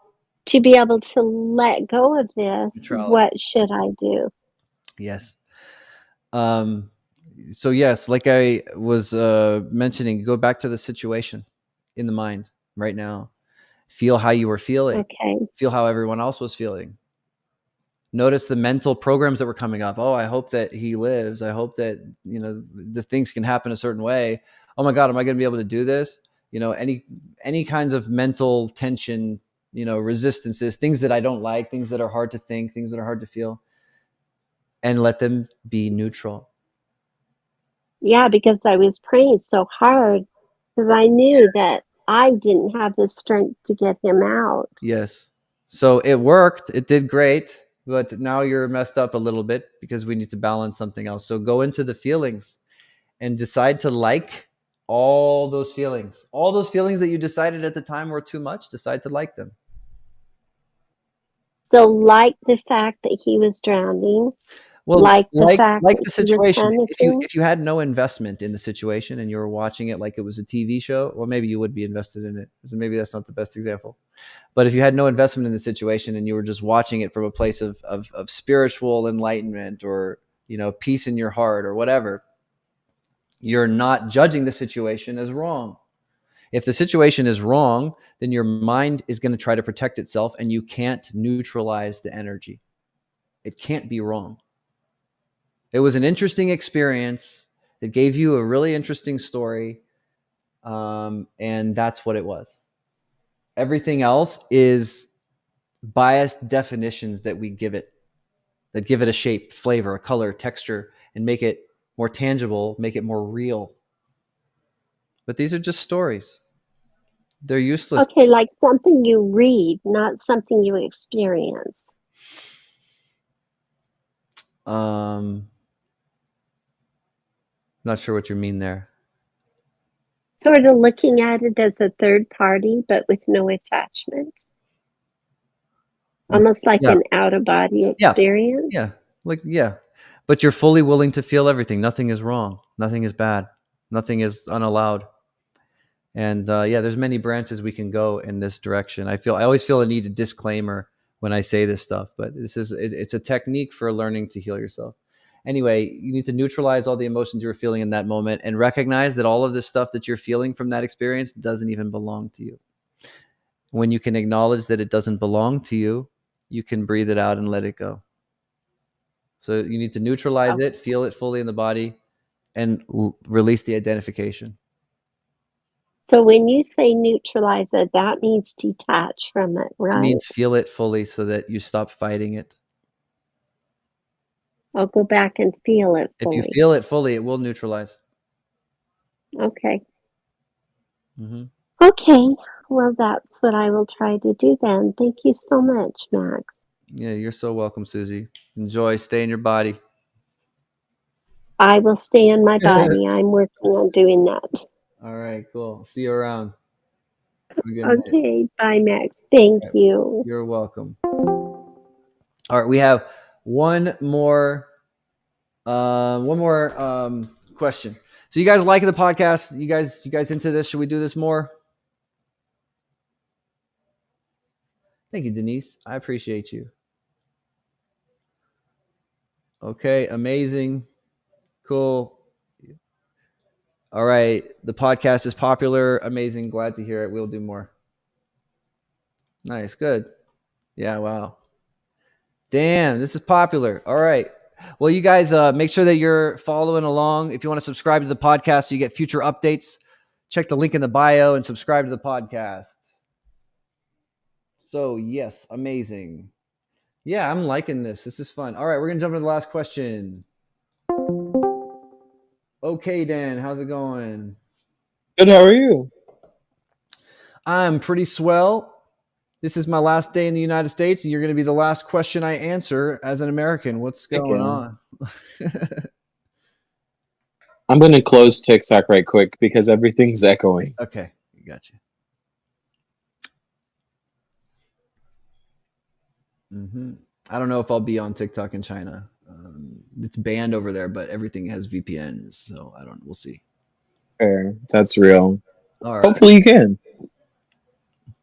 to be able to let go of this, Neutrality. what should I do? Yes. So yes, like I was mentioning, go back to the situation in the mind right now. Feel how you were feeling. Okay. Feel how everyone else was feeling. Notice the mental programs that were coming up. Oh, I hope that he lives. I hope that, the things can happen a certain way. Oh my God, am I going to be able to do this? Any kinds of mental tension, resistances, things that I don't like, things that are hard to think, things that are hard to feel, and let them be neutral. Yeah, because I was praying so hard because I knew that I didn't have the strength to get him out. Yes. So it worked. It did great. But now you're messed up a little bit because we need to balance something else. So go into the feelings and decide to like all those feelings. All those feelings that you decided at the time were too much, decide to like them. So, like the fact that he was drowning, Well, like the fact like that the he was situation. panicking. If you had no investment in the situation and you were watching it like it was a TV show, well, maybe you would be invested in it. So maybe that's not the best example. But if you had no investment in the situation and you were just watching it from a place of spiritual enlightenment or, peace in your heart or whatever, you're not judging the situation as wrong. If the situation is wrong, then your mind is going to try to protect itself and you can't neutralize the energy. It can't be wrong. It was an interesting experience. It gave you a really interesting story. And that's what it was. Everything else is biased definitions that we give it, that give it a shape, flavor, a color, texture, and make it more tangible, make it more real. But these are just stories. They're useless. Okay, like something you read, not something you experience. Not sure what you mean there. Sort of looking at it as a third party, but with no attachment. Almost like an out-of-body experience. Yeah. But you're fully willing to feel everything. Nothing is wrong. Nothing is bad. Nothing is unallowed. And there's many branches we can go in this direction. I always feel a need to disclaimer when I say this stuff, but it's a technique for learning to heal yourself. Anyway, you need to neutralize all the emotions you were feeling in that moment and recognize that all of this stuff that you're feeling from that experience doesn't even belong to you. When you can acknowledge that it doesn't belong to you, you can breathe it out and let it go. So you need to neutralize it, feel it fully in the body, and release the identification. So when you say neutralize it, that means detach from it, right? It means feel it fully so that you stop fighting it. I'll go back and feel it fully. If you feel it fully, it will neutralize. Okay. Mm-hmm. Okay. Well, that's what I will try to do then. Thank you so much, Max. Yeah, you're so welcome, Susie. Enjoy. Stay in your body. I will stay in my body. I'm working on doing that. All right, cool. See you around. Have a good night. Okay. Bye, Max. Thank you. You're welcome. All right, we have one more One more question. So you guys liking the podcast? You guys into this? Should we do this more? Thank you, Denise. I appreciate you. Okay, amazing. Cool. All right. The podcast is popular. Amazing. Glad to hear it. We'll do more. Nice. Good. Yeah, wow. Damn, this is popular. All right. Well, you guys make sure that you're following along. If you want to subscribe to the podcast so you get future updates, check the link in the bio and subscribe to the podcast. So, yes, amazing. Yeah, I'm liking this. This is fun. All right, we're going to jump into the last question. Okay, Dan, how's it going? Good, how are you? I'm pretty swell. This is my last day in the United States, and you're going to be the last question I answer as an American. What's going on? I'm going to close TikTok right quick because everything's echoing. Okay, gotcha. I don't know if I'll be on TikTok in China. It's banned over there, but everything has VPNs, so I don't. We'll see. Fair, that's real. All right. Hopefully you can.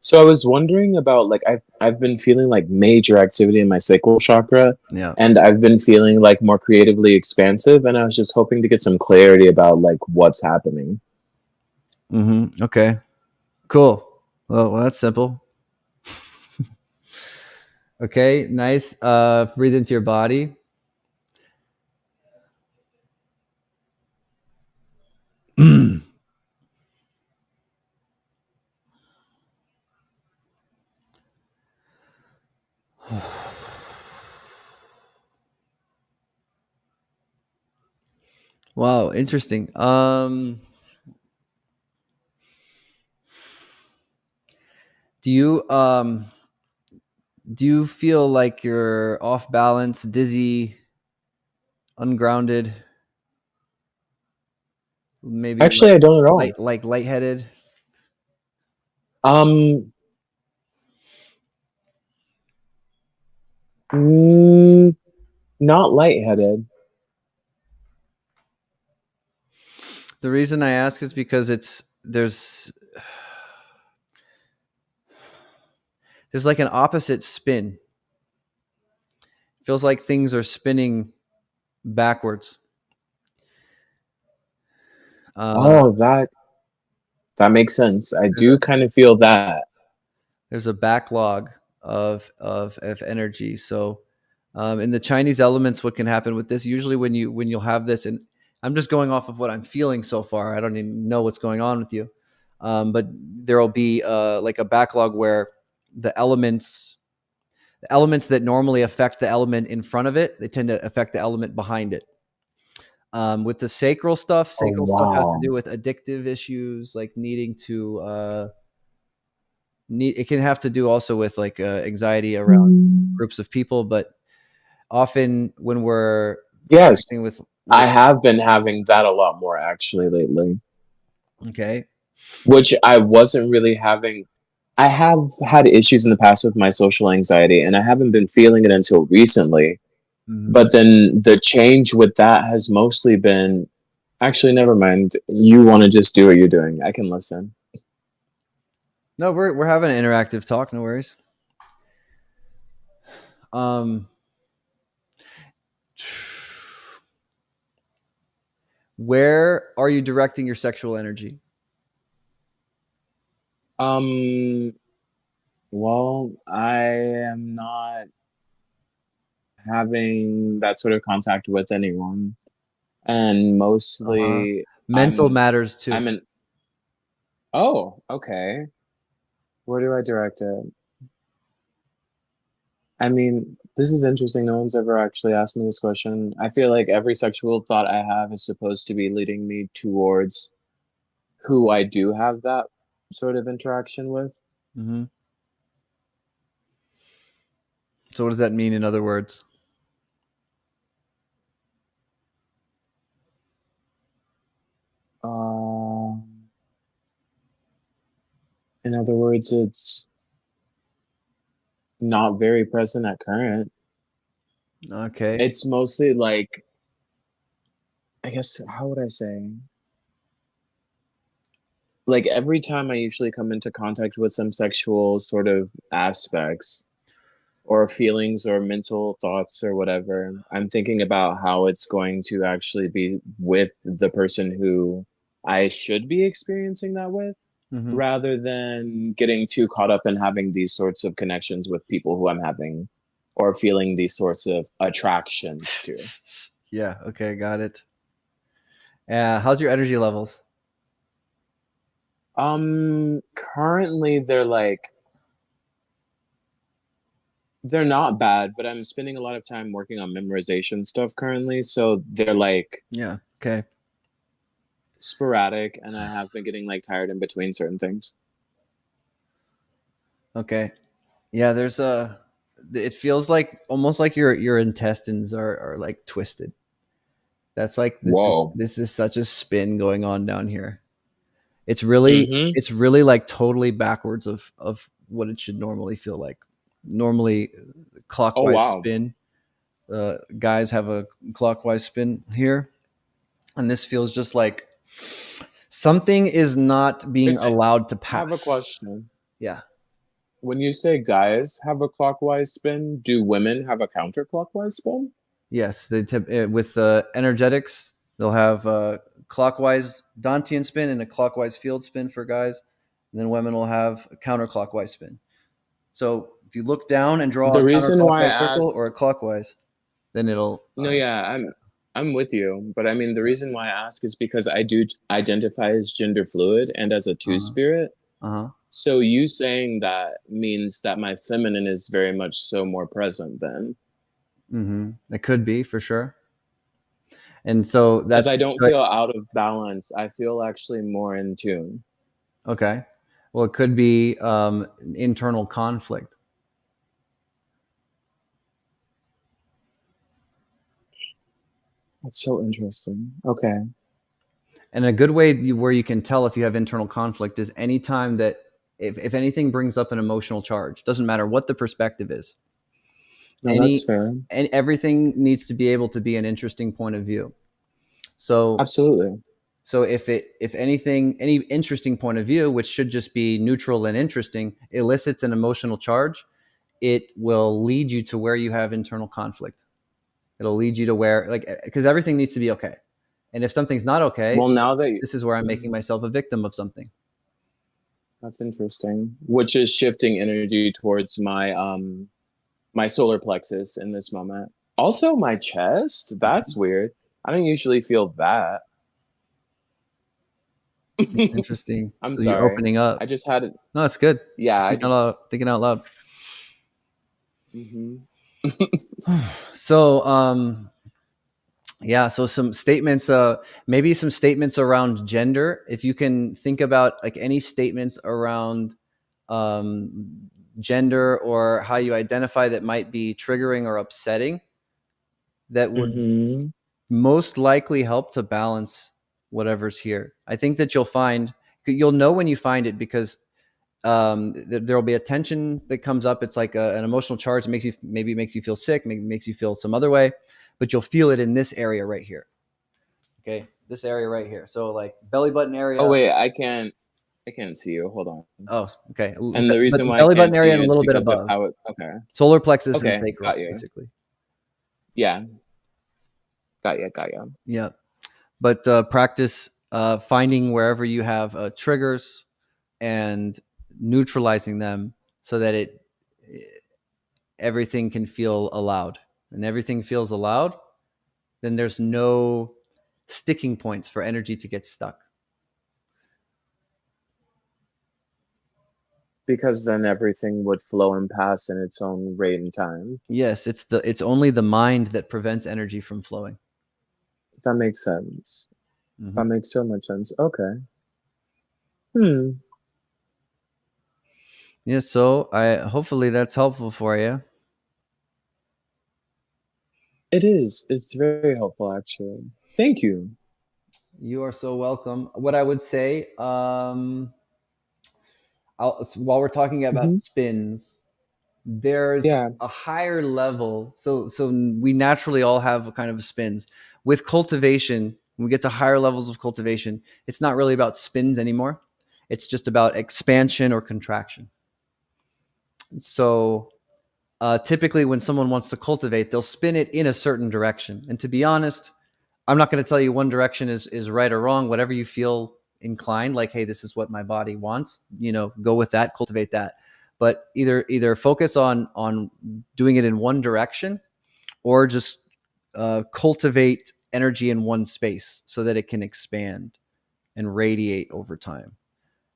So I was wondering about like I've been feeling like major activity in my sacral chakra, Yeah. and I've been feeling like more creatively expansive, and I was just hoping to get some clarity about like what's happening. Okay. Cool. Well, that's simple. Okay, nice. Breathe into your body. Wow, interesting. Do you feel like you're off balance, dizzy, ungrounded? Maybe Actually, I don't at all. like lightheaded? Not lightheaded. The reason I ask is because there's like an opposite spin. Feels like things are spinning backwards. That makes sense. I do kind of feel that. There's a backlog of energy. So in the Chinese elements, what can happen with this? Usually when you'll have this, and I'm just going off of what I'm feeling so far. I don't even know what's going on with you. But there'll be like a backlog where the elements that normally affect the element in front of it, they tend to affect the element behind it. With the sacral stuff has to do with addictive issues, like needing to it can have to do also with like anxiety around groups of people, but often when we're Yes, with I have been having that a lot more actually lately. Okay. Which I wasn't really having. I have had issues in the past with my social anxiety, and I haven't been feeling it until recently. But then the change with that has mostly been, actually, never mind. You want to just do what you're doing. I can listen. No, we're having an interactive talk. No worries. Where are you directing your sexual energy? Well, I am not having that sort of contact with anyone, and mostly mental matters too. Oh, okay. Where do I direct it? I mean, this is interesting. No one's ever actually asked me this question. I feel like every sexual thought I have is supposed to be leading me towards who I do have that sort of interaction with. So what does that mean in other words? In other words, it's not very present at current. Okay. It's mostly like I guess, how would I say? Like every time I usually come into contact with some sexual sort of aspects or feelings or mental thoughts or whatever, I'm thinking about how it's going to actually be with the person who I should be experiencing that with, Mm-hmm. rather than getting too caught up in having these sorts of connections with people who I'm having or feeling these sorts of attractions to. Yeah. Okay. Got it. How's your energy levels? Currently they're not bad, but I'm spending a lot of time working on memorization stuff currently, so they're like Yeah. Okay. sporadic, and I have been getting like tired in between certain things. Okay. Yeah. There's a. It feels like almost like your intestines are like twisted. That's like Whoa. this is such a spin going on down here. Mm-hmm. It's really like totally backwards of what it should normally feel like. Normally, Oh clockwise wow. spin. Guys have a clockwise spin here, and this feels just like something is not being It's allowed to I have a pass. question. Yeah. When you say guys have a clockwise spin, do women have a counterclockwise spin? Yes. With energetics, they'll have clockwise Dantian spin and a clockwise field spin for guys, and then women will have a counterclockwise spin. So if you look down and draw The a reason why I counterclockwise circle or asked, a clockwise, then it'll. no, yeah, I'm with you, but I mean the reason why I ask is because I do identify as gender fluid and as a two Uh spirit. huh. So you saying that means that my feminine is very much so more present then. Mm-hmm. It could be for sure. And so Because that's I don't so, feel out of balance. I feel actually more in tune. okay. Well, it could be internal conflict. That's so interesting. Okay. And a good way where you can tell if you have internal conflict is anytime that if anything brings up an emotional charge, doesn't matter what the perspective is. No, that's fair. And everything needs to be able to be an interesting point of view. So Absolutely. if anything, any interesting point of view, which should just be neutral and interesting, elicits an emotional charge, it will lead you to where you have internal conflict. It'll lead you to where, like, because everything needs to be okay. And if something's not okay, Well, now that this is where I'm making myself a victim of something. that's interesting, which is shifting energy towards my solar plexus in this moment. Also, my chest. That's weird. I don't usually feel that. Interesting. I'm So you're sorry. opening up. I just had it. No, it's good. Yeah, I just. Thinking out loud. Mhm. So, yeah. So some statements, maybe some statements around gender. If you can think about like any statements around gender or how you identify that might be triggering or upsetting, that would Mhm. most likely help to balance whatever's here. I think that you'll know when you find it because there'll be a tension that comes up. It's like an emotional charge that makes you feel sick, maybe makes you feel some other way, but you'll feel it in this area right here. Okay, this area right here. So like belly button Oh area. wait, I can't see you. Hold on. Oh, okay. And the But reason the why I belly can't button see area and you a is little bit because of above. how it. Okay. Solar plexus and Okay. sacral, Got you. basically. Yeah. Got you. Got you. Yeah. But practice finding wherever you have triggers and neutralizing them so that everything can feel allowed. And everything feels allowed, then there's no sticking points for energy to get stuck. Because then everything would flow and pass in its own rate and time. Yes, it's only the mind that prevents energy from flowing. That makes sense. Mm-hmm. That makes so much sense. Okay. Hmm. Yeah, so I hopefully that's helpful for you. It is. It's very helpful, actually. Thank you. You are so welcome. What I would say, while we're talking about Mhm. spins, there's Yeah. a higher level. So we naturally all have a kind of spins. With cultivation, When we get to higher levels of cultivation, it's not really about spins anymore. It's just about expansion or contraction. So typically when someone wants to cultivate, they'll spin it in a certain direction. And to be honest, I'm not going to tell you one direction is right or wrong. Whatever you feel inclined, like, hey, this is what my body wants, go with that, cultivate that. But either focus on doing it in one direction, or just cultivate energy in one space so that it can expand and radiate over time.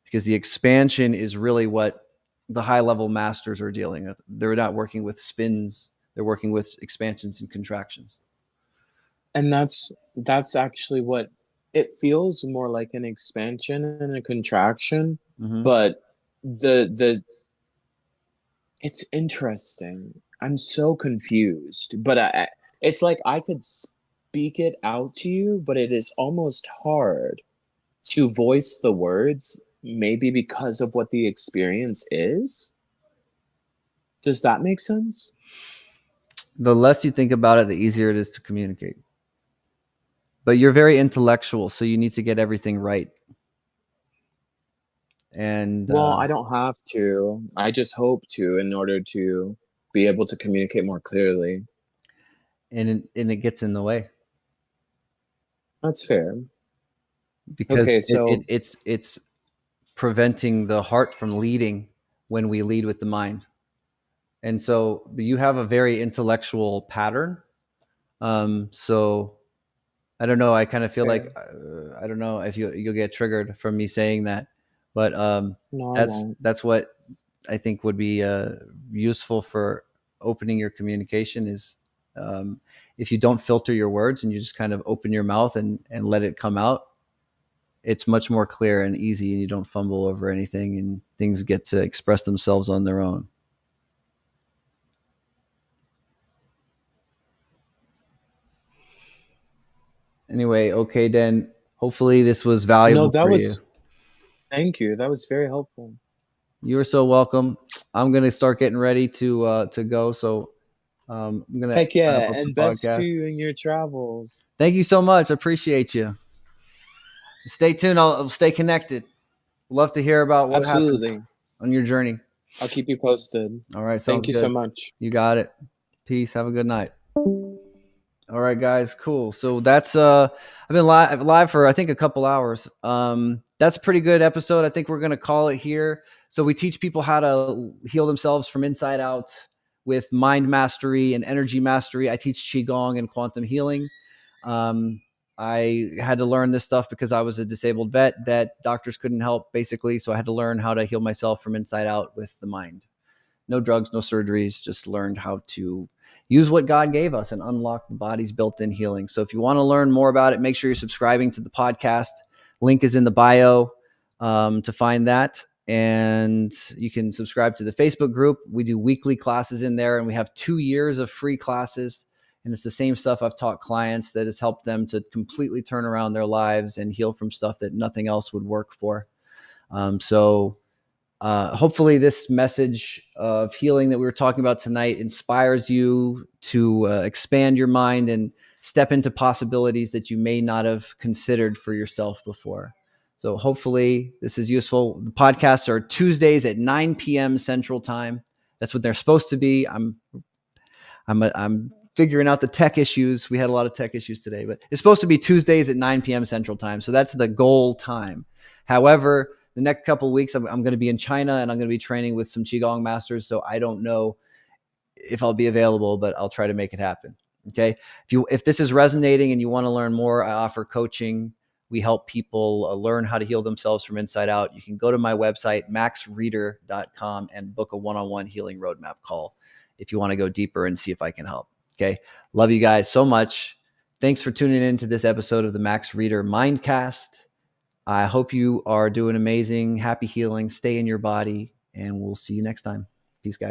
Because the expansion is really what the high level masters are dealing with. They're not working with spins, they're working with expansions and contractions. And that's actually what it feels more like, an expansion and a contraction. Mm-hmm. But the it's interesting. I'm so confused, but it's like I could speak it out to you, but it is almost hard to voice the words, maybe because of what the experience is. Does that make sense? The less you think about it, the easier it is to communicate. But you're very intellectual, so you need to get everything right. And Well, I don't have to. I just hope to, in order to be able to communicate more clearly. and it gets in the way. That's fair. Because Okay, so it's preventing the heart from leading when we lead with the mind. And so you have a very intellectual pattern. So I don't know. I kind of feel fair. like I don't know if you'll get triggered from me saying that, but No, I won't. that's what I think would be useful for opening your communication is if you don't filter your words and you just kind of open your mouth and let it come out, it's much more clear and easy, and you don't fumble over anything, and things get to express themselves on their own. Anyway, okay, Dan. Hopefully this was valuable No, that for you. was. Thank you. That was very helpful. You're so welcome. I'm gonna start getting ready to go. So I'm gonna Heck wrap yeah, up the and best to podcast. you in your travels. Thank you so much. I appreciate you. Stay tuned. I'll stay connected. Love to hear about what happens Absolutely. on your journey. I'll keep you posted. All right. Thank Sounds you good. so much. You got it. Peace. Have a good night. All right, guys. Cool. So that's I've been live for I think a couple hours. That's a pretty good episode. I think we're gonna call it here. So we teach people how to heal themselves from inside out with mind mastery and energy mastery. I teach qigong and quantum healing. I had to learn this stuff because I was a disabled vet that doctors couldn't help, basically. So I had to learn how to heal myself from inside out with the mind. No drugs, no surgeries, just learned how to use what God gave us and unlock the body's built-in healing. So if you want to learn more about it, make sure you're subscribing to the podcast. Link is in the bio to find that. And you can subscribe to the Facebook group. We do weekly classes in there, and we have 2 years of free classes. And it's the same stuff I've taught clients that has helped them to completely turn around their lives and heal from stuff that nothing else would work for. Hopefully this message of healing that we were talking about tonight inspires you to expand your mind and step into possibilities that you may not have considered for yourself before. So hopefully this is useful. The podcasts are Tuesdays at 9 p.m. Central Time. That's what they're supposed to be. I'm figuring out the tech issues. We had a lot of tech issues today, but it's supposed to be Tuesdays at 9 p.m. Central Time. So that's the goal time. However, the next couple of weeks, I'm going to be in China, and I'm going to be training with some Qigong masters. So I don't know if I'll be available, but I'll try to make it happen. Okay. If this is resonating and you want to learn more, I offer coaching. We help people learn how to heal themselves from inside out. You can go to my website, maxreeder.com, and book a one-on-one healing roadmap call if you want to go deeper and see if I can help. Okay. Love you guys so much. Thanks for tuning in to this episode of the Max Reeder Mindcast. I hope you are doing amazing. Happy healing. Stay in your body, and we'll see you next time. Peace, guys.